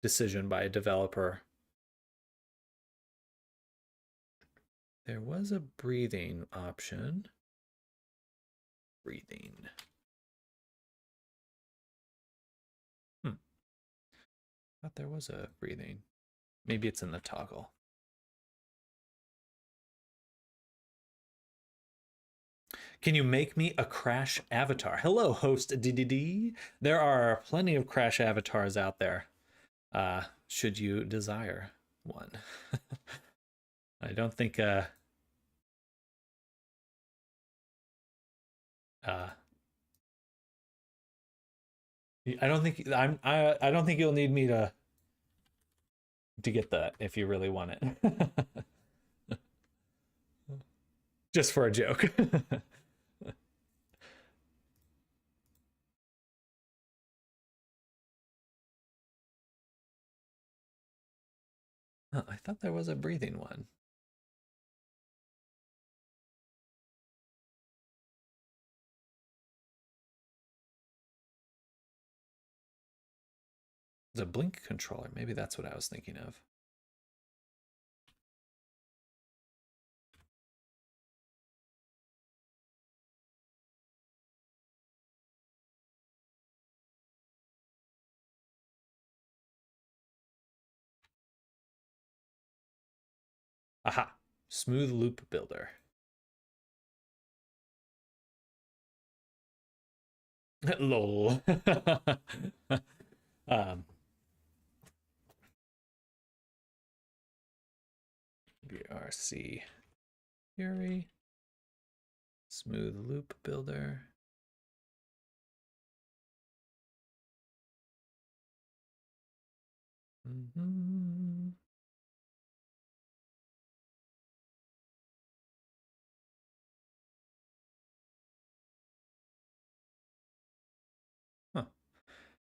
decision by a developer. There was a breathing option. Breathing. Thought there was a breathing. Maybe it's in the toggle. Can you make me a Crash avatar? Hello, host DDD. There are plenty of Crash avatars out there. Should you desire one? I don't think I don't think I don't think you'll need me to get that if you really want it. Just for a joke. Oh, I thought there was a breathing one. It's a blink controller. Maybe that's what I was thinking of. Aha, smooth loop builder. Lol. VRC Fury, smooth loop builder. Huh.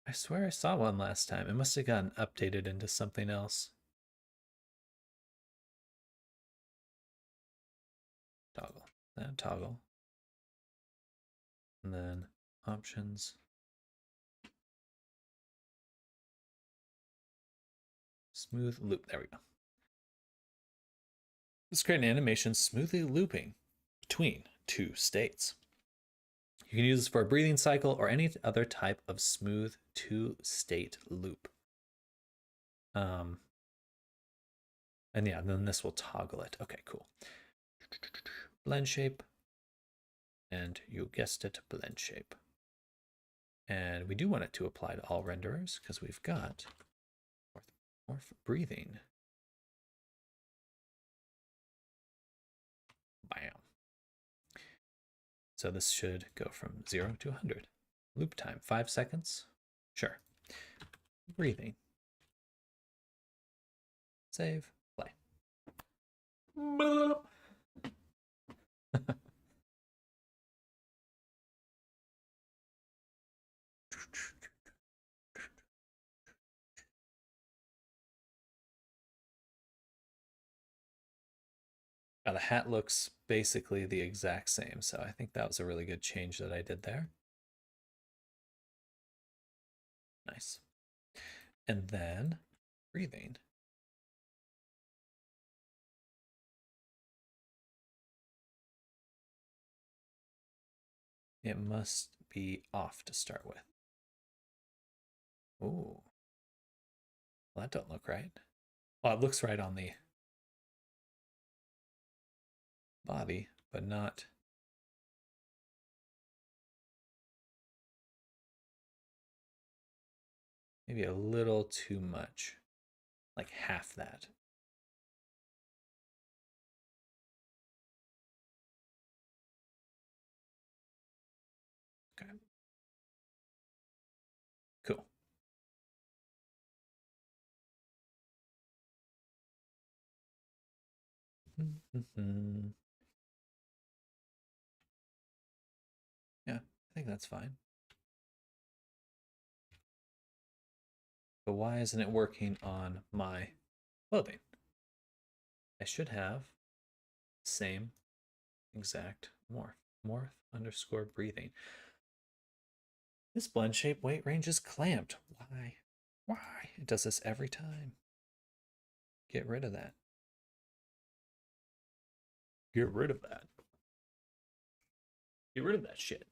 I swear I saw one last time. It must have gotten updated into something else. Toggle. Then toggle. And then options. Smooth loop. There we go. Let's create an animation smoothly looping between 2 states. You can use this for a breathing cycle or any other type of smooth 2-state loop. And yeah, then this will toggle it. Okay, cool. Blend shape. And you guessed it, blend shape. And we do want it to apply to all renderers because we've got morph breathing. Bam. So this should go from 0 to 100. Loop time, 5 seconds. Sure. Breathing. Save, play. Now the hat looks basically the exact same, so I think that was a really good change that I did there. Nice. And then breathing. It must be off to start with. Ooh. Well, that don't look right. Well, it looks right on the body, but not. Maybe a little too much. Like half that. Okay. Cool. Yeah, I think that's fine. But why isn't it working on my clothing? I should have the same exact morph. Morph underscore breathing. This blend shape weight range is clamped. Why? Why? It does this every time. Get rid of that. Get rid of that. Get rid of that shit.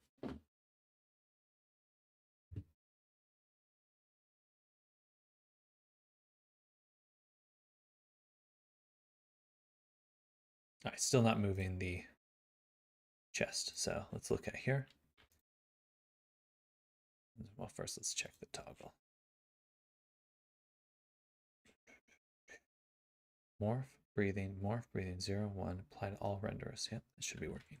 All right, still not moving the chest. So let's look at here. Well, first let's check the toggle. Morph, breathing, 0, 1, apply to all renderers. Yep, it should be working.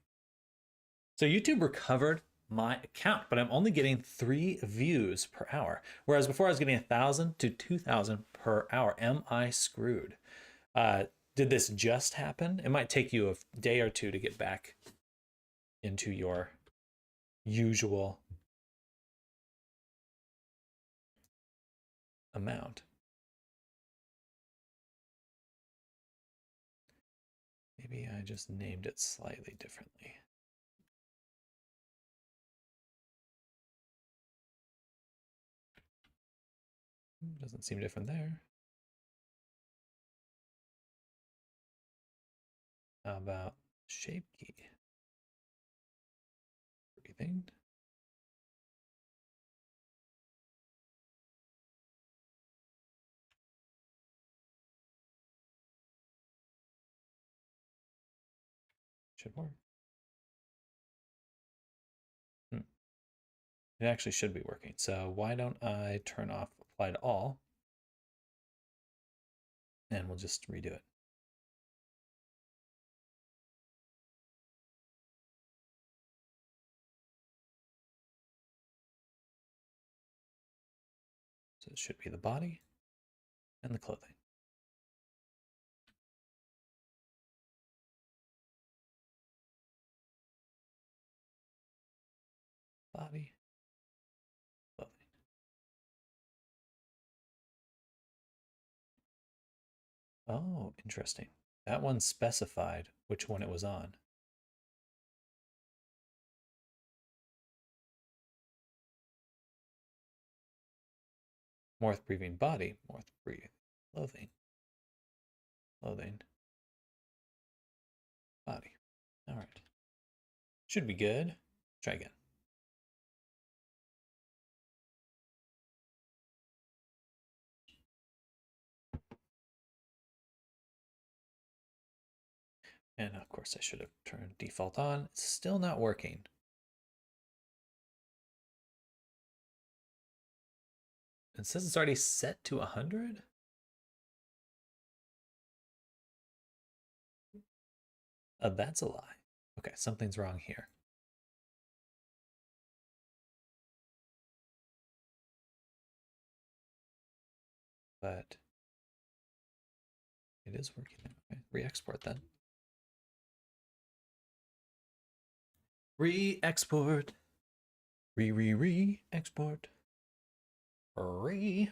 So YouTube recovered my account, but I'm only getting 3 views per hour. Whereas before I was getting 1,000 to 2,000 per hour. Am I screwed? Did this just happen? It might take you a day or two to get back into your usual amount. Maybe I just named it slightly differently. Doesn't seem different there. How about shape key? Breathing. Should work. It actually should be working. So why don't I turn off apply to all? And we'll just redo it. So it should be the body and the clothing. Body, clothing. Oh, interesting. That one specified which one it was on. Morph breathing body, morph breathe clothing. Clothing. Body. All right. Should be good. Try again. And of course I should have turned default on. It's still not working. It says it's already set to 100. That's a lie. Okay, something's wrong here. But it is working. Okay, re-export then. Re-export. Re-export. Re.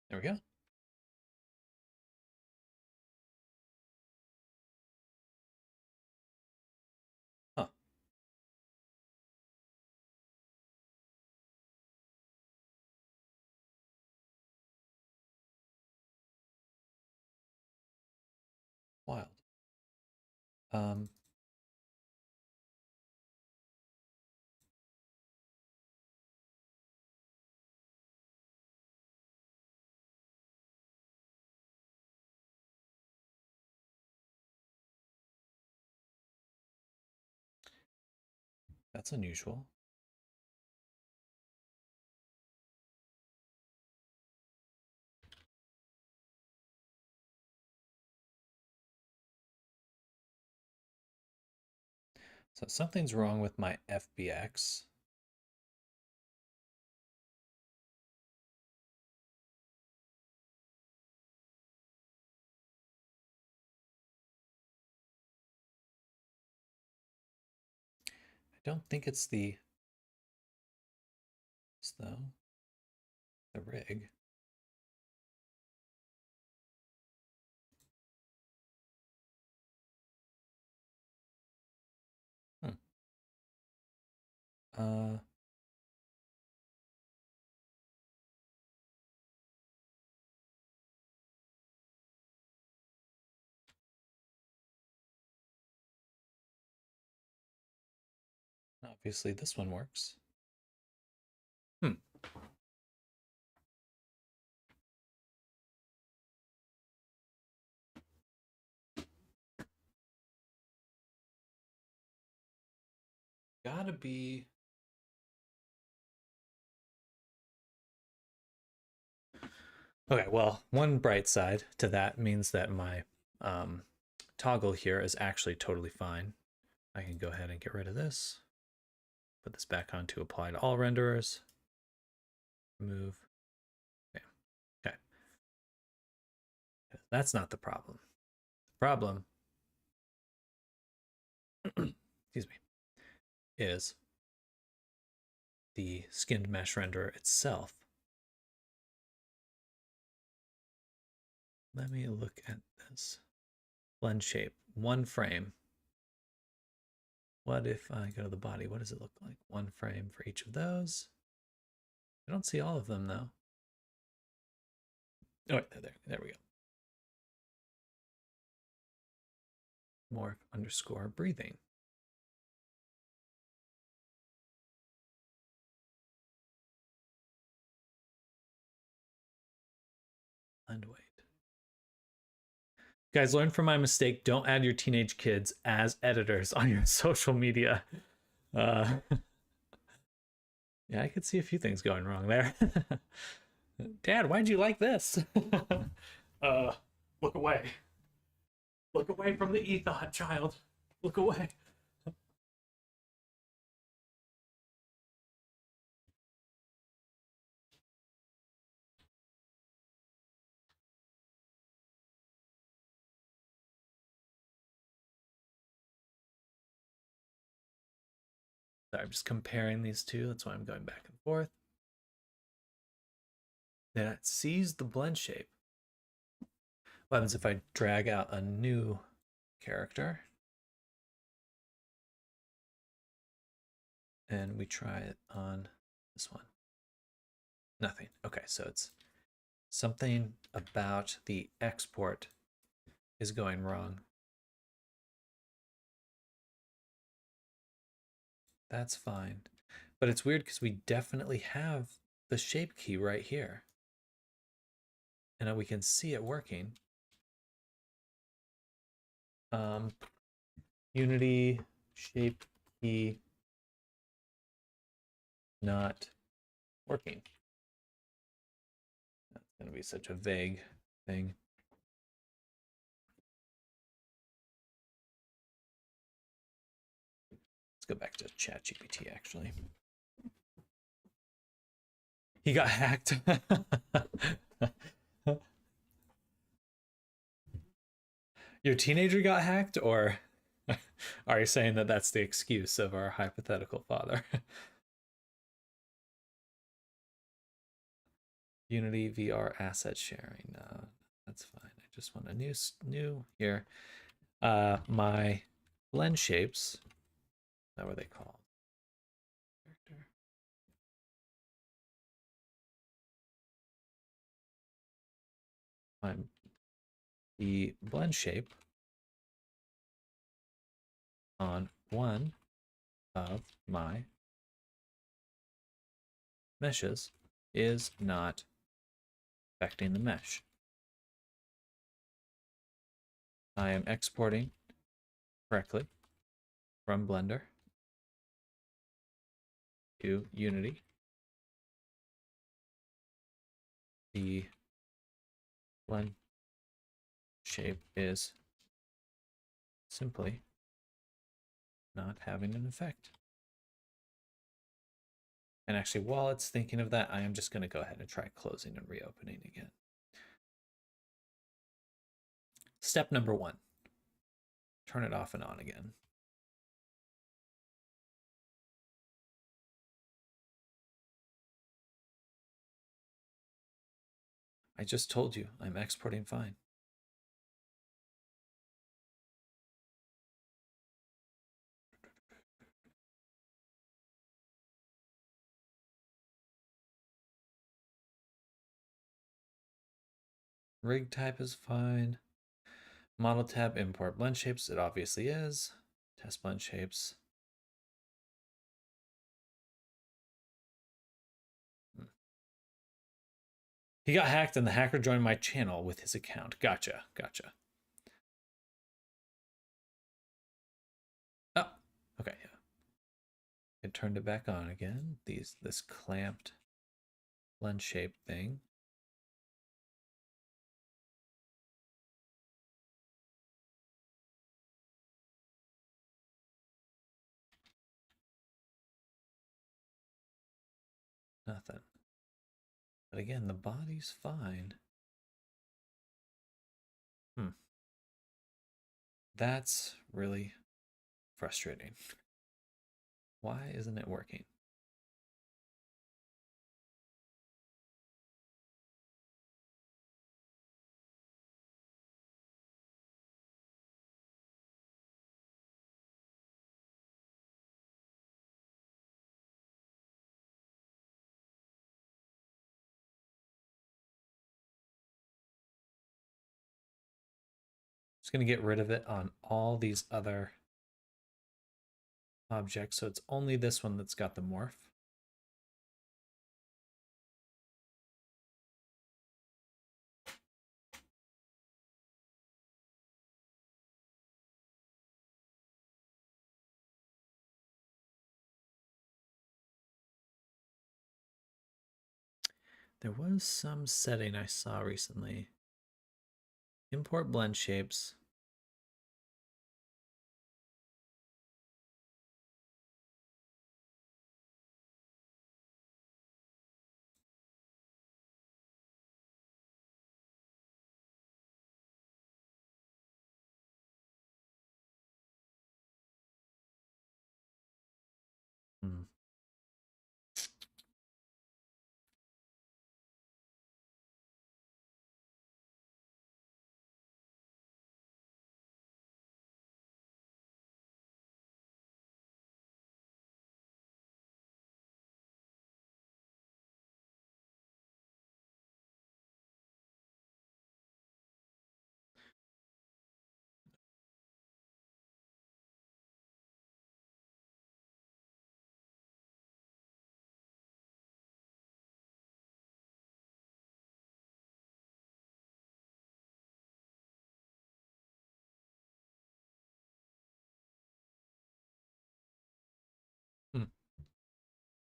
There we go. Huh. Wild. Um, that's unusual. So something's wrong with my FBX. I don't think it's the rig. Hmm. Uh, Obviously this one works. Hmm. Gotta be. Okay, well, one bright side to that means that my toggle here is actually totally fine. I can go ahead and get rid of this. Put this back on to apply to all renderers. Remove. Okay. Okay. That's not the problem. The problem, excuse me, is the skinned mesh renderer itself. Let me look at this. Blend shape, one frame. What if I go to the body? What does it look like? One frame for each of those. I don't see all of them though. Oh, wait, there we go. Morph underscore breathing. Blend weight. Guys, learn from my mistake. Don't add your teenage kids as editors on your social media. Yeah, I could see a few things going wrong there. Dad, why'd you like this? Look away. Look away from the e-thought, child. Look away. Sorry, I'm just comparing these two. That's why I'm going back and forth. Then it sees the blend shape. What happens if I drag out a new character? And we try it on this one. Nothing. Okay, so it's something about the export is going wrong. That's fine. But it's weird because we definitely have the shape key right here. And we can see it working. Unity shape key not working. That's going to be such a vague thing. Let's go back to ChatGPT, actually. He got hacked. Your teenager got hacked, or are you saying that that's the excuse of our hypothetical father? Unity VR asset sharing. No, that's fine. I just want a new here. My blend shapes. Is that what they call? Character. The blend shape on one of my meshes is not affecting the mesh. I am exporting correctly from Blender to Unity. The blend shape is simply not having an effect. And actually, while it's thinking of that, I am just going to go ahead and try closing and reopening again. Step number 1, turn it off and on again. I just told you I'm exporting fine. Rig type is fine. Model tab, import blend shapes. It obviously is. Test blend shapes. He got hacked and the hacker joined my channel with his account. Gotcha. Oh, okay, yeah. I turned it back on again. This clamped blend shape thing. Nothing. But again, the body's fine. That's really frustrating. Why isn't it working? Just going to get rid of it on all these other objects, so it's only this one that's got the morph. There was some setting I saw recently. Import blend shapes.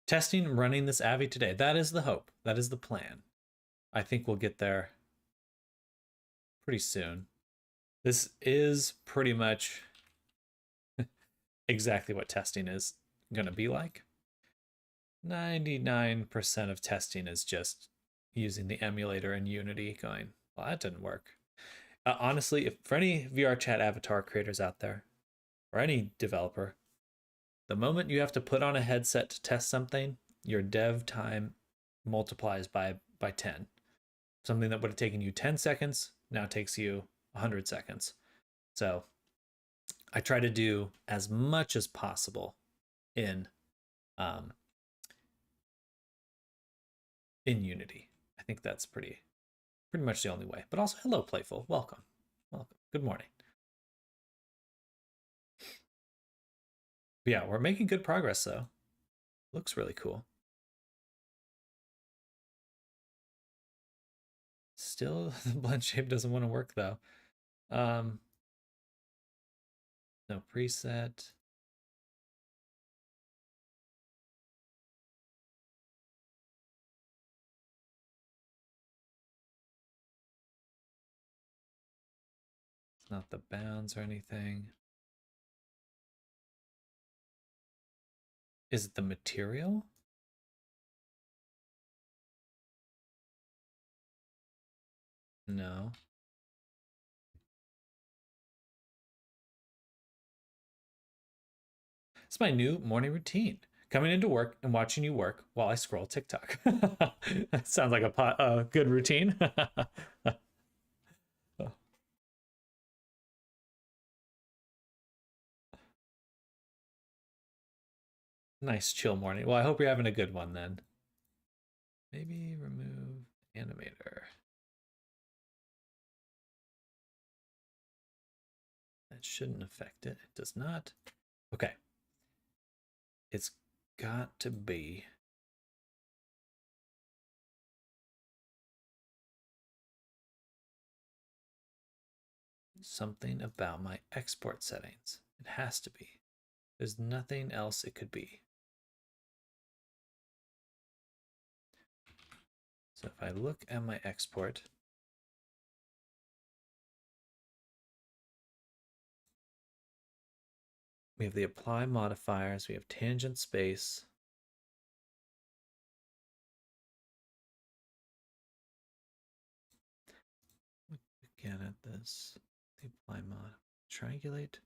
Testing, running this Avi today. That is the hope. That is the plan. I think we'll get there pretty soon. This is pretty much exactly what testing is going to be like. 99% of testing is just using the emulator in Unity going, well, that didn't work. Honestly, if for any VRChat avatar creators out there, or any developer, the moment you have to put on a headset to test something, your dev time multiplies by 10. Something that would have taken you 10 seconds now takes you 100 seconds. So I try to do as much as possible in Unity. I think that's pretty much the only way. But also, hello, Playful. Welcome. Welcome. Good morning. But yeah, we're making good progress, though. Looks really cool. Still, the blend shape doesn't want to work, though. No preset. It's not the bounds or anything. Is it the material? No. It's my new morning routine. Coming into work and watching you work while I scroll TikTok. That sounds like a good routine. Nice chill morning. Well, I hope you're having a good one then. Maybe remove animator. That shouldn't affect it. It does not. Okay. It's got to be something about my export settings. It has to be. There's nothing else it could be. So if I look at my export, we have the apply modifiers, we have tangent space. Look again at this. The apply mod. Triangulate.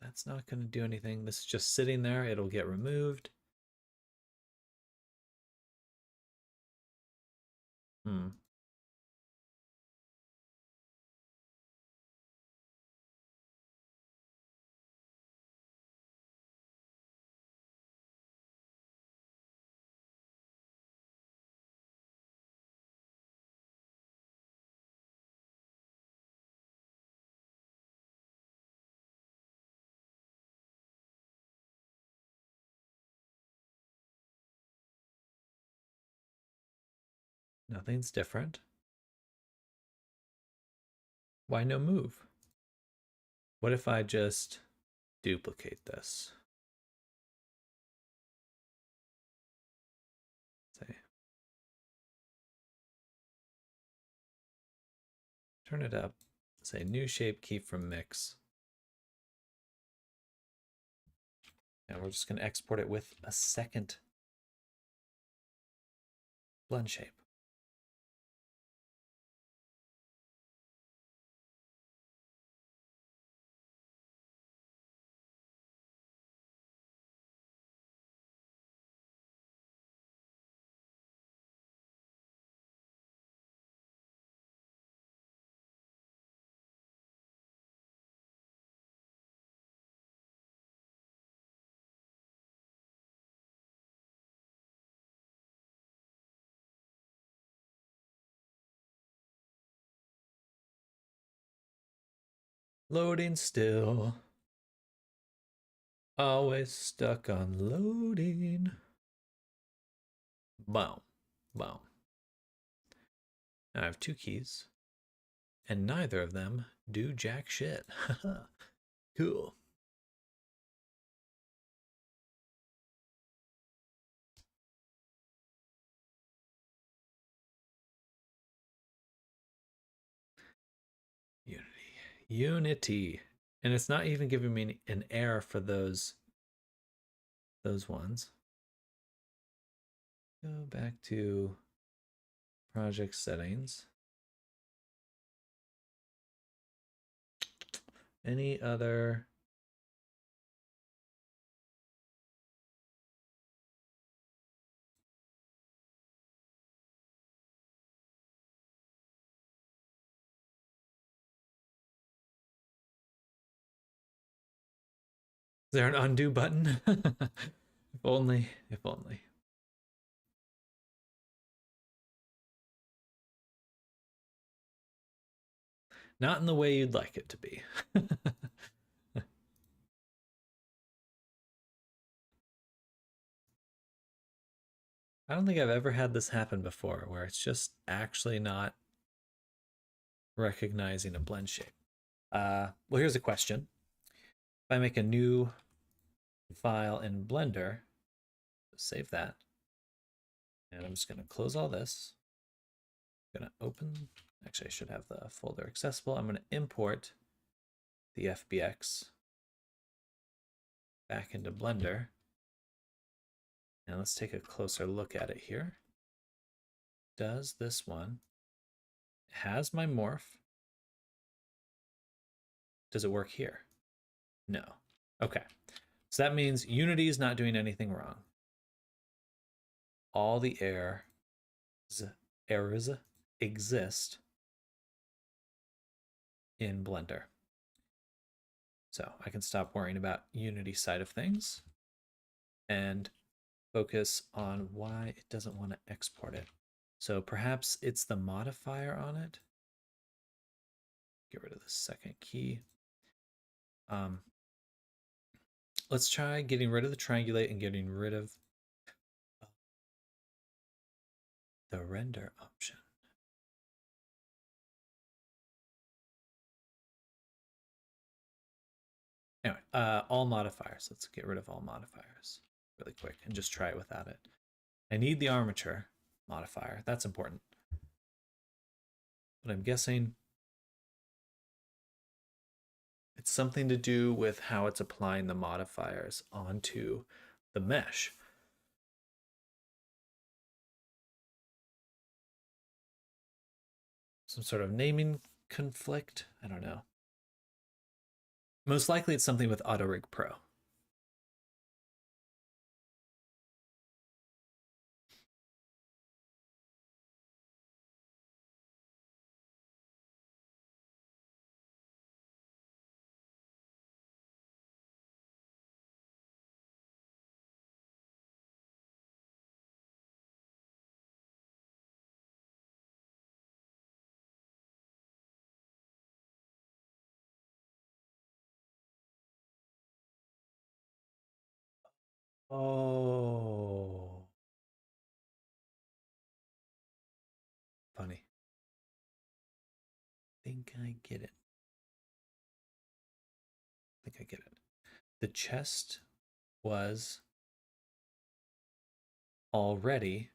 That's not going to do anything. This is just sitting there. It'll get removed. Nothing's different. Why no move? What if I just duplicate this? Say, turn it up. Say new shape key from mix. And we're just going to export it with a second blend shape. Loading still. Always stuck on loading. Boom. Boom. Now I have two keys, and neither of them do jack shit. Cool. Unity. Unity. And it's not even giving me an error for those ones. Go back to project settings. Any other? Is there an undo button? If only, if only. Not in the way you'd like it to be. I don't think I've ever had this happen before, where it's just actually not recognizing a blend shape. Well, here's a question. If I make a new file in Blender, save that, and I'm just going to close all this. I'm going to open, actually I should have the folder accessible. I'm going to import the FBX back into Blender. And let's take a closer look at it here. Does this one has my morph? Does it work here? No. Okay. So that means Unity is not doing anything wrong. All the errors exist in Blender. So I can stop worrying about Unity side of things and focus on why it doesn't want to export it. So perhaps it's the modifier on it. Get rid of the second key. Let's try getting rid of the triangulate and getting rid of the render option. Anyway, all modifiers. Let's get rid of all modifiers really quick and just try it without it. I need the armature modifier. That's important. But I'm guessing it's something to do with how it's applying the modifiers onto the mesh. Some sort of naming conflict? I don't know. Most likely it's something with AutoRig Pro. Oh. Funny. I think I get it. I think I get it. The chest was already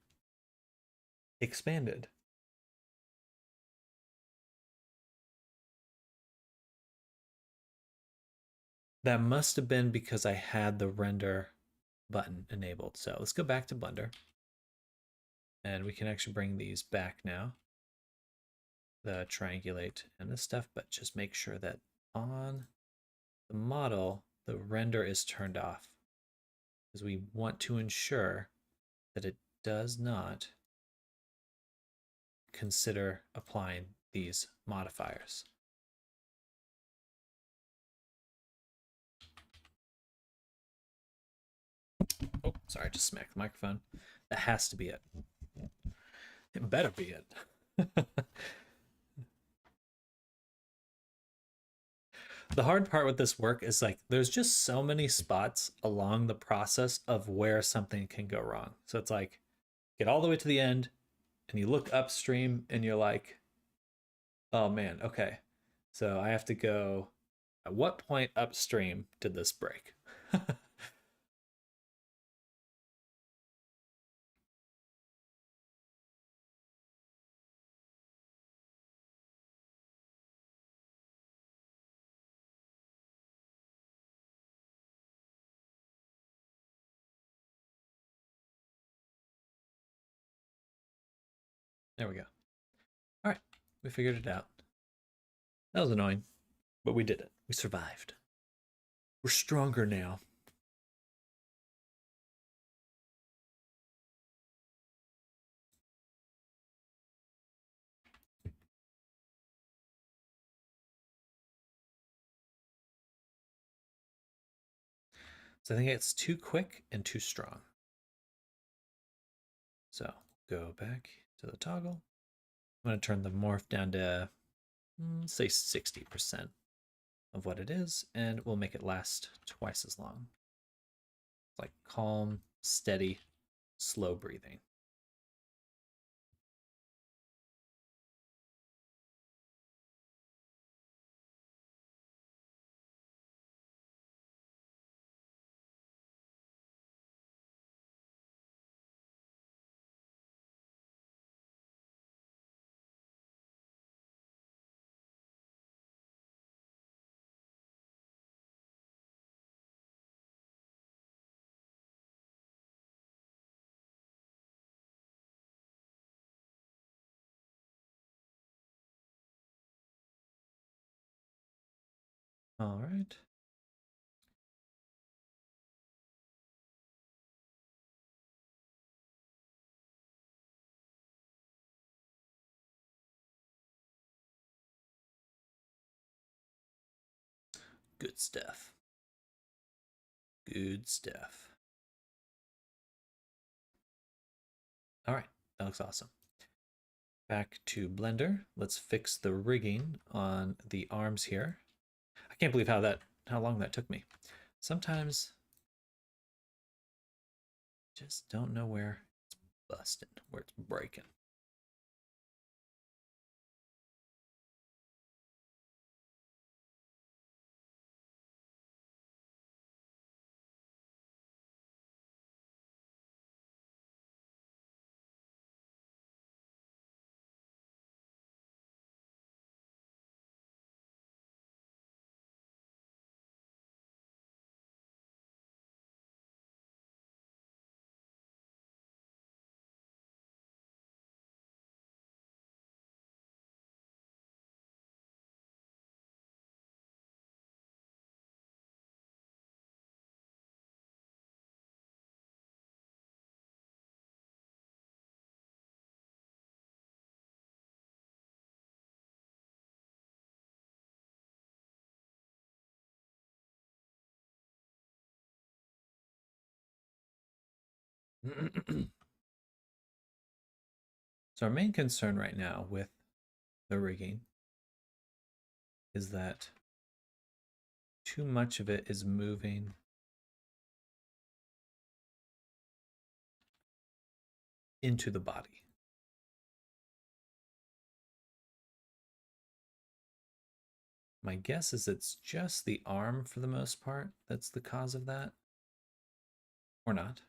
expanded. That must have been because I had the render button enabled. So let's go back to Blender. And we can actually bring these back now. The triangulate and this stuff, but just make sure that on the model, the render is turned off. Because we want to ensure that it does not consider applying these modifiers. Oh, sorry, I just smacked the microphone. That has to be it. It better be it. The hard part with this work is like there's just so many spots along the process of where something can go wrong. So it's like get all the way to the end and you look upstream and you're like, oh man, okay. So I have to go, at what point upstream did this break? There we go. All right, we figured it out. That was annoying, but we did it. We survived. We're stronger now. So I think it's too quick and too strong. So go back to the toggle. I'm going to turn the morph down to, say, 60% of what it is, and we'll make it last twice as long. Like calm, steady, slow breathing. All right. Good stuff. Good stuff. All right, that looks awesome. Back to Blender. Let's fix the rigging on the arms here. I can't believe how long that took me. Sometimes just don't know where it's busting, where it's breaking. So our main concern right now with the rigging is that too much of it is moving into the body. My guess is it's just the arm for the most part that's the cause of that. Or not.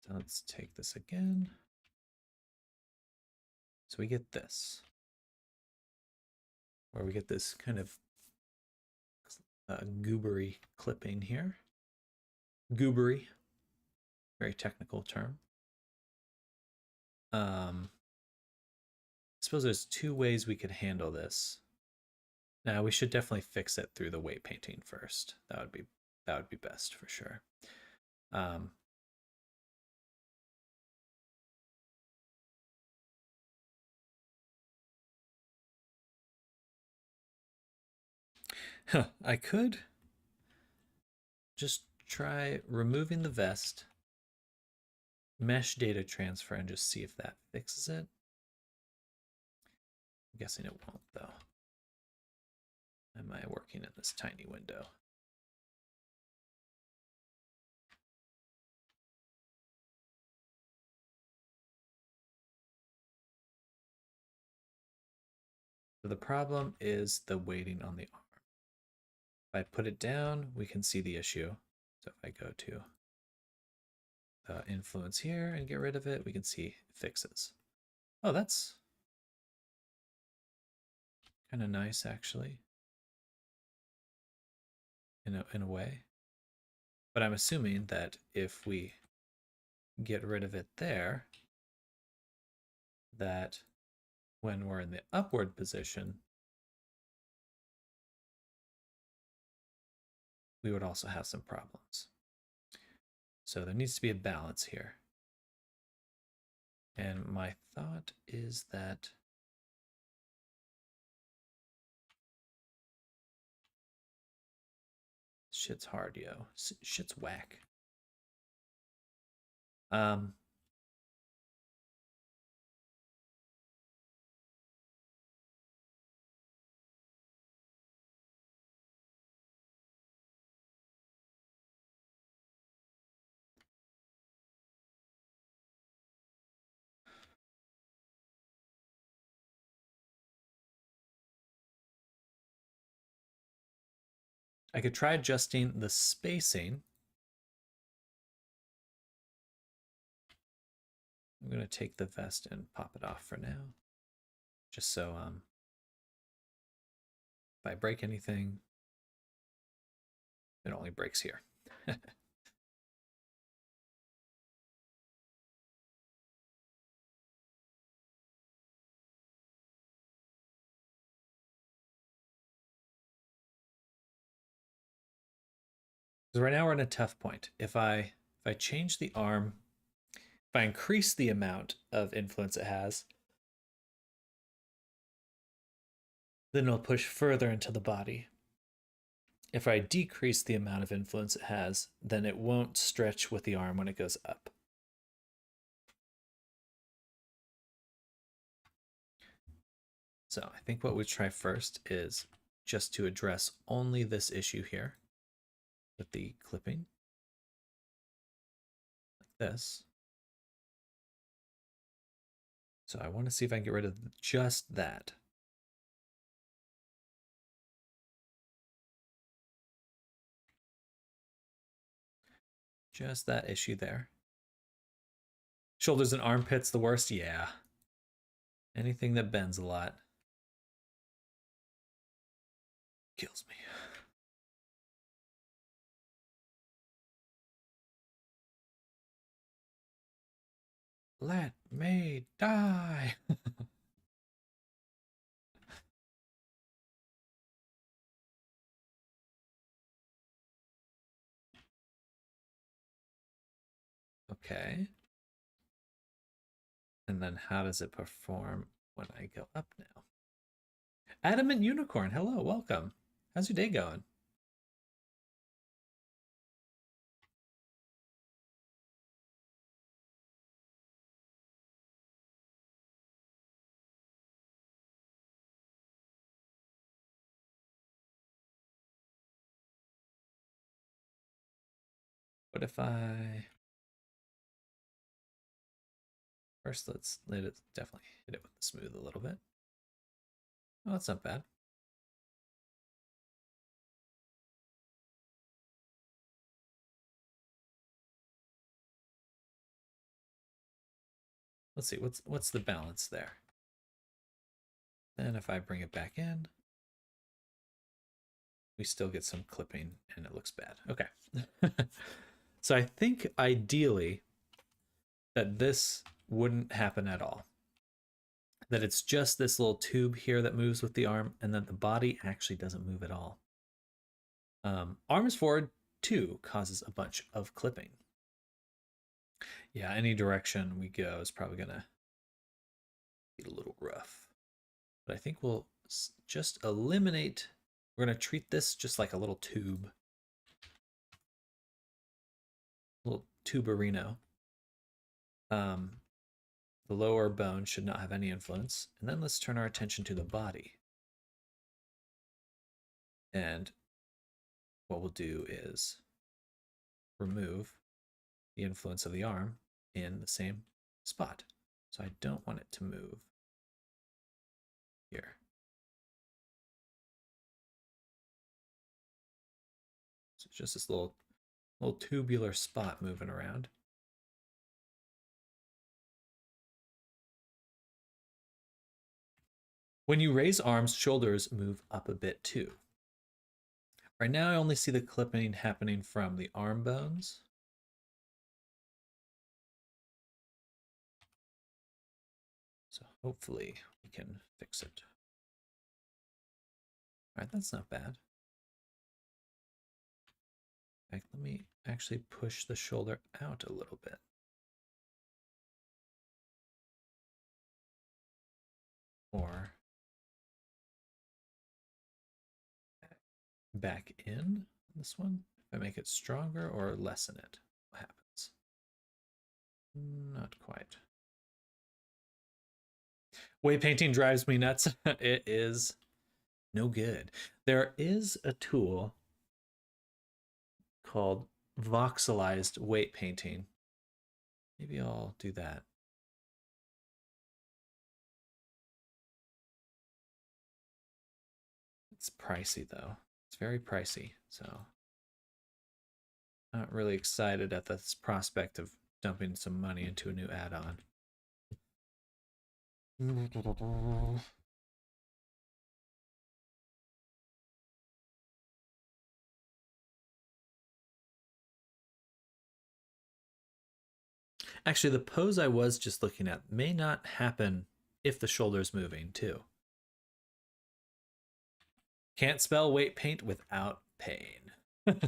So let's take this again. So we get this, where we get this kind of goobery clipping here. Goobery, very technical term. I suppose there's two ways we could handle this. Now we should definitely fix it through the weight painting first. That would be best for sure. I could just try removing the vest, mesh data transfer, and just see if that fixes it. I'm guessing it won't, though. Am I working in this tiny window? So the problem is the weighting on the arm. If I put it down, we can see the issue. So if I go to the influence here and get rid of it, we can see it fixes. Oh, that's kind of nice, actually. in a way. But I'm assuming that if we get rid of it there, that when we're in the upward position, we would also have some problems. So there needs to be a balance here. And my thought is that shit's hard, yo. Shit's whack. I could try adjusting the spacing. I'm going to take the vest and pop it off for now. Just so if I break anything, it only breaks here. Because right now we're in a tough point. If I change the arm, if I increase the amount of influence it has, then it'll push further into the body. If I decrease the amount of influence it has, then it won't stretch with the arm when it goes up. So I think what we try first is just to address only this issue here with the clipping, like this. So I want to see if I can get rid of just that. Just that issue there. Shoulders and armpits, the worst? Yeah. Anything that bends a lot kills me. Let me die. Okay. And then how does it perform when I go up now? Adamant Unicorn, hello, welcome. How's your day going? What if I... First, let's let it definitely hit it with the smooth a little bit. Oh, that's not bad. Let's see, what's the balance there? Then if I bring it back in, we still get some clipping and it looks bad. Okay. So I think ideally that this wouldn't happen at all. That it's just this little tube here that moves with the arm and that the body actually doesn't move at all. Arms forward too causes a bunch of clipping. Yeah, any direction we go is probably gonna get a little rough. But I think we'll just eliminate, we're gonna treat this just like a little tube. Little tuberino. The lower bone should not have any influence. And then let's turn our attention to the body. And what we'll do is remove the influence of the arm in the same spot. So I don't want it to move here. So it's just this little tubular spot moving around. When you raise arms, shoulders move up a bit too. Right now I only see the clipping happening from the arm bones. So hopefully we can fix it. All right, that's not bad. In fact, let me actually push the shoulder out a little bit. Or back in this one. If I make it stronger or lessen it, what happens? Not quite. Weight painting drives me nuts. It is no good. There is a tool called voxelized weight painting. Maybe I'll do that. It's pricey though. It's very pricey, so not really excited at this prospect of dumping some money into a new add-on. Actually, the pose I was just looking at may not happen if the shoulder's moving too. Can't spell weight paint without pain. Like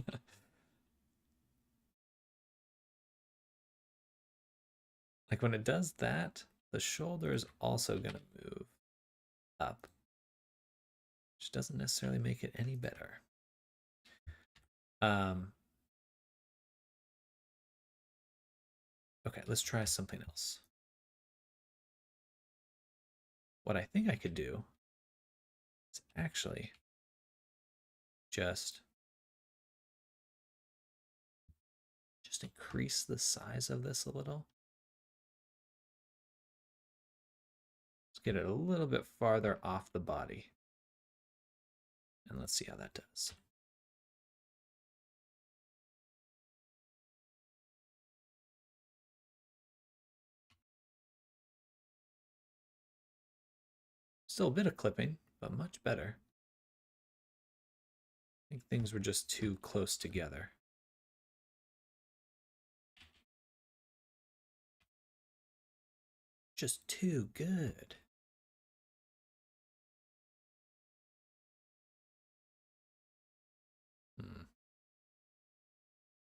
when it does that, the shoulder is also going to move up, which doesn't necessarily make it any better. Okay, let's try something else. What I think I could do is actually just increase the size of this a little. Let's get it a little bit farther off the body. And let's see how that does. Still a bit of clipping, but much better. I think things were just too close together. Just too good.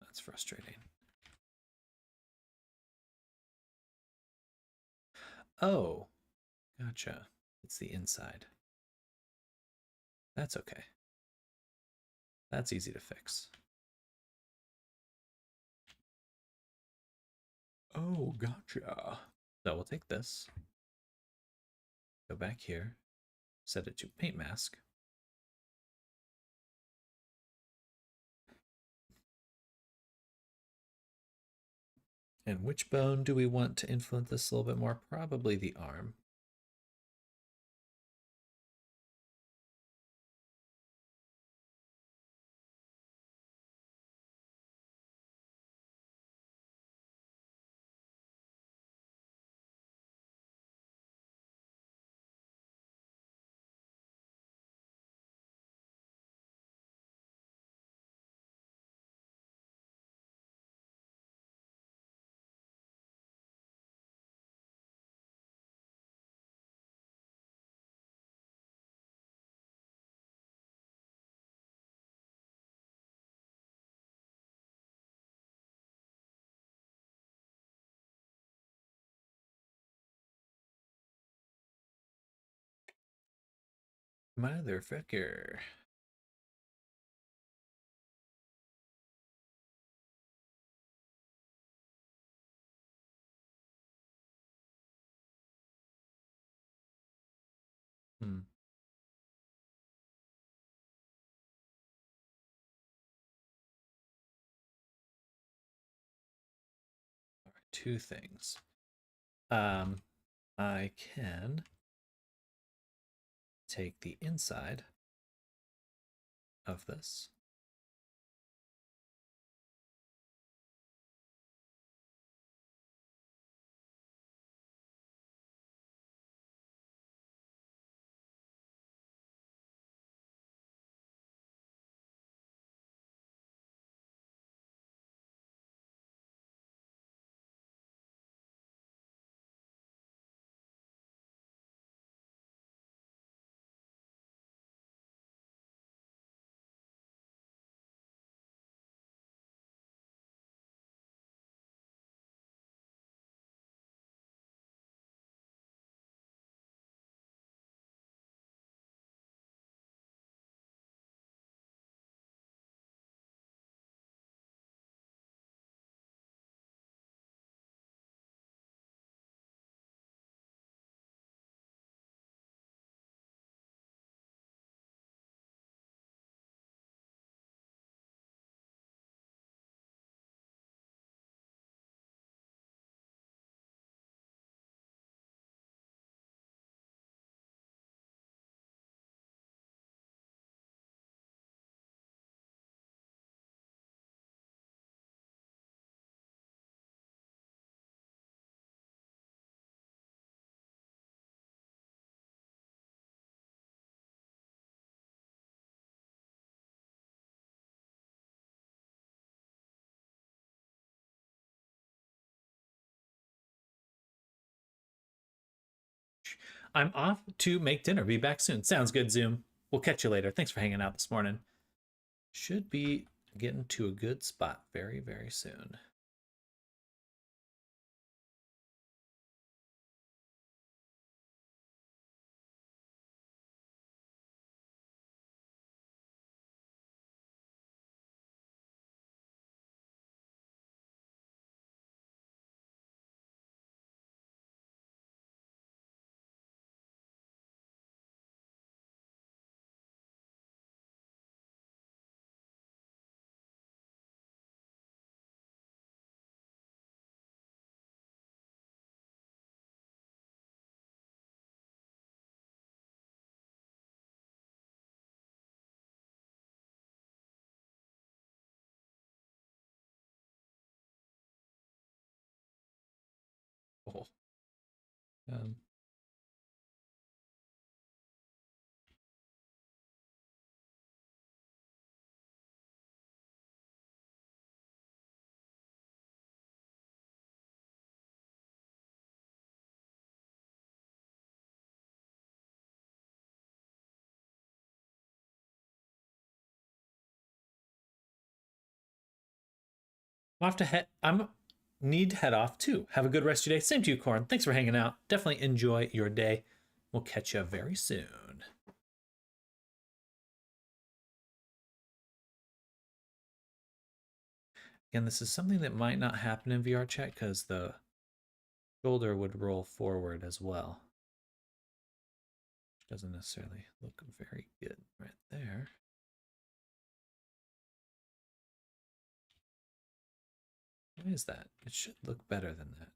That's frustrating. Oh, gotcha. It's the inside. That's okay. That's easy to fix. Oh, gotcha. So we'll take this, go back here, set it to paint mask. And which bone do we want to influence this a little bit more? Probably the arm. Motherfucker. All right, two things. I can take the inside of this. I'm off to make dinner. Be back soon. Sounds good, Zoom. We'll catch you later. Thanks for hanging out this morning. Should be getting to a good spot very, very soon. Oh. Um, I'm off to head. I'm need to head off too. Have a good rest of your day. Same to you, Corn. Thanks for hanging out. Definitely enjoy your day. We'll catch you very soon. Again, this is something that might not happen in VRChat because the shoulder would roll forward as well. Which doesn't necessarily look very good right there. Why is that? It should look better than that.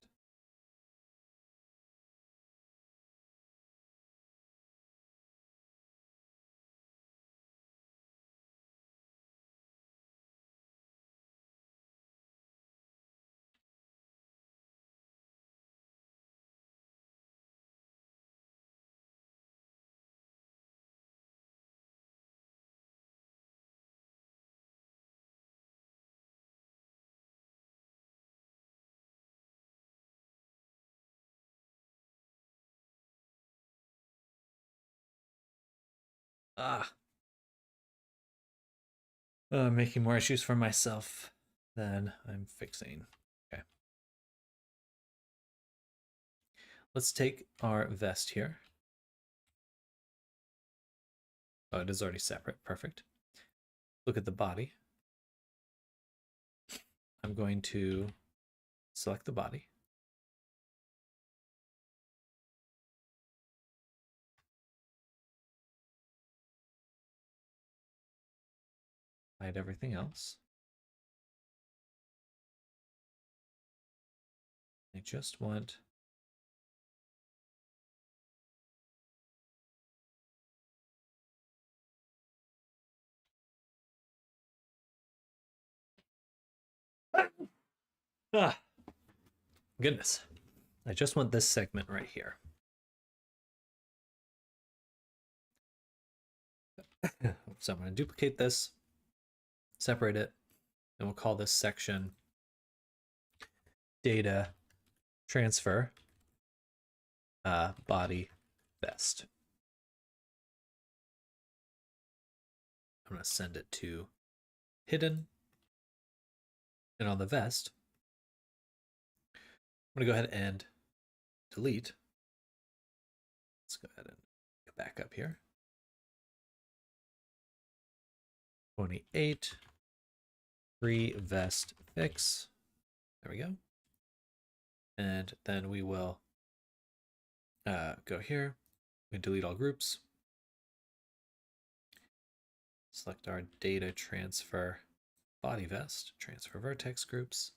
Ah, making more issues for myself than I'm fixing. Okay. Let's take our vest here. Oh, it is already separate. Perfect. Look at the body. I'm going to select the body. Hide everything else. I just want ah, goodness. I just want this segment right here. So I'm going to duplicate this, separate it, and we'll call this section data transfer body vest. I'm going to send it to hidden. And on the vest, I'm going to go ahead and delete. Let's go ahead and go back up here. 28 free vest fix. There we go. And then we will go here. We delete all groups. Select our data transfer body vest, transfer vertex groups.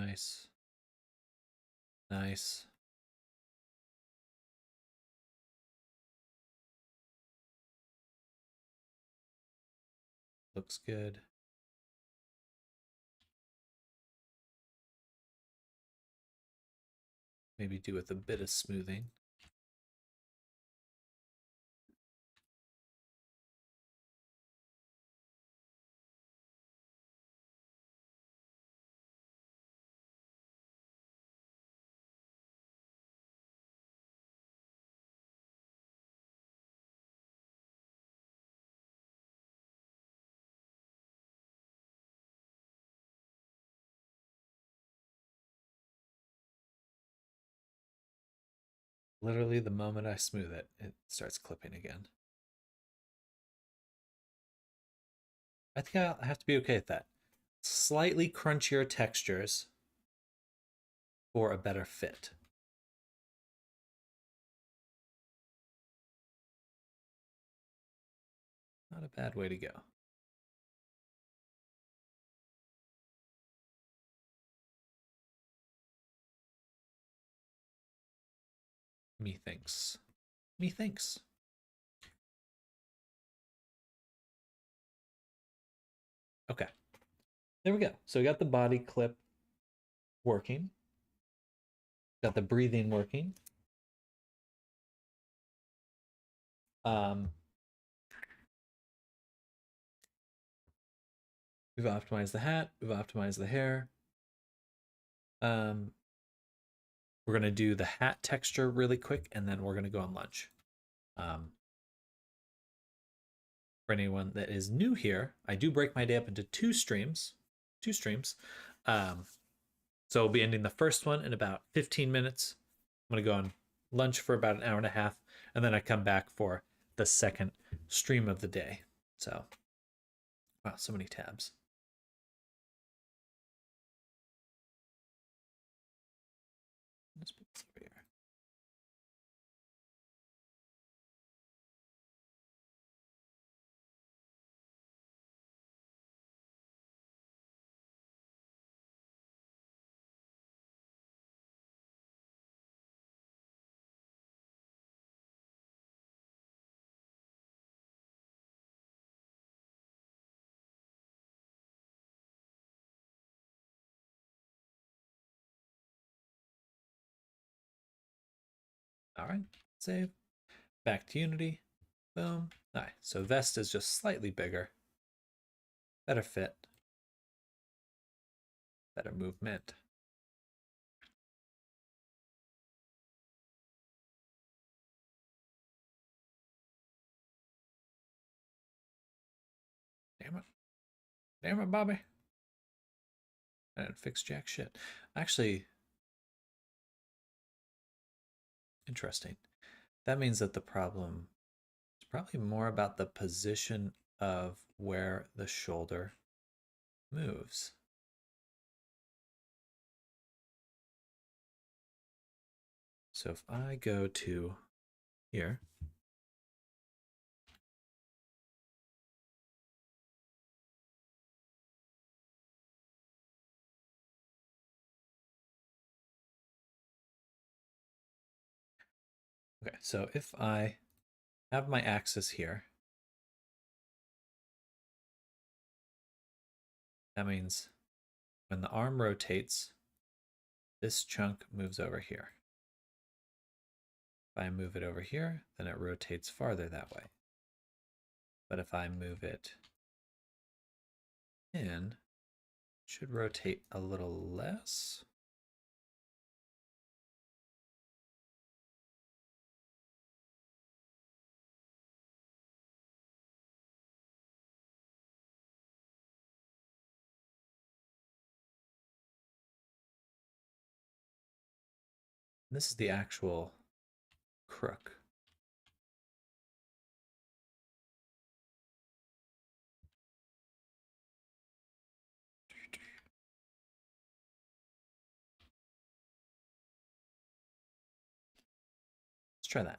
Nice. Nice. Looks good. maybe do with a bit of smoothing. Literally the moment I smooth it, it starts clipping again. I think I'll have to be okay with that. Slightly crunchier textures for a better fit. Not a bad way to go. Methinks. Methinks. Okay. There we go. So we got the body clip working. Got the breathing working. We've optimized the hat. We've optimized the hair. We're going to do the hat texture really quick, and then we're going to go on lunch. For anyone that is new here, I do break my day up into two streams. So I'll be ending the first one in about 15 minutes. I'm going to go on lunch for about an hour and a half, and then I come back for the second stream of the day. So, wow, so many tabs. Let's put this over here. All right, save. Back to Unity. Boom. All right, so vest is just slightly bigger. Better fit. Better movement. Damn it. Damn it, Bobby. I didn't fix jack shit. Actually, interesting. That means that the problem is probably more about the position of where the shoulder moves. So if I go to here, okay, so if I have my axis here, that means when the arm rotates, this chunk moves over here. If I move it over here, then it rotates farther that way. But if I move it in, it should rotate a little less. This is the actual crook. Let's try that.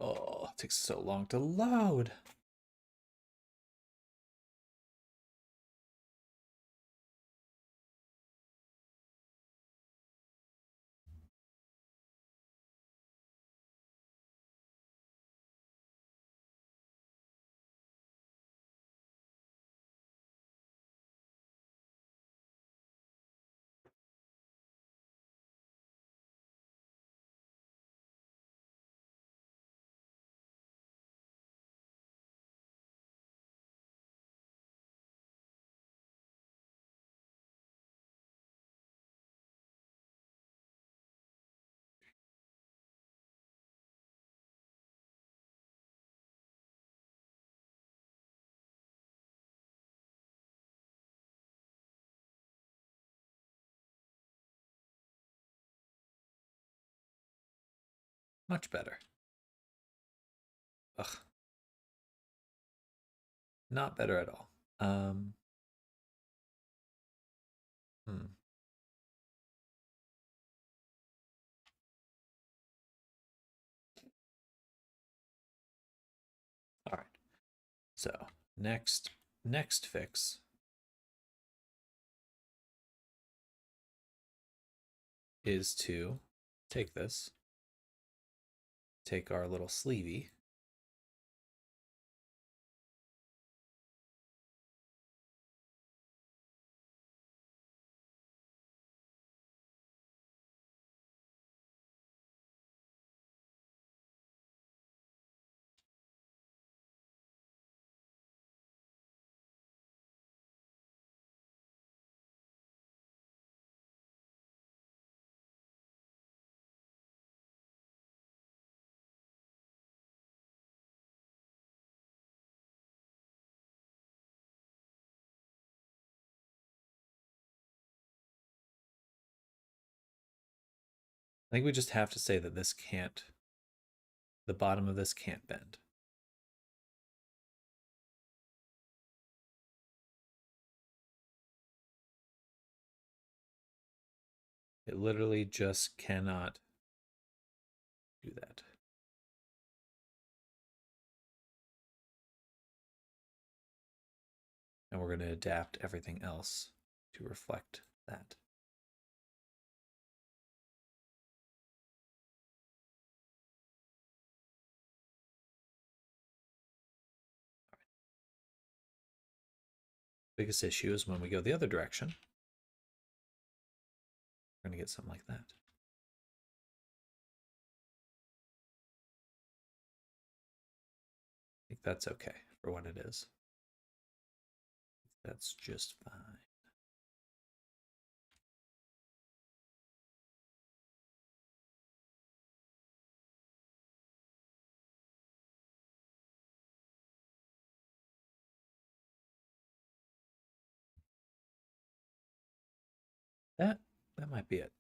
Oh, it takes so long to load. Much better. Ugh. Not better at all. All right. So next fix is to take this, take our little sleevey, I think we just have to say that this can't, the bottom of this can't bend. It literally just cannot do that. And we're going to adapt everything else to reflect that. Biggest issue is when we go the other direction. We're going to get something like that. I think that's okay for what it is. That's just fine. That might be it.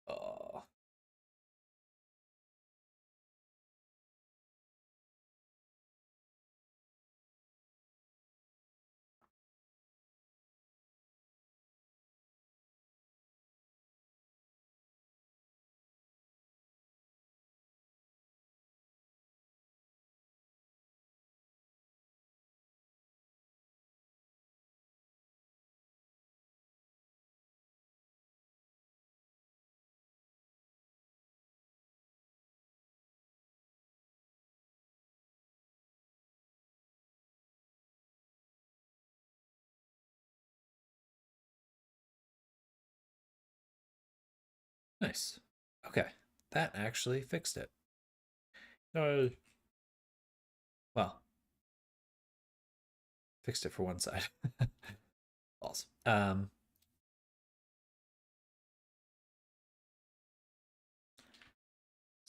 Oh. Nice. Okay, that actually fixed it. Well, fixed it for one side. False. So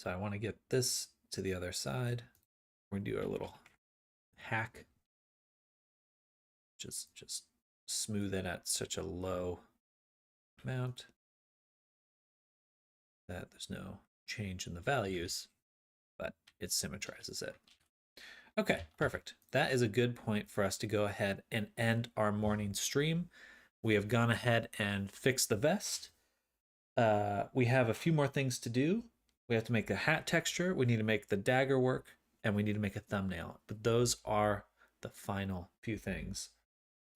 I want to get this to the other side. We're gonna do our little hack. Just smooth it at such a low amount that there's no change in the values, but it symmetrizes it. Okay, perfect. That is a good point for us to go ahead and end our morning stream. We have gone ahead and fixed the vest. We have a few more things to do. We have to make a hat texture. We need to make the dagger work, and we need to make a thumbnail. But those are the final few things.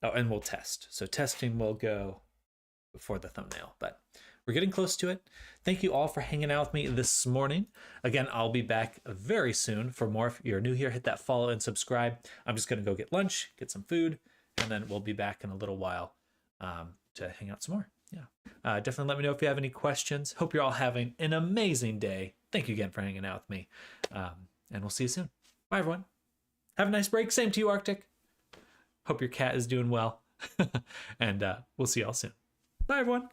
Oh, and we'll test. So testing will go before the thumbnail, but we're getting close to it. Thank you all for hanging out with me this morning. Again, I'll be back very soon for more. If you're new here, hit that follow and subscribe. I'm just going to go get lunch, get some food, and then we'll be back in a little while to hang out some more. Yeah. Definitely let me know if you have any questions. Hope you're all having an amazing day. Thank you again for hanging out with me. And we'll see you soon. Bye, everyone. Have a nice break. Same to you, Arctic. Hope your cat is doing well. And we'll see y'all soon. Bye, everyone.